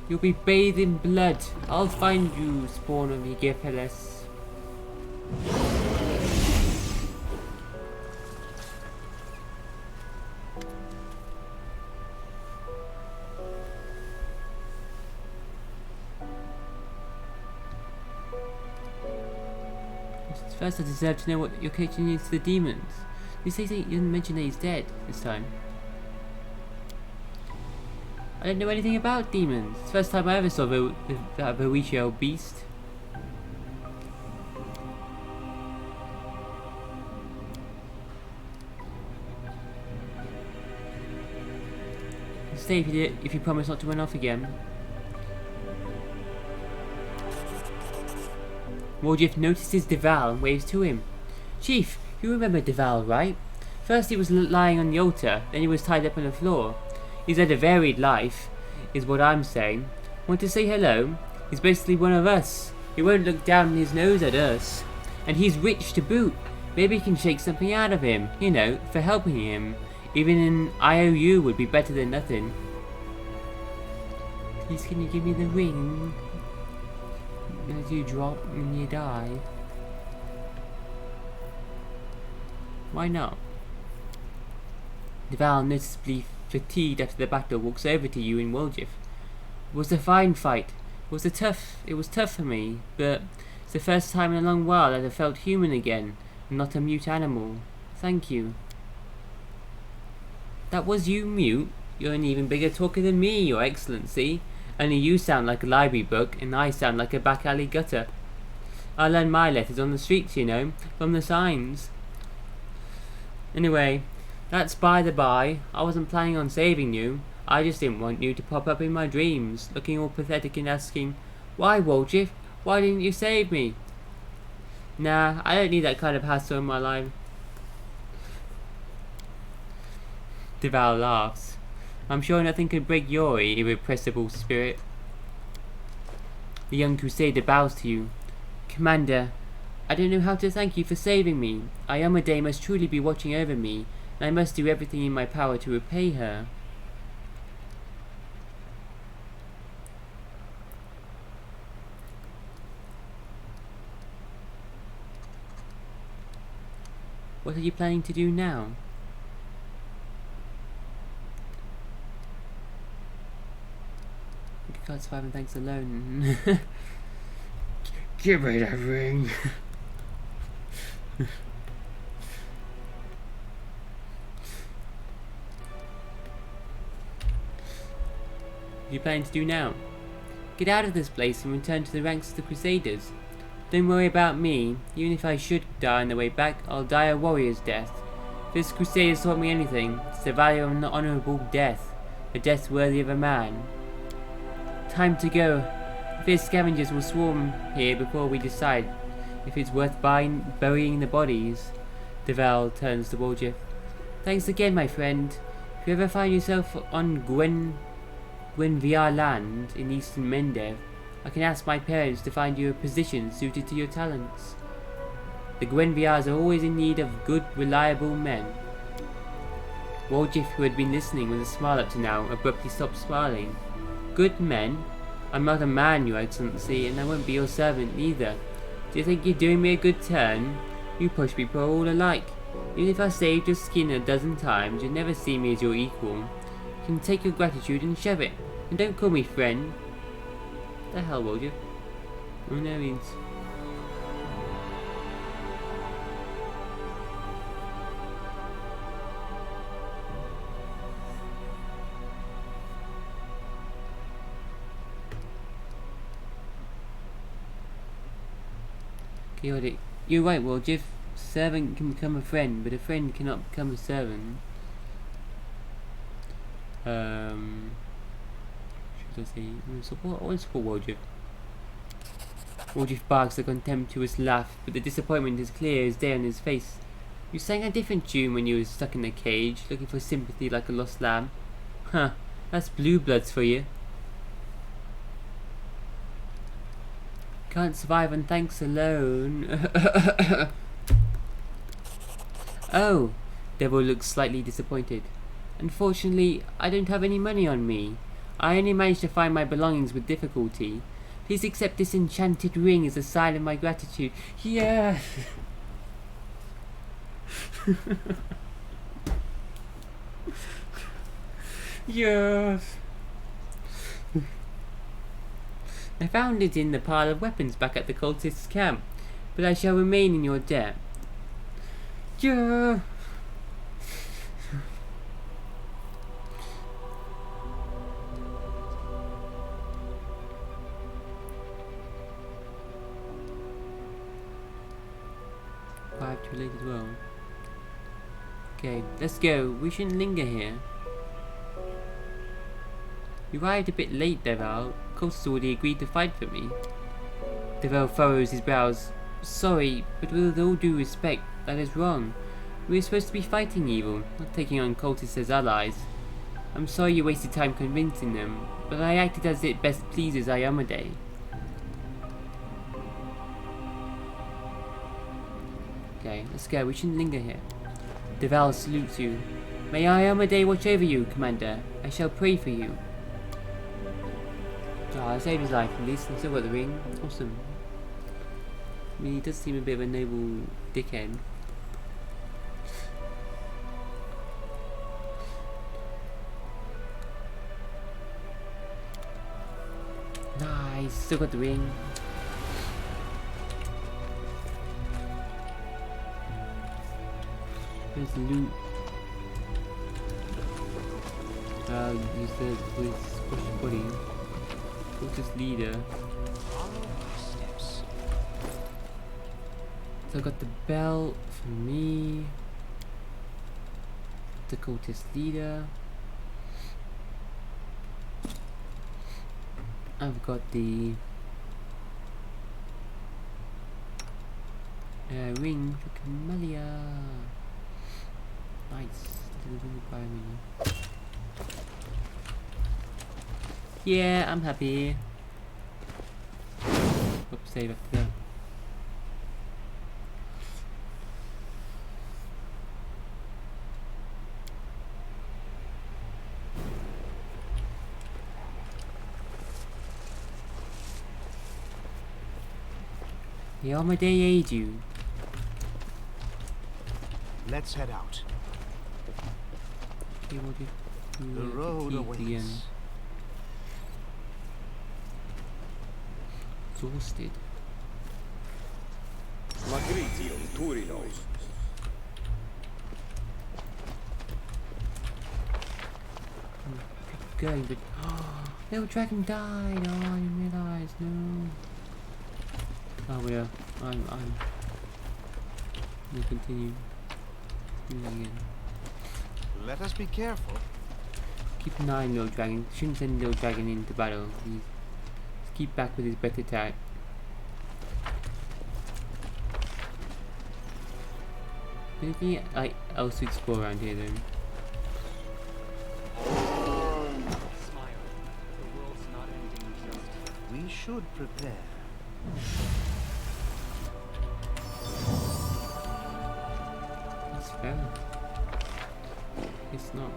You'll be bathed in blood. I'll find you, spawn of Egepeles. First, I deserve to know what your connection is to the demons. You say you didn't mention that he's dead this time. I don't know anything about demons. It's the first time I ever saw that Ferocious beast. Stay if you promise not to run off again. Woljif notices Deval and waves to him. Chief, you remember Deval, right? First he was lying on the altar, then he was tied up on the floor. He's had a varied life, is what I'm saying. Want to say hello? He's basically one of us. He won't look down his nose at us. And he's rich to boot. Maybe we can shake something out of him, you know, for helping him. Even an IOU would be better than nothing. Please can you give me the ring? As you drop and you die. Why not? Deval, noticeably fatigued after the battle, walks over to you and Woljif. It was a fine fight. It was tough for me, but it's the first time in a long while that I felt human again, and not a mute animal. Thank you. That was you, mute? You're an even bigger talker than me, Your Excellency. Only you sound like a library book, and I sound like a back alley gutter. I learned my letters on the streets, you know, from the signs. Anyway, that's by the by. I wasn't planning on saving you. I just didn't want you to pop up in my dreams, looking all pathetic and asking, "Why, Woljif? Why didn't you save me?" Nah, I don't need that kind of hassle in my life. Deval laughs. I'm sure nothing could break your irrepressible spirit. The young crusader bows to you. Commander, I don't know how to thank you for saving me. Iyamade must truly be watching over me, and I must do everything in my power to repay her. What are you planning to do now? You can't survive on thanks alone. Give me that ring. What are you planning to do now? Get out of this place and return to the ranks of the Crusaders. Don't worry about me. Even if I should die on the way back, I'll die a warrior's death. If this crusade has taught me anything, it's the value of an honourable death. A death worthy of a man. Time to go. The fierce scavengers will swarm here before we decide if it's worth burying the bodies. Deval turns to Woljif. Thanks again, my friend. If you ever find yourself on Gwenviar land in eastern Mendev, I can ask my parents to find you a position suited to your talents. The Gwenviars are always in need of good, reliable men. Woljif, who had been listening with a smile up to now, abruptly stopped smiling. Good men? I'm not a man, Your Excellency, and I won't be your servant either. Do you think you're doing me a good turn? You push people all alike. Even if I saved your skin a dozen times, you'll never see me as your equal. You can take your gratitude and shove it. And don't call me friend. The hell, Woljif? Oh no means. Chaotic. You're right, Woljif. Servant can become a friend, but a friend cannot become a servant. Should I say support or support Woljif? Woljif barks a contemptuous laugh, but the disappointment is clear as day on his face. You sang a different tune when you were stuck in a cage, looking for sympathy like a lost lamb. Huh, that's blue bloods for you. Can't survive on thanks alone. Oh, Devil looks slightly disappointed. Unfortunately, I don't have any money on me. I only managed to find my belongings with difficulty. Please accept this enchanted ring as a sign of my gratitude. Yes! Yes! I found it in the pile of weapons back at the cultists' camp, but I shall remain in your debt. Yeah! Too late as well. Okay, let's go. We shouldn't linger here. You arrived a bit late, Deval. Cultists already agreed to fight for me. Devel furrows his brows. Sorry, but with all due respect, that is wrong. We were supposed to be fighting evil, not taking on cultists as allies. I'm sorry you wasted time convincing them, but I acted as it best pleases Ayamade. Okay, let's go. We shouldn't linger here. Deval salutes you. May Ayamade watch over you, Commander. I shall pray for you. Oh, I saved his life at least, and still got the ring. Awesome. I mean, he does seem a bit of a noble dickhead. Nice, still got the ring. Where's the loot? He said with squash body. Cultist leader. So I got the bell for me. The cultist leader. I've got the ring for Camellia. Nice. Yeah, I'm happy. Oops, save after that. The Armade aid you. Let's head out. Okay, we'll do The road awaits. again. Exhausted. Magritium Turinos. Keep going, but little dragon died. Oh, I didn't realize. No. Oh, we are. I'm gonna continue. Again. Let us be careful. Keep an eye on little dragon. Shouldn't send little dragon into battle. Please. Just keep back with his breath attack. Anything else to explore around here then? Smile. The world's not ending just. We should prepare. That's fair. It's not.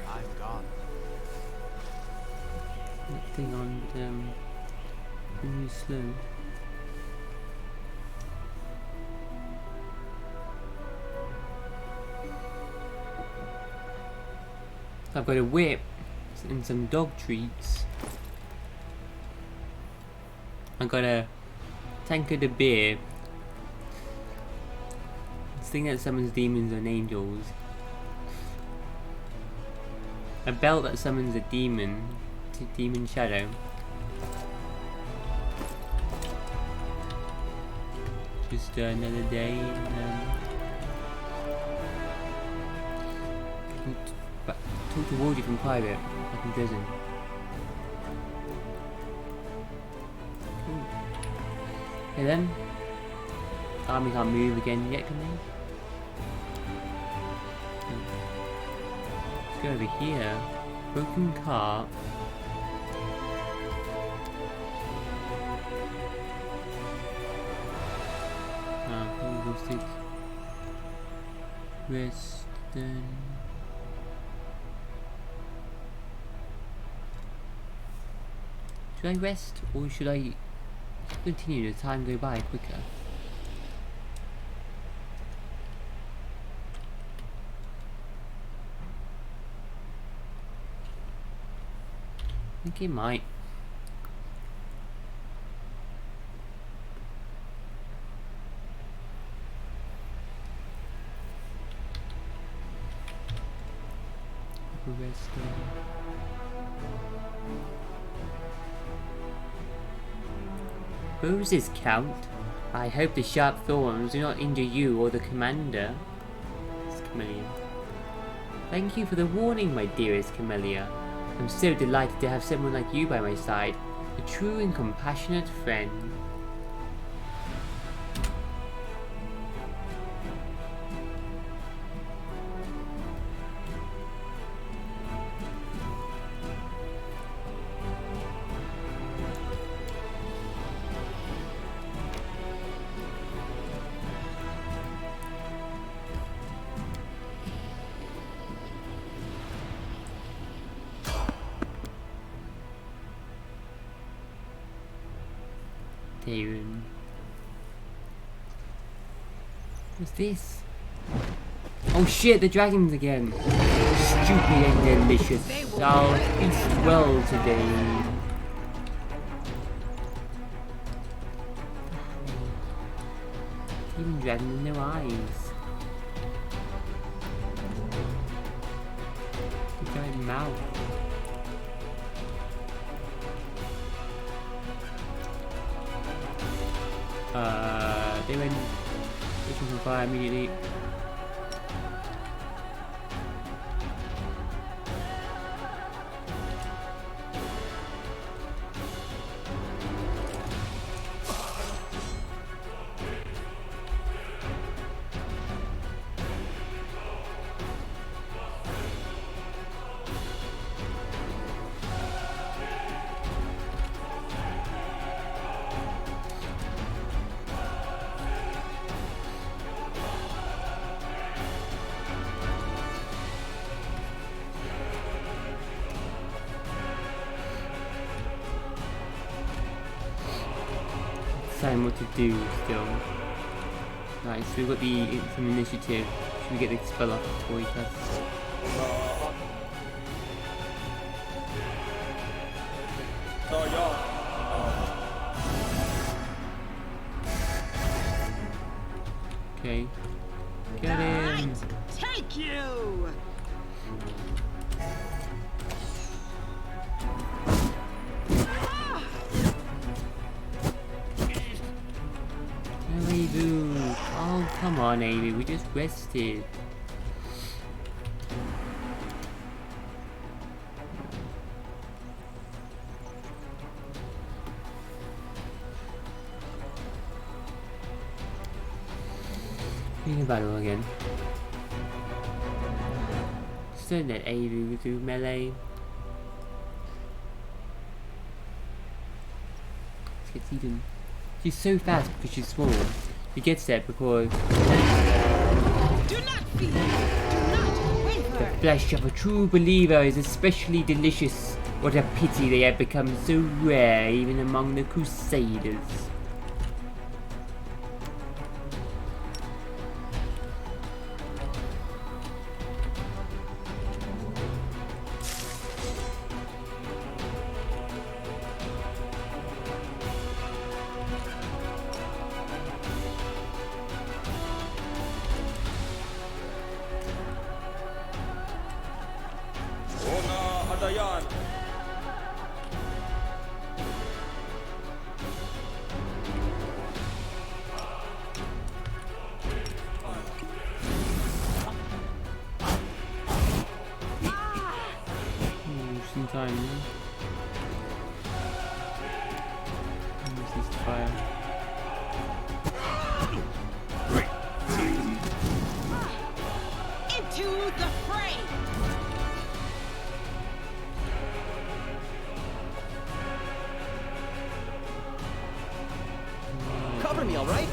I'm gone. That thing on really slow. I've got a whip and some dog treats. I got a tankard of beer. This thing that summons demons and angels. A belt that summons a demon. Demon shadow. Just another day. Talk to Wardy from private, like in prison. Okay then. Army can't move again yet, can they? Let's go over here. Broken cart. We'll sit. Rest then. Should I rest or should I continue the time go by quicker? I think it might. Rest Bruises count. I hope the sharp thorns do not injure you or the commander. Camellia. Thank you for the warning, my dearest Camellia. I'm so delighted to have someone like you by my side. A true and compassionate friend. Darren. What's this? Oh shit, the dragons again! Stupid and delicious. I'll feast well today. Even dragon with no eyes. The giant mouth. They went looking for fire immediately. Deciding what to do still. Nice, so we've got some initiative. Should we get this spell off before he casts? Okay. Get him! Take you! Abu! Oh, come on, Abu, we just rested. In a battle again. Still let Abu do melee. Let's get Eden. She's so fast because she's small. She gets there because Do not fear! Do not waver! the flesh of a true believer is especially delicious. What a pity they have become so rare even among the Crusaders. Time. Use this fire. Into the fray! Cover me, all right?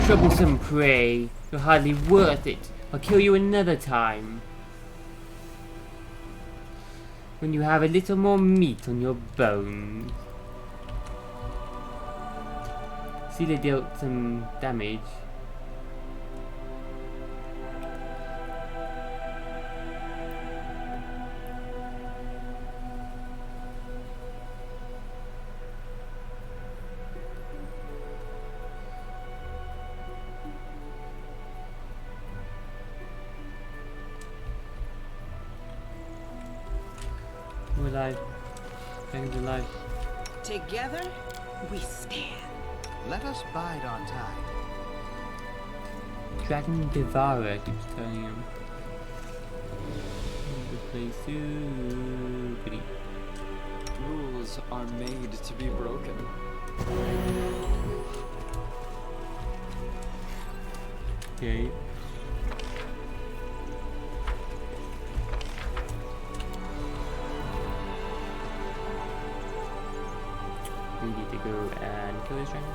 Troublesome prey, you're hardly worth it. I'll kill you another time. When you have a little more meat on your bones. See, they dealt some damage. We're alive. Dragon's alive. Together, we stand. Let us bide our time. Dragon Devourer keeps turning him. The place super. Rules are made to be broken. Okay. We need to go and kill this dragon.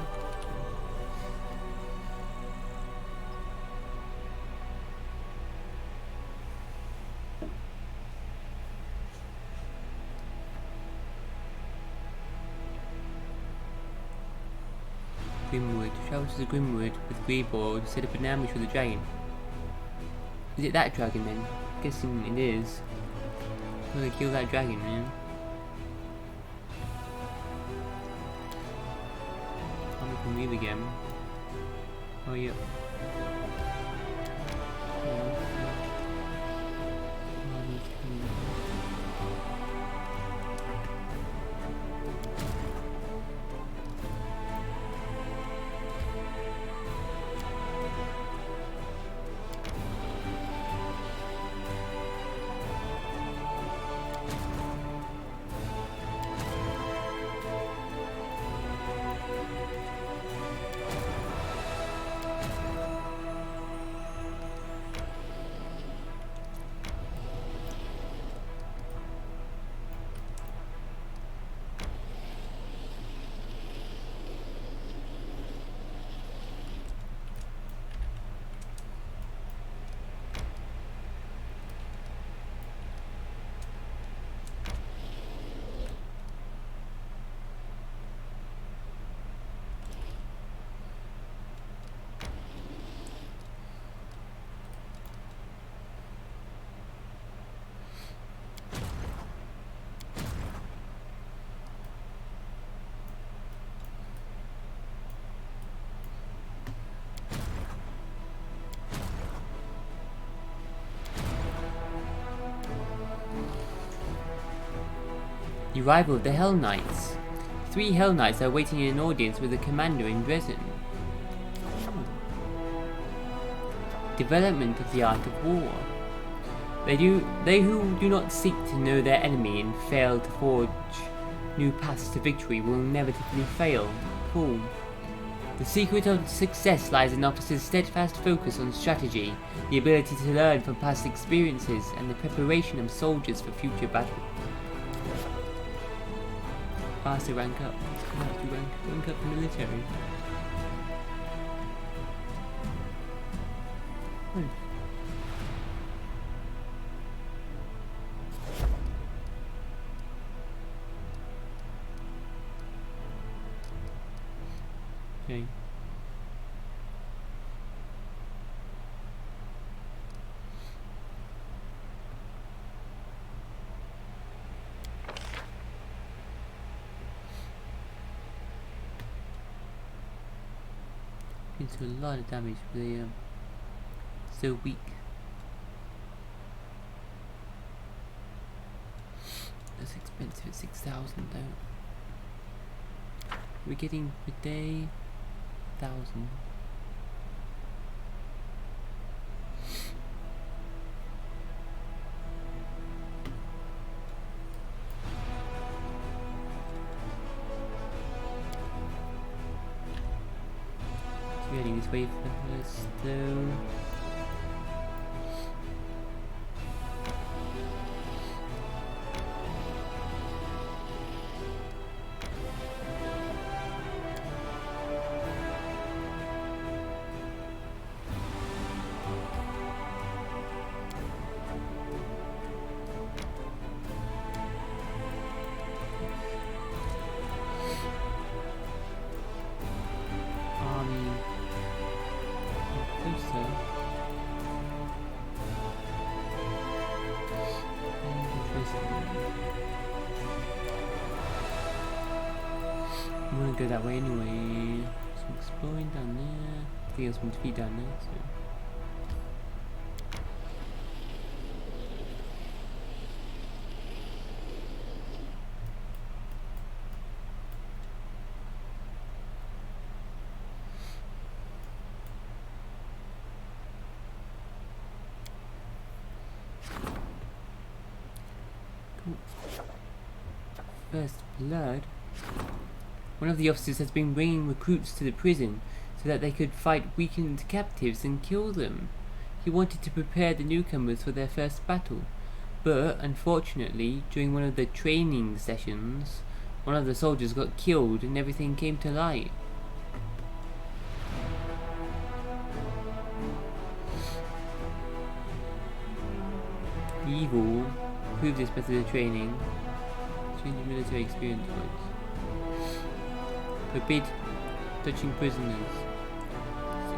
Grimwood. Travels to the Grimwood with Greeboard to set up an ambush for the dragon. Is it that dragon then? Guessing it is. I'm gonna kill that dragon, man. I can leave again. Oh, yep. The arrival of the Hell Knights. 3 Hell Knights are waiting in an audience with the commander in Dresden. Development of the art of war. They who do not seek to know their enemy and fail to forge new paths to victory will inevitably fail. Cool. The secret of success lies in officers' steadfast focus on strategy, the ability to learn from past experiences, and the preparation of soldiers for future battle. Faster rank up. It's gonna have to rank up the military. Okay. Into a lot of damage, but they so weak. That's expensive at 6,000 though. We're getting per day 1,000. We're heading this way first though. I'm gonna go that way anyway. Some exploring down there. I think there's one to feed down there, so. First blood. One of the officers has been bringing recruits to the prison so that they could fight weakened captives and kill them. He wanted to prepare the newcomers for their first battle, but unfortunately, during one of the training sessions, one of the soldiers got killed and everything came to light. Evil proved this method of training. Change military experience points. Forbid touching prisoners.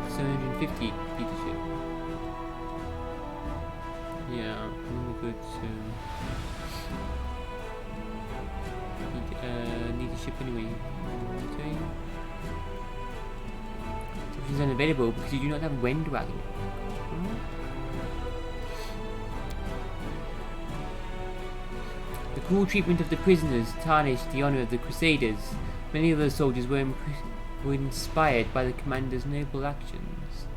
750 leadership. Yeah, really good. So leadership anyway. Military. Options unavailable because you do not have Wind Wagon. The cruel treatment of the prisoners tarnished the honor of the Crusaders. Many of those soldiers were inspired by the commander's noble actions.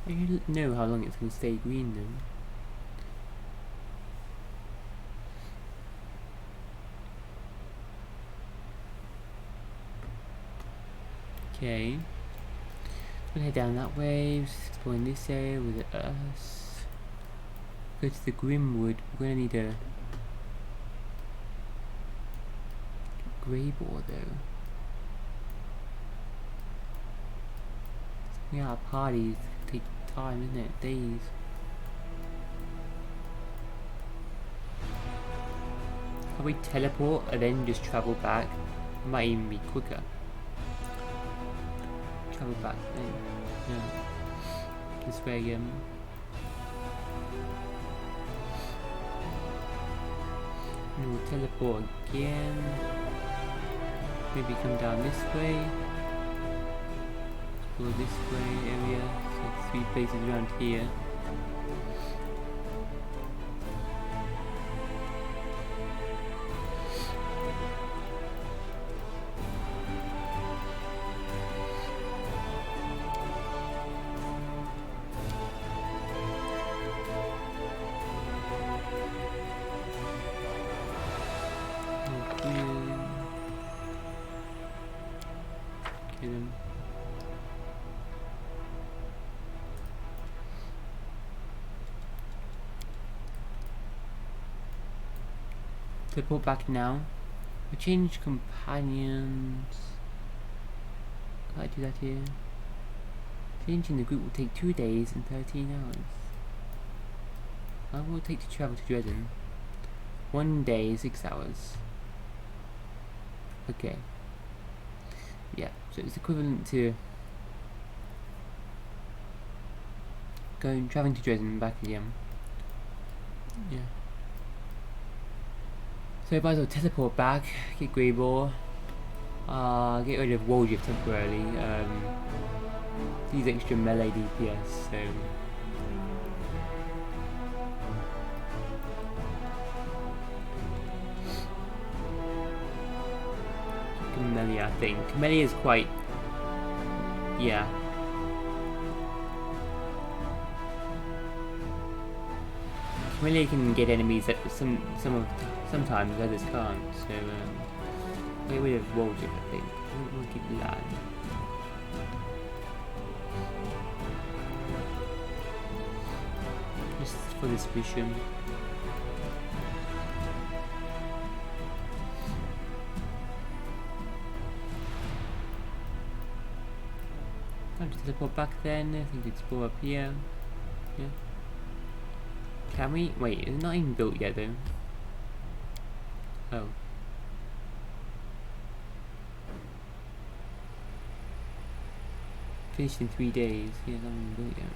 I don't know how long it's going to stay green though. Okay, I'm gonna head down that way, just exploring this area with us. Go to the Grimwood. We're gonna need a grey boar though. Yeah, our parties take time, isn't it? Days. Can we teleport and then just travel back? It might even be quicker. Travel back then. Yeah. This way again. And we'll teleport again. Maybe come down this way. Go this way area. So 3 places around here. Teleport back now. We change companions. Can I do that here? Changing the group will take 2 days and 13 hours. How long will it take to travel to Dresden? 1 day, 6 hours. Okay. Yeah, so it's equivalent to traveling to Dresden and back again. Yeah. So if I will teleport back, get Greybore, get rid of Woljif temporarily, use extra melee DPS, so Camellia, I think. Camellia is quite, yeah. Camellia can get enemies that sometimes others can't, so get rid of Woljif, I think. We'll keep that. Just for this mission. Time to teleport back then. I think it's explore up here. Yeah. Can we? Wait, it's not even built yet though. Oh. Finished in 3 days. Yeah, I haven't done it yet.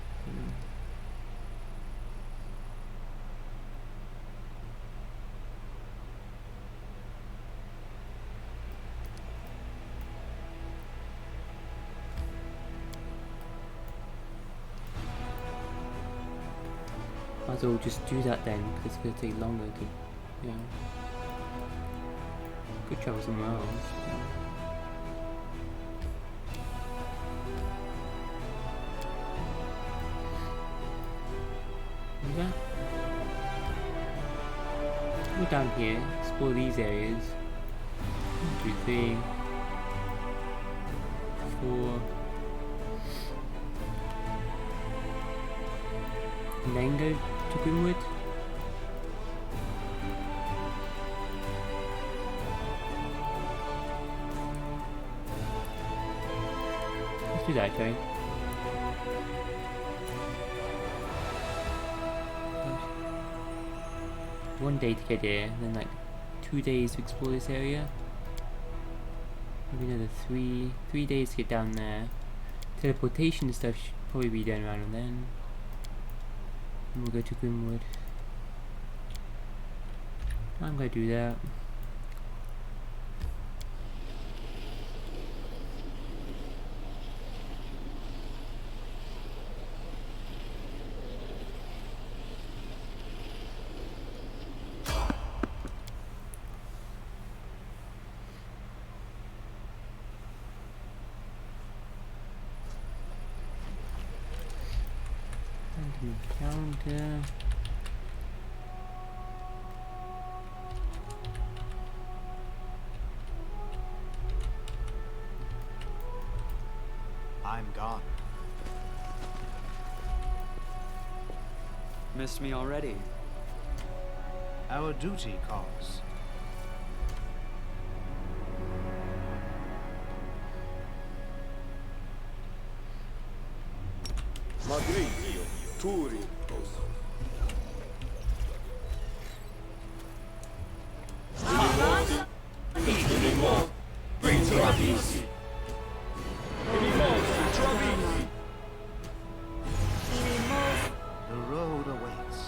Might as well just do that then, because it's going to take longer to, you know. Could travel somewhere else. Yeah. Go down here, explore these areas. 1, 2, 3, 4. And then go to Grimwood. Let's do that, okay? 1 day to get here, then like 2 days to explore this area. Maybe another 3 days to get down there. Teleportation stuff should probably be done around then. And we'll go to Grimwood. I'm gonna do that. Encounter. I'm gone. Missed me already. Our duty calls. Magritio, Turios. Minimo, Travisi. Minimo, Travisi. The road awaits.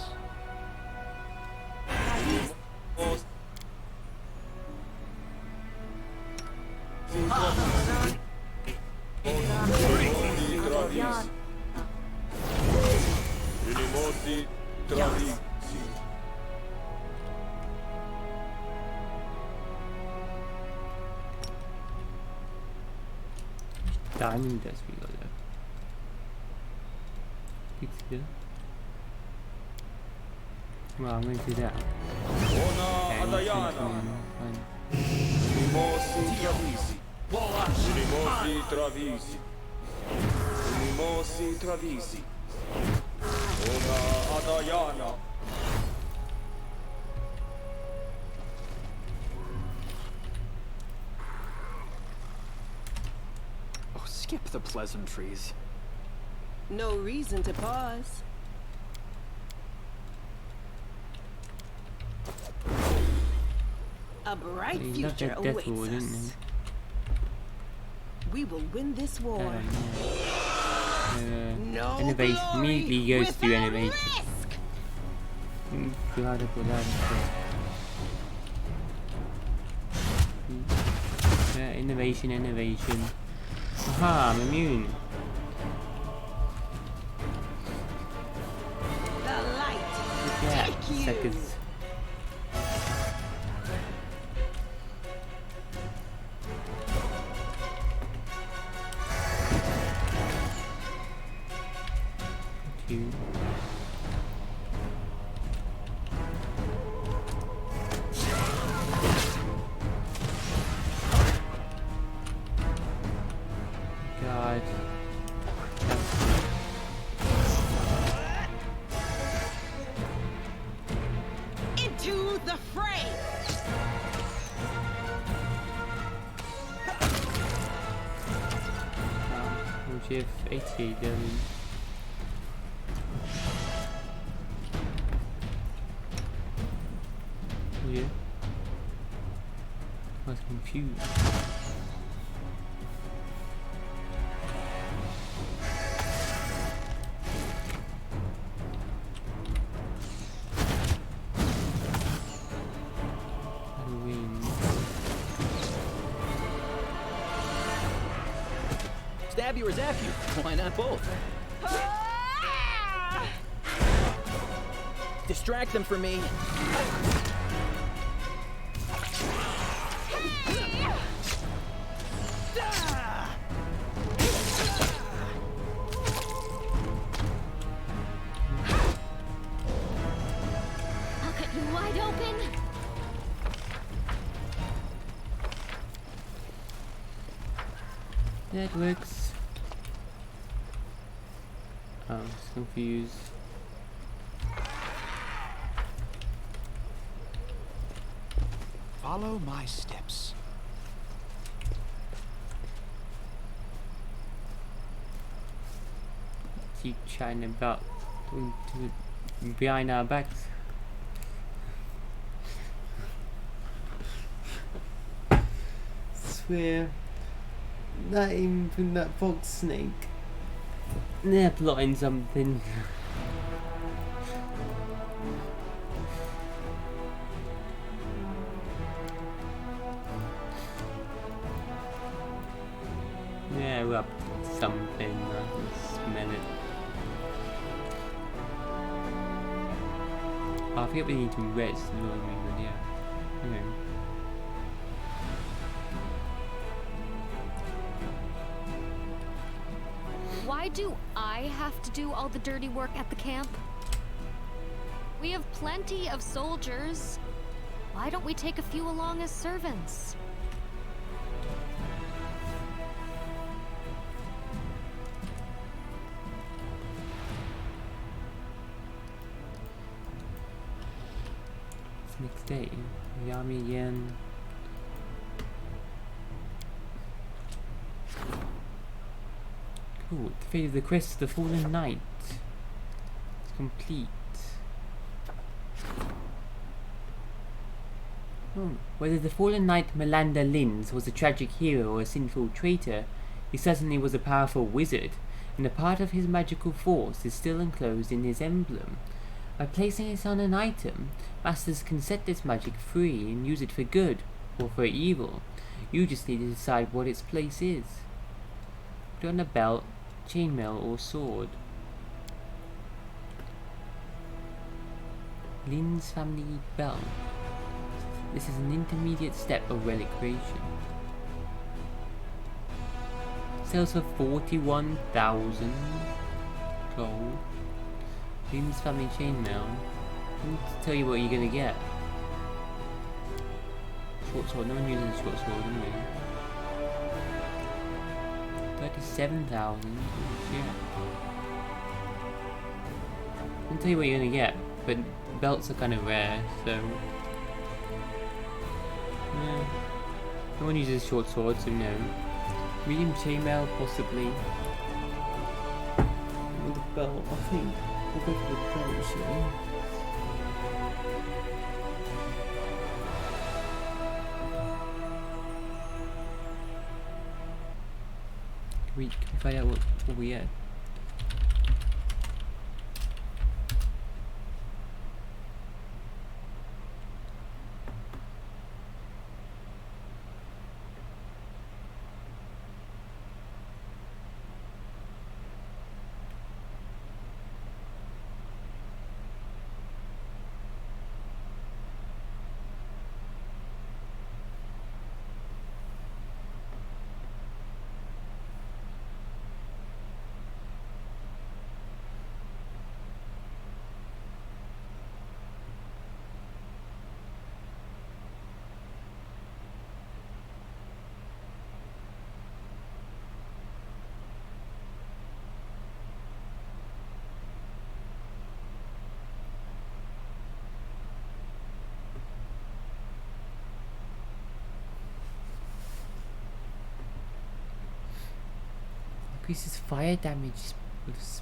Travisi. Minimo, Travisi. Diamond dust we got there. It's good. Well, I'm going to do that. Ona Adayana. Minimosi Travisi. Minimosi Travisi. Minimosi Travisi. Ona Adayana. Oh, skip the pleasantries. No reason to pause. A bright He's not future that death awaits ward, isn't us. he? We will win this war. No Innovation glory immediately goes to without innovation. risk. Glad I put that in. Innovation, innovation. Aha, I'm immune. The light. Yeah, Take you. seconds. Two. God. Into the fray. Which if 88 damage. Oh yeah. I was confused. stab you or zap you. Why not both? Distract them from me. I'll cut you wide open. That works. Oh, I'm just confused. Follow my steps. Keep chatting about behind our backs. Swear, not even from that fox snake. They're plotting something. Yeah, we're up to something. I can smell it. Oh, I forget we need to rest. Lord, yeah. Anyway. Why do I have to do all the dirty work at the camp? We have plenty of soldiers. Why don't we take a few along as servants? It's next day. The army again. Cool. The fate of the quest of the Fallen Knight. It's complete. Whether the Fallen Knight Melander Linz was a tragic hero or a sinful traitor, he certainly was a powerful wizard, and a part of his magical force is still enclosed in his emblem. By placing it on an item, masters can set this magic free and use it for good or for evil. You just need to decide what its place is. Put it on a belt, chainmail, or sword. Lin's family belt. This is an intermediate step of relic creation. Sells for 41,000 gold. Lin's family chainmail. I need to tell you what you're gonna get. Short sword. No one uses a short sword anyway. 37,000. Shit. I'll tell you what you're gonna get, but belts are kind of rare, so. Yeah. No one uses short sword, so no. Medium chainmail, possibly. With the belt, I think. We'll go for the belt, shall we? Can we find out what we had? Increases fire damage with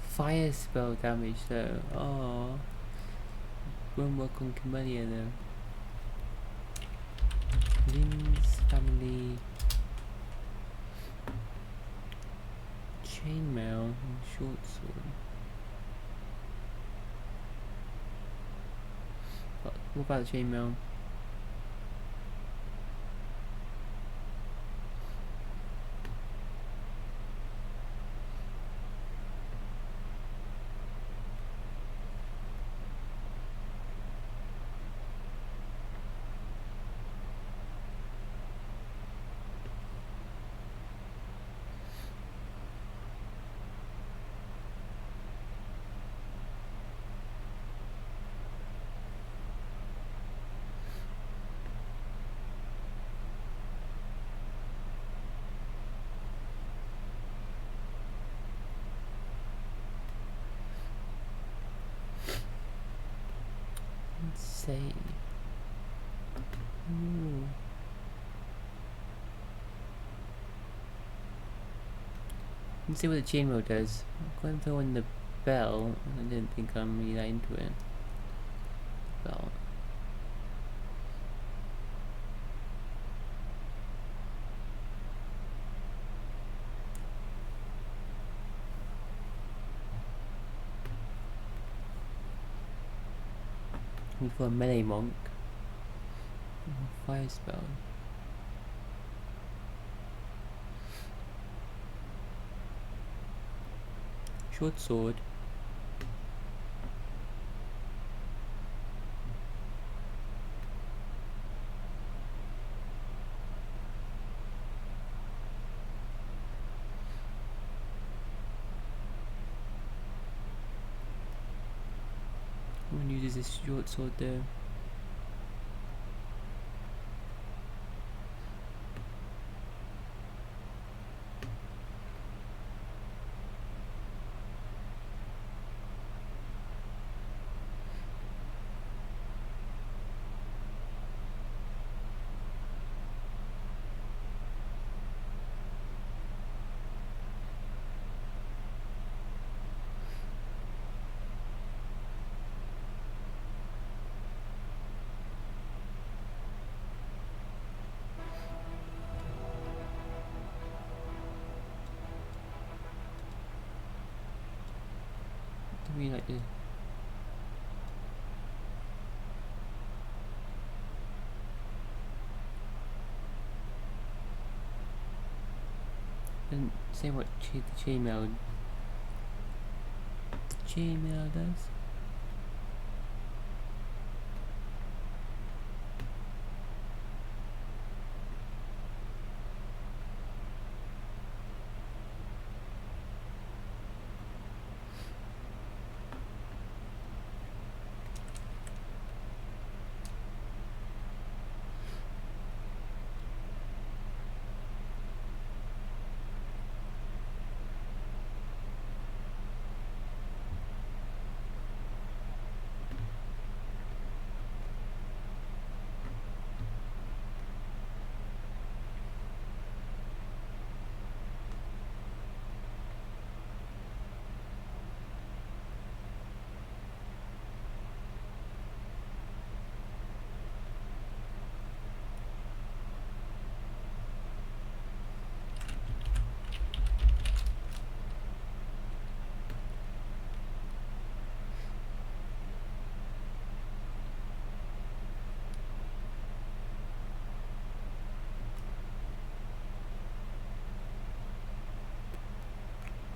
fire spell damage though. Oh, won't work on Camellia though. Lin's family chainmail and short sword. What about chainmail? Save. Ooh. Let's see what the chainmail does. I'm going to throw in the bell. I didn't think I'm really that into it. Bell. For a melee monk. Fire spell. Short sword. One uses this short sword there. We like to and say what the chainmail does.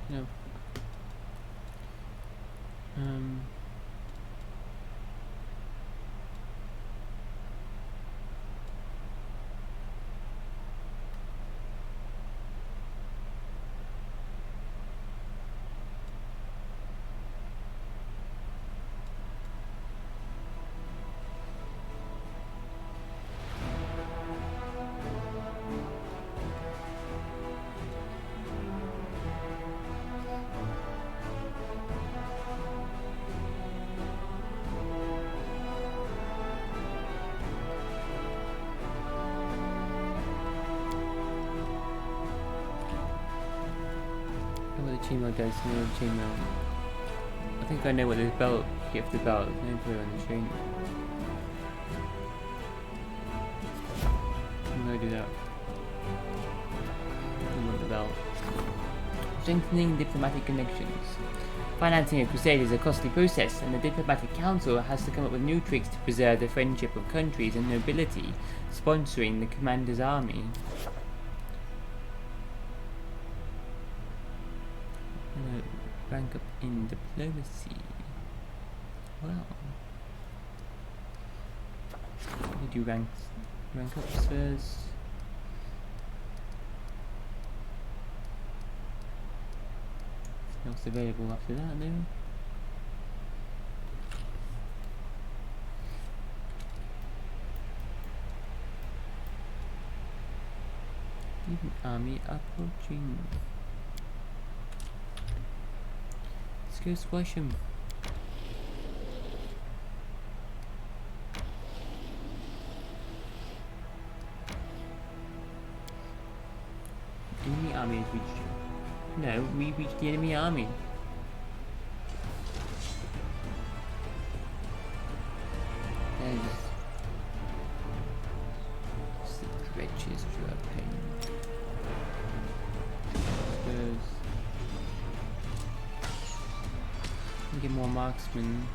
No. Chainmail does, no chainmail. I think I know what this belt, gift the belt, let me put it on the chain. I'm gonna do that. I want the belt. Strengthening diplomatic connections. Financing a crusade is a costly process, and the diplomatic council has to come up with new tricks to preserve the friendship of countries and nobility, sponsoring the commander's army. Rank up in diplomacy. Well, we do rank ups first. What's available after that, though? Even army approaching. Let's go squash him. No, we reached the enemy army. There's stretches dropping. Get more marksmen.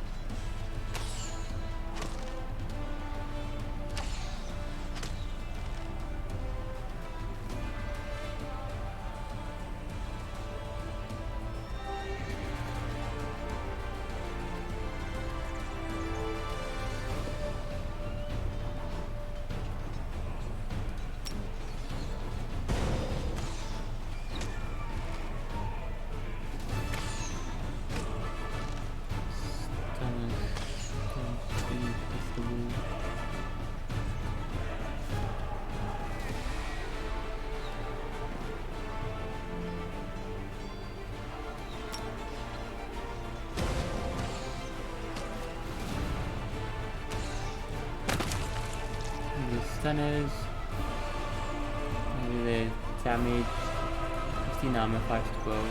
Stunners, maybe the damage, 15 armor, 5 to 12,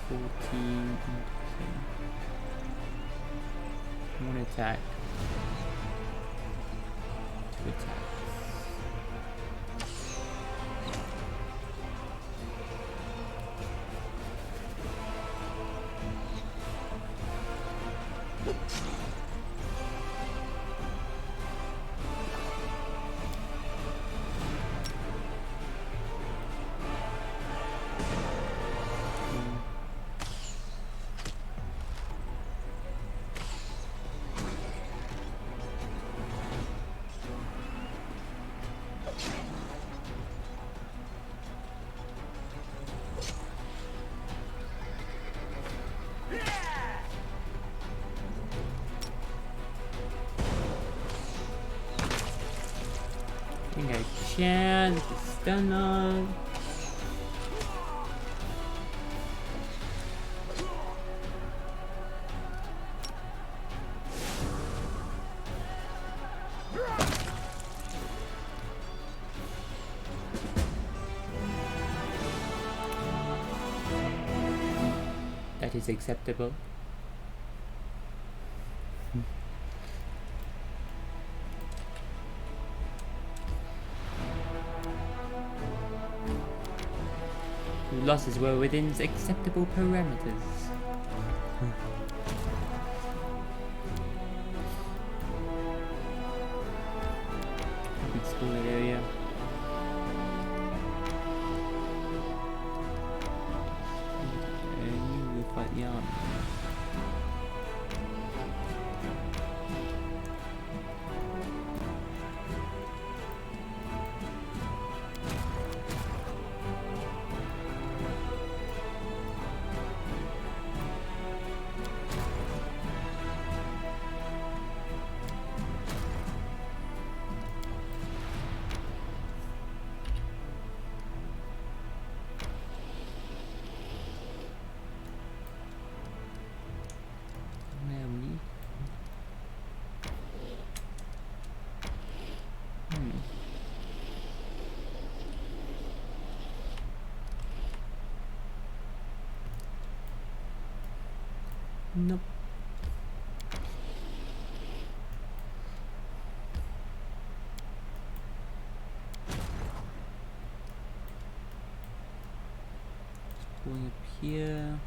14, 1 attack, 2 attacks. I think I can with the stun on. That is acceptable. Losses were within acceptable parameters. Big school area. And you will fight the army. Nope. Just going up here.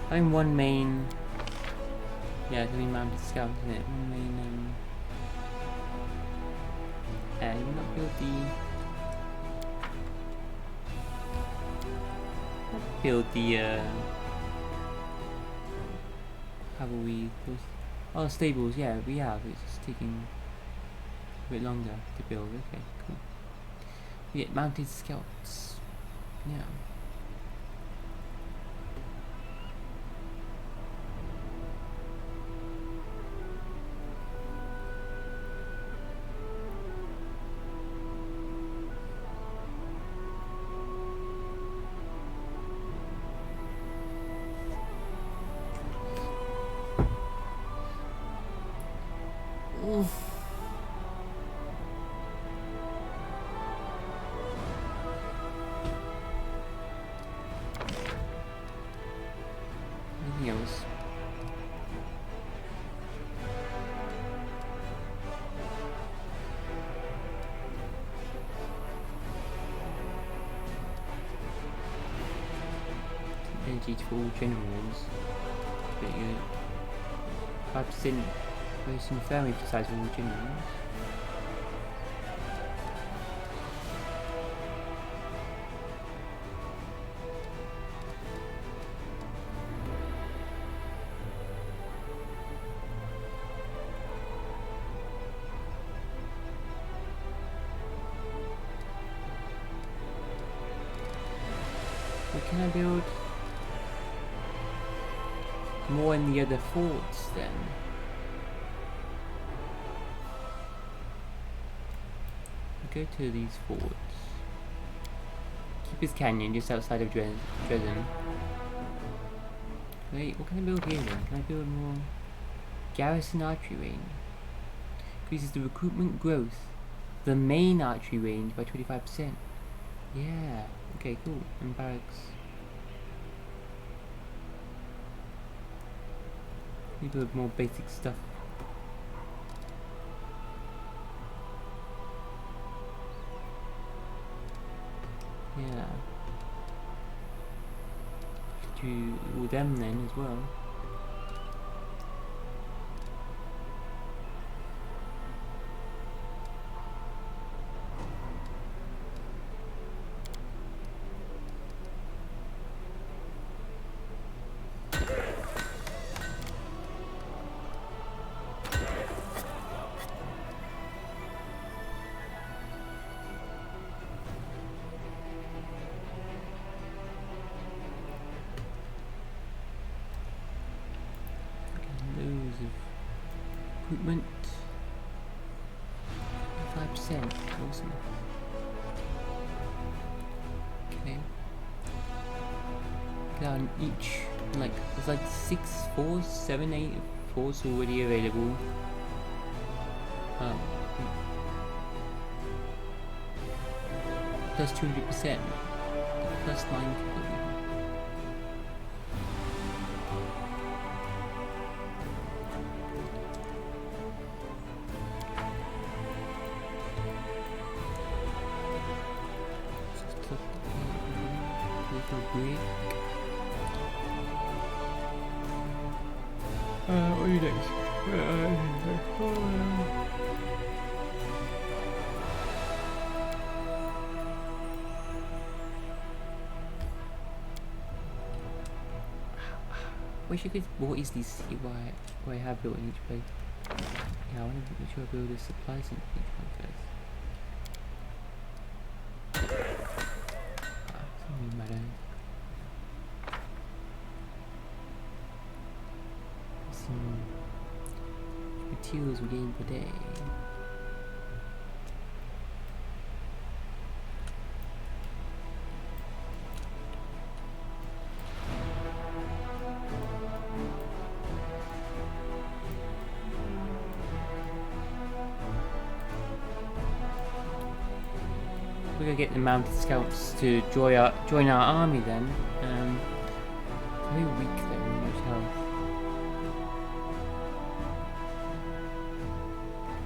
I'm one main. Yeah, it's only Mounted Scout, isn't it? One main, you will not build the, how will we, oh, stables, yeah, we have, it's just taking a bit longer to build, okay, cool. We get Mounted Scouts, yeah. Anything else? Energy to all generals. Pretty good. 5% most infirmary besides all generals. What can I build? More in the other forts then. Go to these forts. Keep his canyon just outside of Dresden. Wait, what can I build here then? Can I build more? Garrison archery range. Increases the recruitment growth. The main archery range by 25%. Yeah. Okay, cool. And barracks. We build more basic stuff. Yeah. Do all them then as well. Recruitment 5%. Awesome. Okay. Down each, like there's like 6 forts, 7, 8 forts already available. Plus 200%. Plus 90%. What are you next? Wish I could more easily see what I have built in each place. Yeah, I want to make sure I build the supplies in each one first. Doesn't really matter. Materials we gain per day. We're gonna get the mounted scouts to join our army then. Very weak though, much health.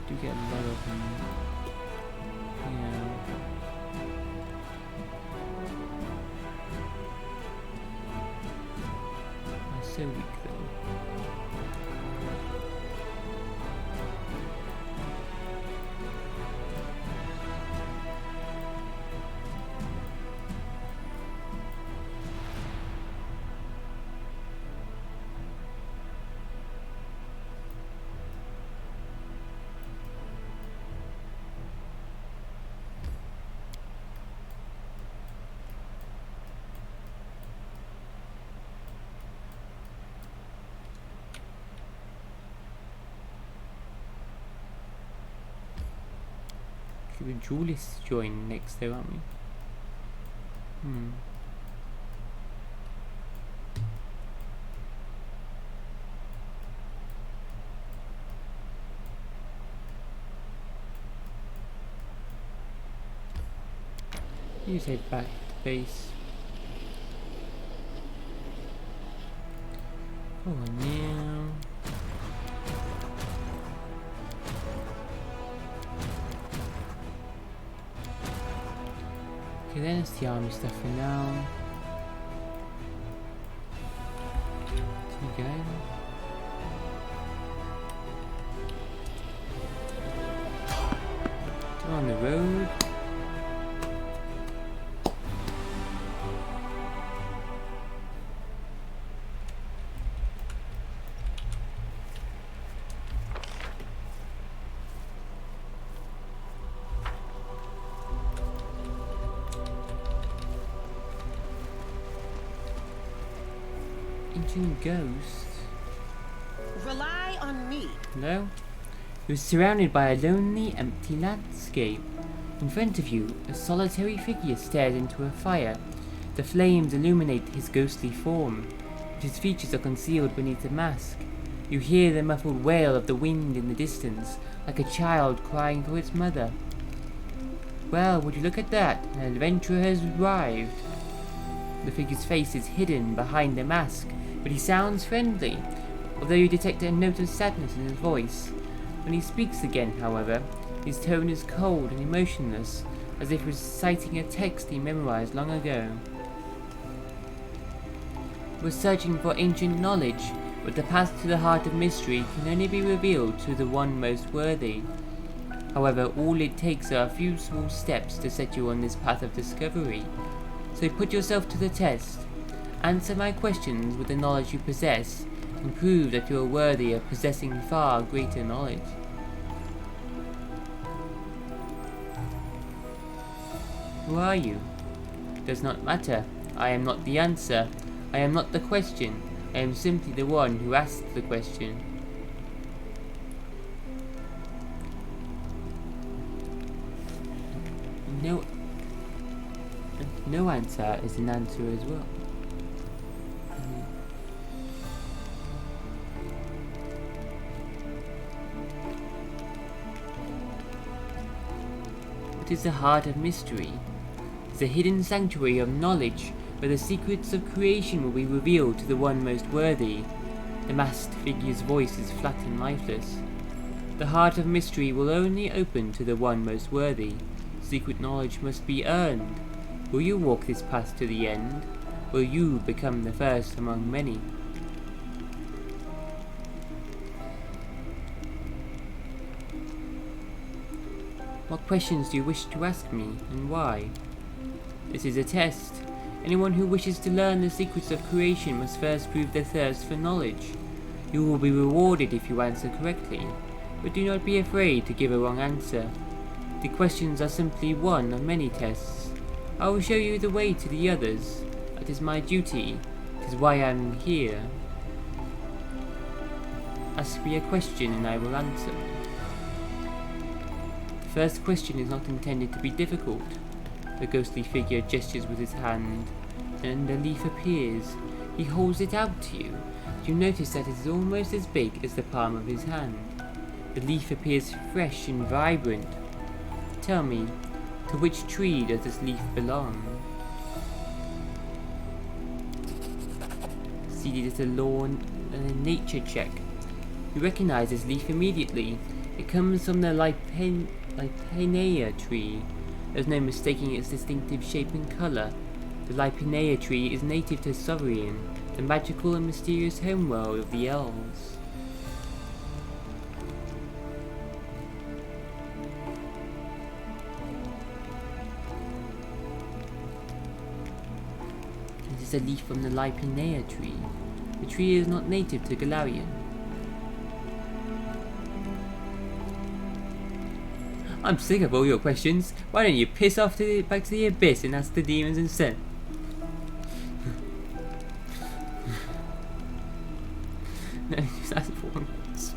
Do get a lot of them. Yeah. I'm so weak though. The duelists join next though, aren't we? You say back to base. Oh, now. Okay, then it's the army stuff for now. There you go. We're on the road. Ancient ghost. Rely on me. Hello? You're surrounded by a lonely, empty landscape. In front of you, a solitary figure stares into a fire. The flames illuminate his ghostly form, but his features are concealed beneath a mask. You hear the muffled wail of the wind in the distance, like a child crying for its mother. Well, would you look at that? An adventurer has arrived. The figure's face is hidden behind the mask, but he sounds friendly, although you detect a note of sadness in his voice. When he speaks again, however, his tone is cold and emotionless, as if reciting a text he memorized long ago. We're searching for ancient knowledge, but the path to the heart of mystery can only be revealed to the one most worthy. However, all it takes are a few small steps to set you on this path of discovery. So put yourself to the test. Answer my questions with the knowledge you possess, and prove that you are worthy of possessing far greater knowledge. Who are you? Does not matter. I am not the answer. I am not the question. I am simply the one who asks the question. No answer is an answer as well. What is the heart of mystery? It's a hidden sanctuary of knowledge, where the secrets of creation will be revealed to the one most worthy. The masked figure's voice is flat and lifeless. The heart of mystery will only open to the one most worthy. Secret knowledge must be earned. Will you walk this path to the end? Will you become the first among many? What questions do you wish to ask me, and why? This is a test. Anyone who wishes to learn the secrets of creation must first prove their thirst for knowledge. You will be rewarded if you answer correctly, but do not be afraid to give a wrong answer. The questions are simply one of many tests. I will show you the way to the others. That is my duty. It is why I am here. Ask me a question and I will answer. The first question is not intended to be difficult. The ghostly figure gestures with his hand, and a leaf appears. He holds it out to you. You notice that it is almost as big as the palm of his hand. The leaf appears fresh and vibrant. Tell me, to which tree does this leaf belong? Seated at a lawn and a nature check. You recognize this leaf immediately. It comes from the Lipinea tree. There's no mistaking its distinctive shape and colour. The Lipinea tree is native to Sylvan, the magical and mysterious homeworld of the elves. It is a leaf from the Lipinea tree. The tree is not native to Galarian. I'm sick of all your questions. Why don't you piss off back to the abyss and ask the demons instead? No, just ask for once.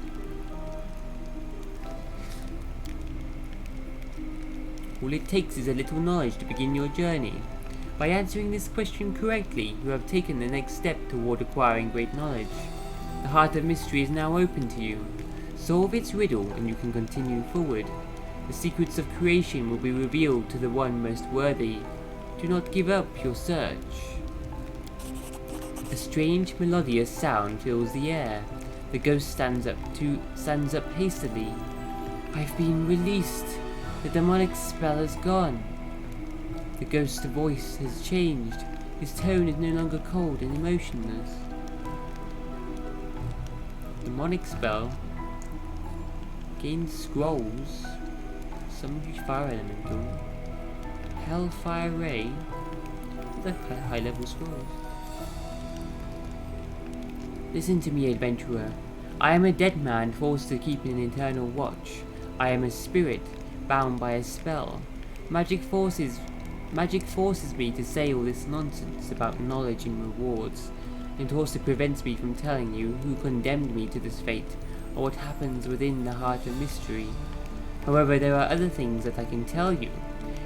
All it takes is a little knowledge to begin your journey. By answering this question correctly, you have taken the next step toward acquiring great knowledge. The heart of mystery is now open to you. Solve its riddle and you can continue forward. The secrets of creation will be revealed to the one most worthy. Do not give up your search. A strange melodious sound fills the air. The ghost stands up hastily. I've been released. The demonic spell is gone. The ghost's voice has changed. His tone is no longer cold and emotionless. Demonic spell. Gain scrolls. Some fire elemental. Hellfire ray. The high level scrolls. Listen to me, adventurer. I am a dead man forced to keep an eternal watch. I am a spirit bound by a spell. Magic forces me to say all this nonsense about knowledge and rewards, and also prevents me from telling you who condemned me to this fate, or what happens within the heart of mystery. However, there are other things that I can tell you.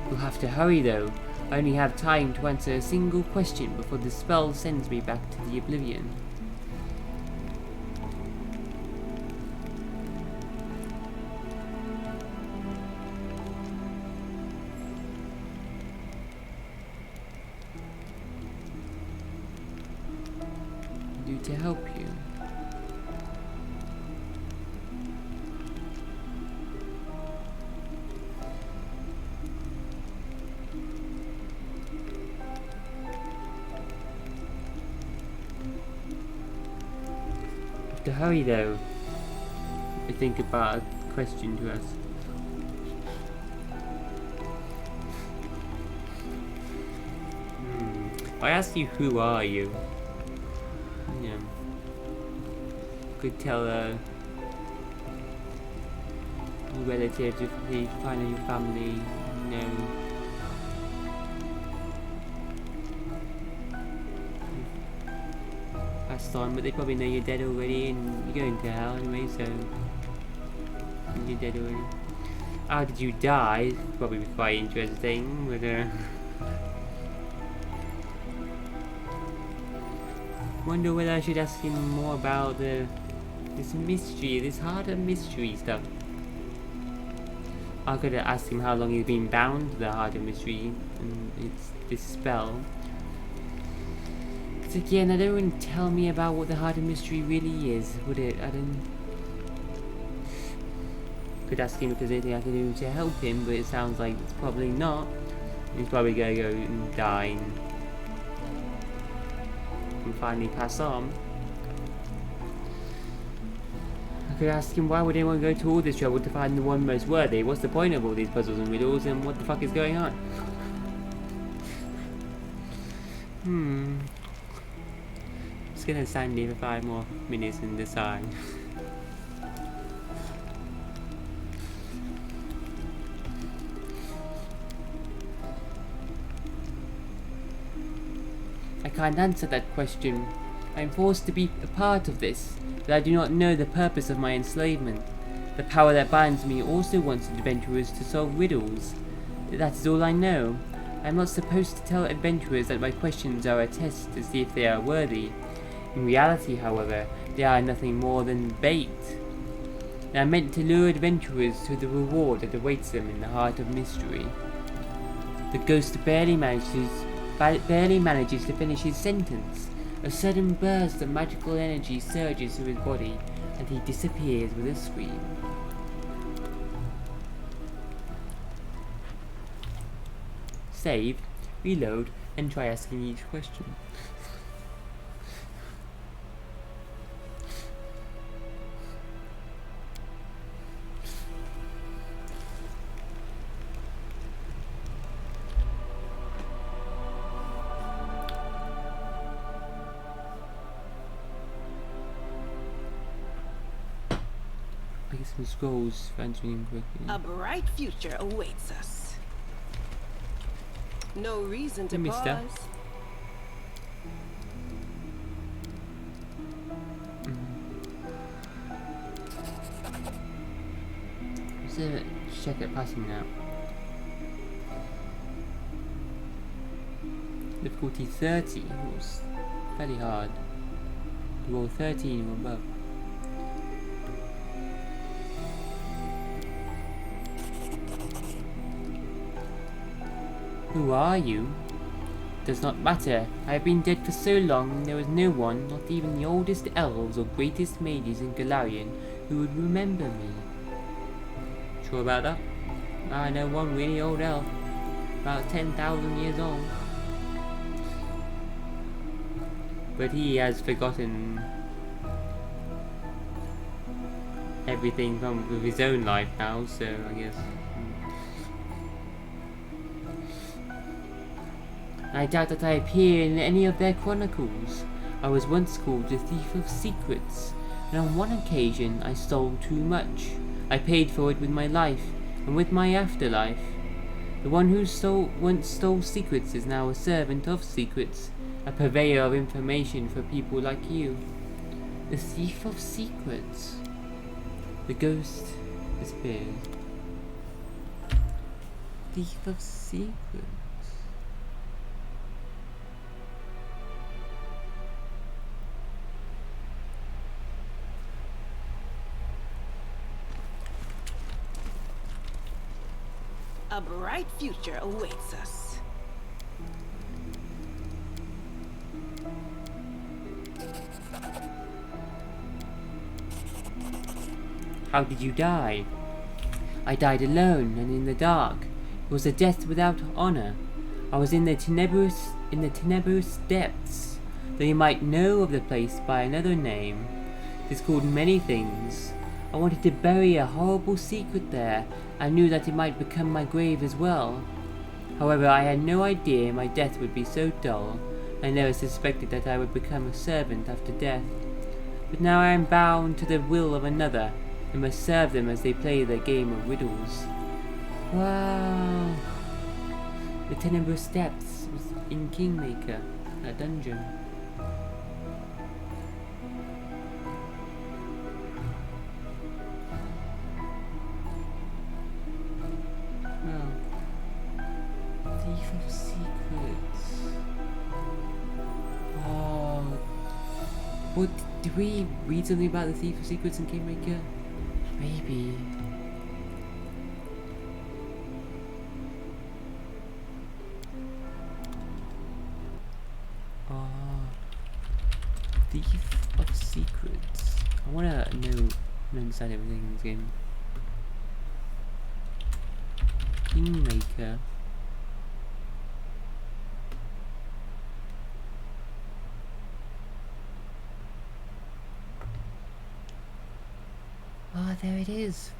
You'll have to hurry though. I only have time to answer a single question before the spell sends me back to the oblivion. To help you. To hurry though, I think about a question to ask. I ask you, who are you? Yeah. Could tell your relatives, if they find your family, you know. Passed on, but they probably know you're dead already and you're going to hell anyway, so you're dead already. How did you die? Probably quite interesting, but wonder whether I should ask him more about this mystery, this heart of mystery stuff. I could have asked him how long he's been bound to the heart of mystery and it's this spell. But again, I don't want to tell me about what the heart of mystery really is, would it? I don't. Could ask him if there's anything I can do to help him, but it sounds like it's probably not. He's probably gonna go and die and finally pass on. I could ask him, why would anyone go to all this trouble to find the one most worthy? What's the point of all these puzzles and riddles, and what the fuck is going on? Just gonna stand here for 5 more minutes and decide. I can't answer that question. I am forced to be a part of this, but I do not know the purpose of my enslavement. The power that binds me also wants adventurers to solve riddles. That is all I know. I am not supposed to tell adventurers that my questions are a test to see if they are worthy. In reality, however, they are nothing more than bait. They are meant to lure adventurers to the reward that awaits them in the heart of mystery. The ghost barely manages to finish his sentence. A sudden burst of magical energy surges through his body, and he disappears with a scream. Save, reload, and try asking each question. I get some scrolls for answering him quickly. A bright future awaits us. No reason to Hey, mister. pause. Let's check it passing now. Difficulty 30 was fairly hard. Roll 13 or above. Who are you? does not matter. I have been dead for so long, and there is no one, not even the oldest elves or greatest mages in Galarian, who would remember me. Sure about that? I know one really old elf, about 10,000 years old. But he has forgotten everything from his own life now, so I guess. I doubt that I appear in any of their chronicles. I was once called the Thief of Secrets, and on one occasion I stole too much. I paid for it with my life, and with my afterlife. The one who once stole secrets is now a servant of secrets, a purveyor of information for people like you. The Thief of Secrets. The ghost disappears. Thief of Secrets. A bright future awaits us. How did you die? I died alone and in the dark. It was a death without honor. I was in the tenebrous depths, though you might know of the place by another name. It is called many things. I wanted to bury a horrible secret there. I knew that it might become my grave as well. However, I had no idea my death would be so dull. I never suspected that I would become a servant after death. But now I am bound to the will of another, and must serve them as they play their game of riddles. Wow! The Tenebrous Depths was in Kingmaker, that dungeon. Wow. Thief of Secrets. Oh. What, did we read something about the Thief of Secrets in Kingmaker? Maybe. Thief of Secrets. I wanna know and understand everything in this game. Kingmaker. Ah, there it is.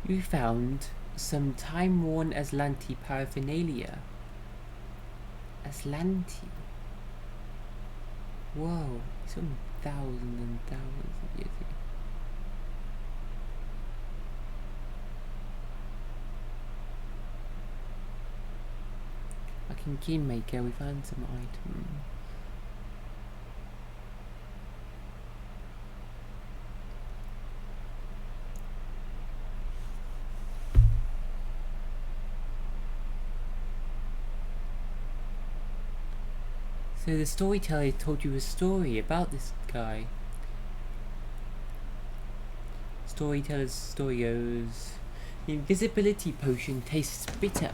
You found some time-worn Aslanti paraphernalia. Aslanti. Whoa, it's from thousands and thousands of years ago. Like in Kingmaker, we found some items. So the storyteller told you a story about this guy. Storyteller's story goes, the invisibility potion tastes bitter.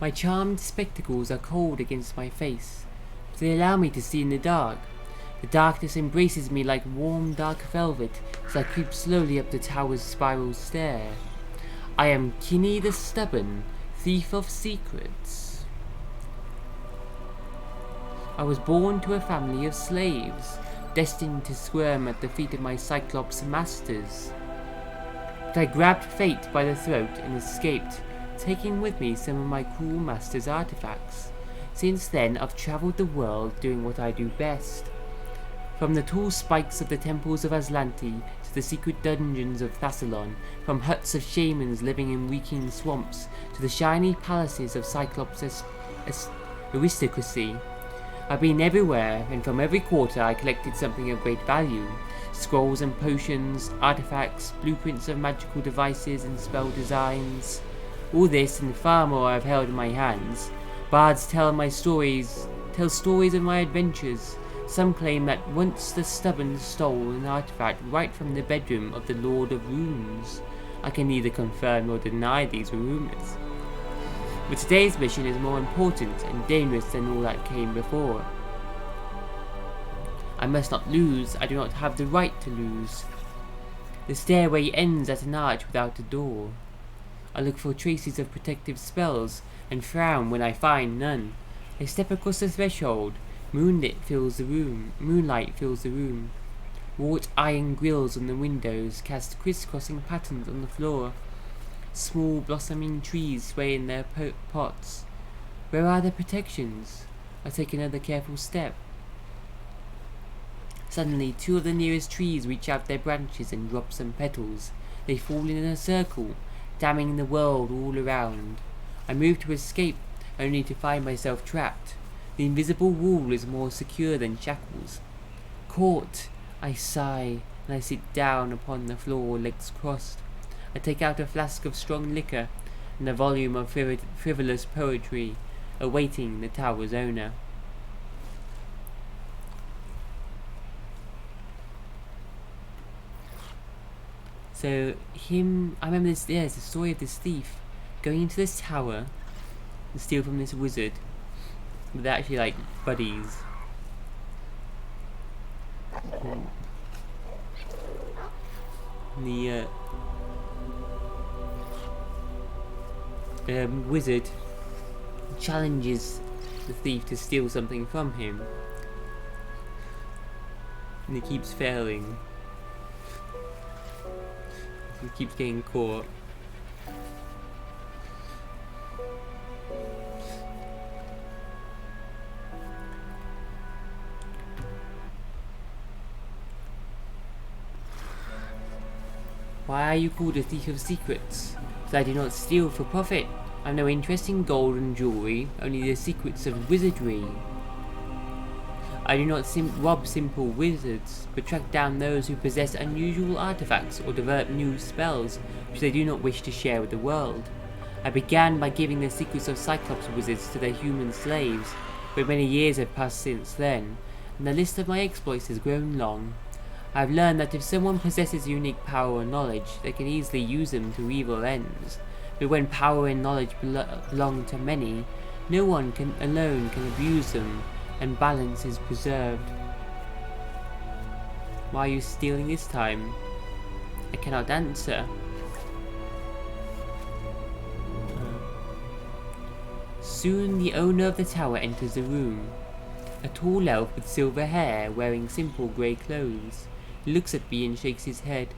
My charmed spectacles are cold against my face, but they allow me to see in the dark. The darkness embraces me like warm dark velvet as I creep slowly up the tower's spiral stair. I am Kinney the Stubborn, Thief of Secrets. I was born to a family of slaves, destined to squirm at the feet of my Cyclops masters. But I grabbed fate by the throat and escaped, taking with me some of my cruel master's artifacts. Since then, I've travelled the world doing what I do best. From the tall spikes of the temples of Aslanti to the secret dungeons of Thassalon, from huts of shamans living in reeking swamps to the shiny palaces of Cyclops' aristocracy. I've been everywhere, and from every quarter I collected something of great value. scrolls and potions, artifacts, blueprints of magical devices and spell designs. All this and far more I've held in my hands. Bards tell stories of my adventures. Some claim that once the stubborn stole an artifact right from the bedroom of the Lord of Runes. I can neither confirm nor deny these rumors. But today's mission is more important and dangerous than all that came before. I must not lose. I do not have the right to lose. The stairway ends at an arch without a door. I look for traces of protective spells and frown when I find none. I step across the threshold. Moonlight fills the room. Wrought iron grills on the windows cast crisscrossing patterns on the floor. Small blossoming trees sway in their pots. Where are the protections? I take another careful step. Suddenly, two of the nearest trees reach out their branches and drop some petals. They fall in a circle, damning the world all around. I move to escape, only to find myself trapped. The invisible wall is more secure than shackles. Caught, I sigh, and I sit down upon the floor, legs crossed. I take out a flask of strong liquor and a volume of frivolous poetry, awaiting the tower's owner. So I remember this, the story of this thief going into this tower and steal from this wizard. But they're actually like buddies. And the wizard challenges the thief to steal something from him. And he keeps failing. He keeps getting caught. Why are you called a thief of secrets? So I do not steal for profit. I have no interest in gold and jewelry, only the secrets of wizardry. I do not rob simple wizards, but track down those who possess unusual artifacts or develop new spells which they do not wish to share with the world. I began by giving the secrets of Cyclops wizards to their human slaves, but many years have passed since then, and the list of my exploits has grown long. I have learned that if someone possesses unique power or knowledge, they can easily use them to evil ends. But when power and knowledge belong to many, no one alone can abuse them, and balance is preserved. Why are you stealing this time? I cannot answer. Soon the owner of the tower enters the room. A tall elf with silver hair, wearing simple grey clothes. He looks at me and shakes his head.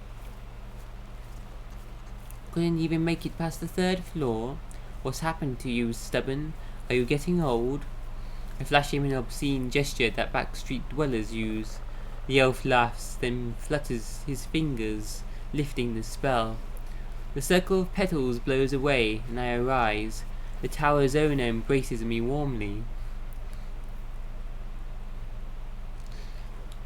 Couldn't even make it past the 3rd floor? What's happened to you, stubborn? Are you getting old? I flash him an obscene gesture that backstreet dwellers use. The elf laughs, then flutters his fingers, lifting the spell. The circle of petals blows away, and I arise. The tower's owner embraces me warmly.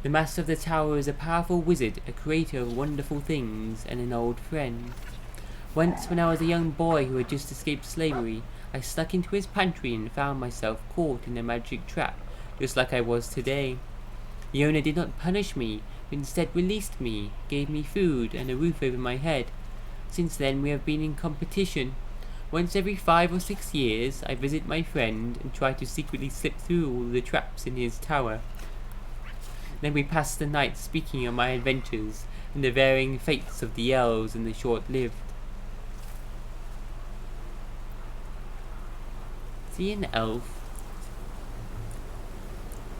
The master of the tower is a powerful wizard, a creator of wonderful things, and an old friend. Once, when I was a young boy who had just escaped slavery, I snuck into his pantry and found myself caught in a magic trap, just like I was today. The owner did not punish me, but instead released me, gave me food and a roof over my head. Since then we have been in competition. Once every 5 or 6 years, I visit my friend and try to secretly slip through all the traps in his tower. Then we pass the night speaking of my adventures and the varying fates of the elves and the short-lived. Is he an elf?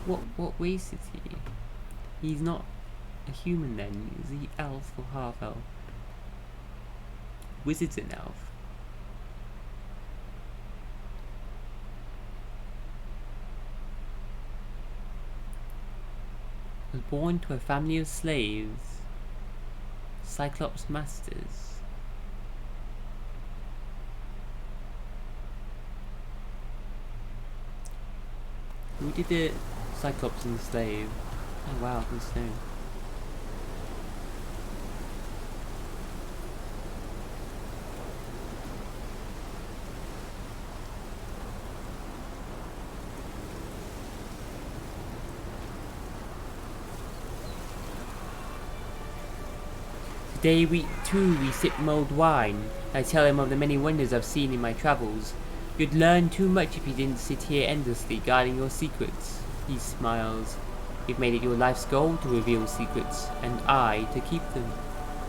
What race is he? He's not a human then. Is he elf or half-elf? Wizard's an elf. Was born to a family of slaves, Cyclops masters. Who did the Cyclops enslave? Oh wow, from stone. Today we sip mulled wine. I tell him of the many wonders I've seen in my travels. You'd learn too much if you didn't sit here endlessly guarding your secrets. He smiles. You've made it your life's goal to reveal secrets, and I to keep them.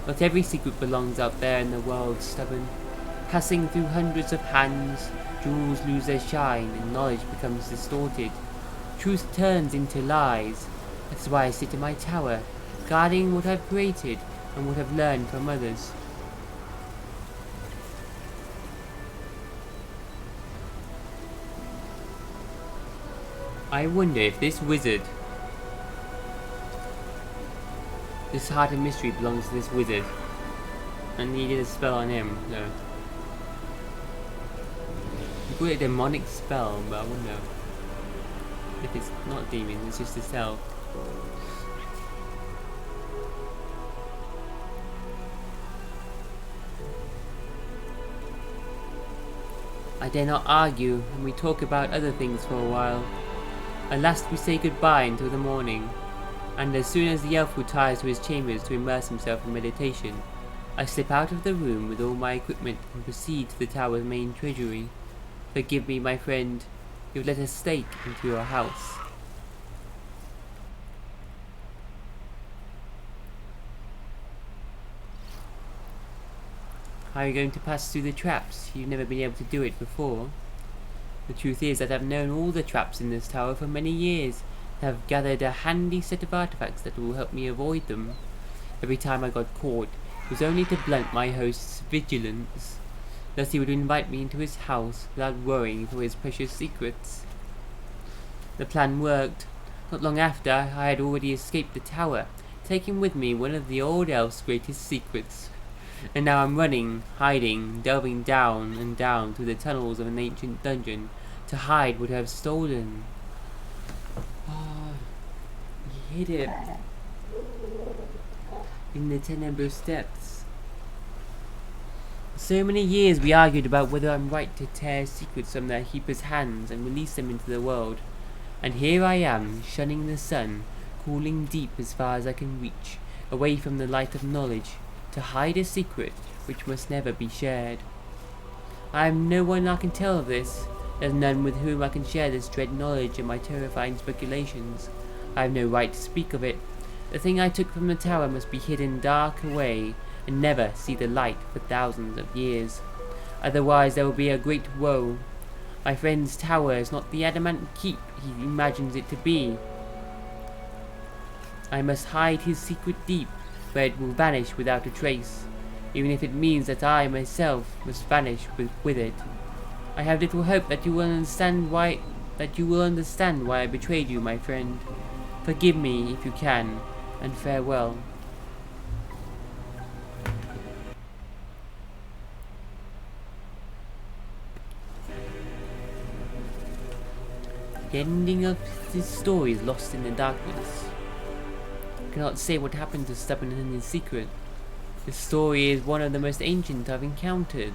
Not every secret belongs out there in the world, stubborn. Passing through hundreds of hands, jewels lose their shine and knowledge becomes distorted. Truth turns into lies. That's why I sit in my tower, guarding what I've created and what I've learned from others. I wonder if this wizard, this heart of mystery belongs to this wizard. I needed a spell on him, no. You call it a demonic spell, but I wonder if it's not demon, it's just a cell. I dare not argue, and we talk about other things for a while. At last we say goodbye until the morning, and as soon as the elf retires to his chambers to immerse himself in meditation, I slip out of the room with all my equipment and proceed to the tower's main treasury. Forgive me, my friend, you've let a stake into your house. How are you going to pass through the traps? You've never been able to do it before. The truth is that I've known all the traps in this tower for many years, and have gathered a handy set of artifacts that will help me avoid them. Every time I got caught, it was only to blunt my host's vigilance. Thus he would invite me into his house without worrying for his precious secrets. The plan worked. Not long after, I had already escaped the tower, taking with me one of the old elf's greatest secrets. And now I'm running, hiding, delving down and down through the tunnels of an ancient dungeon to hide what I have stolen. Ah, he hid it in the tenebrous depths. So many years we argued about whether I'm right to tear secrets from their keeper's hands and release them into the world. And here I am, shunning the sun, cooling deep as far as I can reach, away from the light of knowledge, to hide a secret which must never be shared. I am no one I can tell of this. There's none with whom I can share this dread knowledge and my terrifying speculations. I have no right to speak of it. The thing I took from the tower must be hidden dark away, and never see the light for thousands of years. Otherwise there will be a great woe. My friend's tower is not the adamant keep he imagines it to be. I must hide his secret deep, where it will vanish without a trace, even if it means that I myself must vanish with it. I have little hope that you will understand why I betrayed you, my friend. Forgive me if you can, and farewell. The ending of this story is lost in the darkness. I cannot say what happened to Stubborn and his secret. This story is one of the most ancient I've encountered.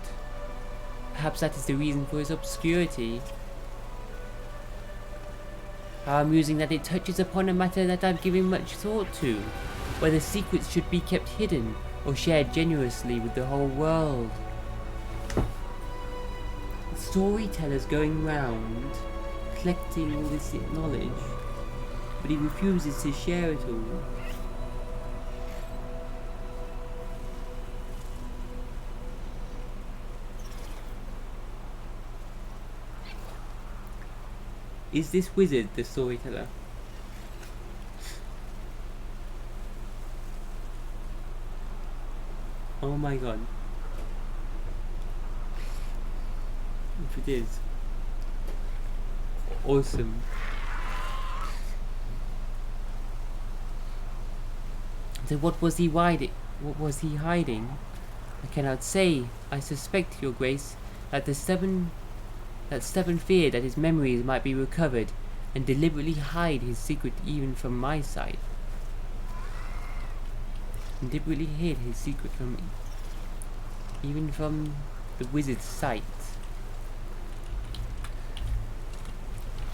Perhaps that is the reason for its obscurity. How amusing that it touches upon a matter that I've given much thought to, whether secrets should be kept hidden or shared generously with the whole world. The storyteller's going round, collecting all this knowledge, but he refuses to share it all. Is this wizard the storyteller? Oh my god. If it is. Awesome. So what was he hiding? What was he hiding? I cannot say. I suspect, Your Grace, that Stubborn feared that his memories might be recovered and deliberately hide his secret even from my sight. Deliberately hid his secret from me, even from the wizard's sight.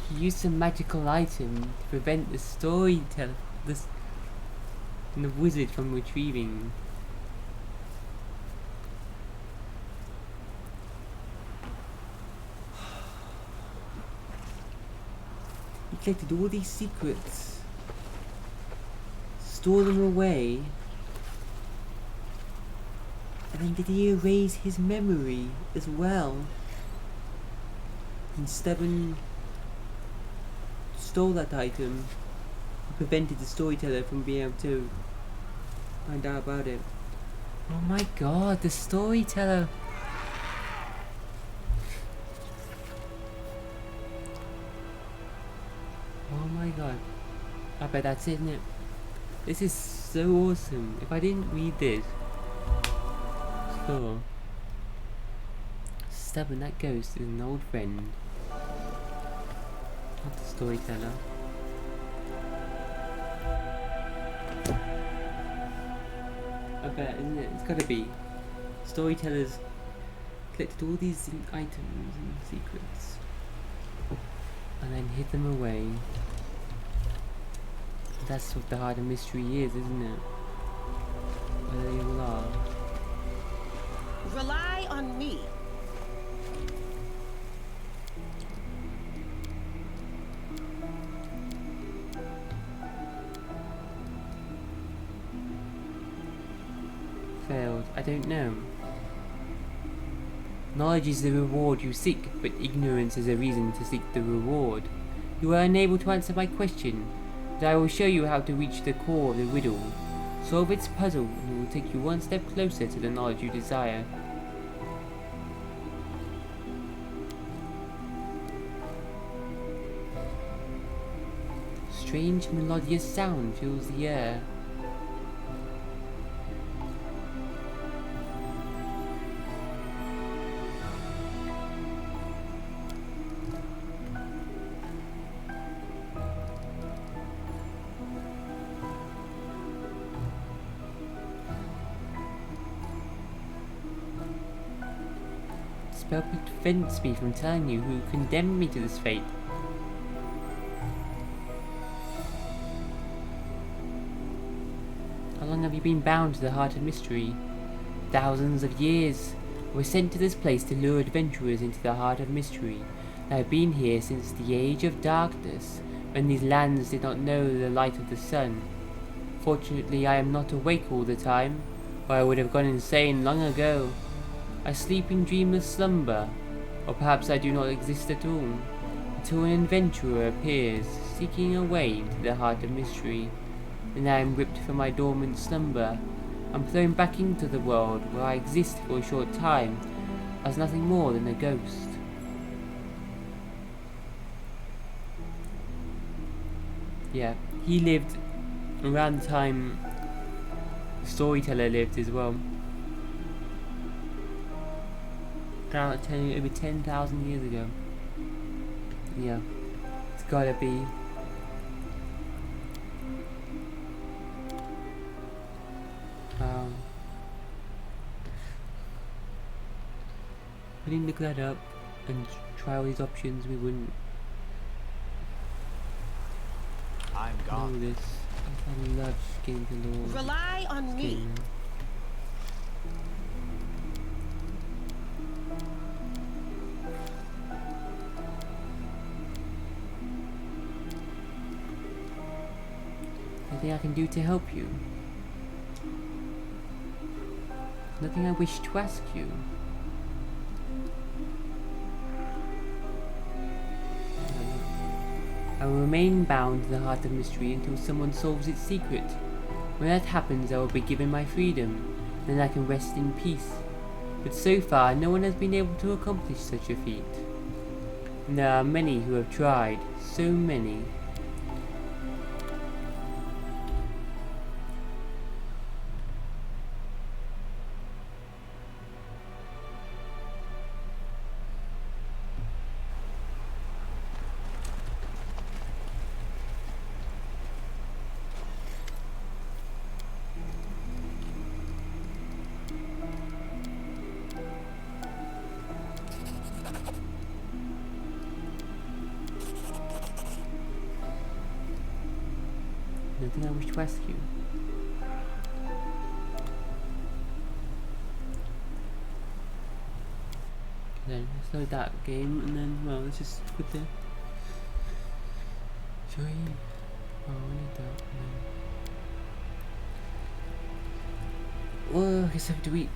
He used some magical item to prevent the wizard from retrieving collected all these secrets, stored them away, and then did he erase his memory as well? And Stubborn stole that item and prevented the storyteller from being able to find out about it. Oh my god, the storyteller! Oh my god. I bet that's it, isn't it? This is so awesome. If I didn't read this, so Stubborn, that ghost is an old friend. Not the storyteller. I bet, isn't it? It's gotta be. Storytellers collected all these items and secrets and then hid them away. That's what the heart of mystery is, isn't it? Where they all are. Rely on me. Failed. I don't know. Knowledge is the reward you seek, but ignorance is a reason to seek the reward. You are unable to answer my question, but I will show you how to reach the core of the riddle. Solve its puzzle, and it will take you one step closer to the knowledge you desire. Strange melodious sound fills the air. Spell prevents me from telling you who condemned me to this fate. How long have you been bound to the heart of mystery? Thousands of years. I was sent to this place to lure adventurers into the heart of mystery. I have been here since the age of darkness, when these lands did not know the light of the sun. Fortunately, I am not awake all the time, or I would have gone insane long ago. I sleep in dreamless slumber, or perhaps I do not exist at all, until an adventurer appears, seeking a way into the heart of mystery. Then I am ripped from my dormant slumber. I'm thrown back into the world, where I exist for a short time, as nothing more than a ghost. Yeah, he lived around the time the storyteller lived as well. Over 10,000 years ago. Yeah, it's gotta be. We didn't look that up and try all these options. We wouldn't I'm know gone. this. I love getting to know. Rely on me. Nothing I can do to help you. Nothing I wish to ask you. I will remain bound to the heart of mystery until someone solves its secret. When that happens, I will be given my freedom. Then I can rest in peace. But so far, no one has been able to accomplish such a feat. And there are many who have tried, so many. Nothing I wish to ask you. Then let's load that game and then, well, let's just put the Join. Oh, we need that. Oh, I guess I have to wait.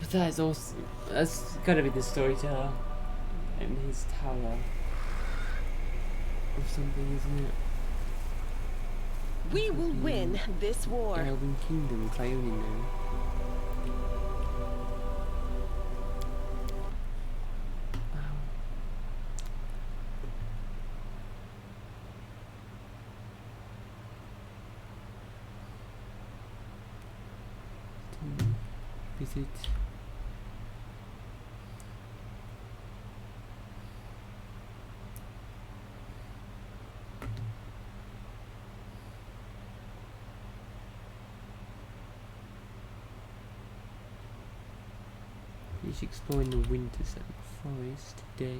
But that is awesome. That's gotta be the storyteller in his tower or something, isn't it? We will win this war. Elven Kingdom, Cleone now. Visit. He's exploring the winters at the forest today.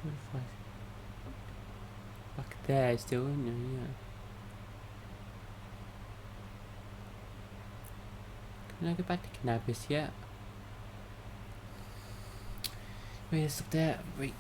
What if I back there still, isn't there? Yeah. Can I go back to Cannabis yet? Wait, it's up there. Wait.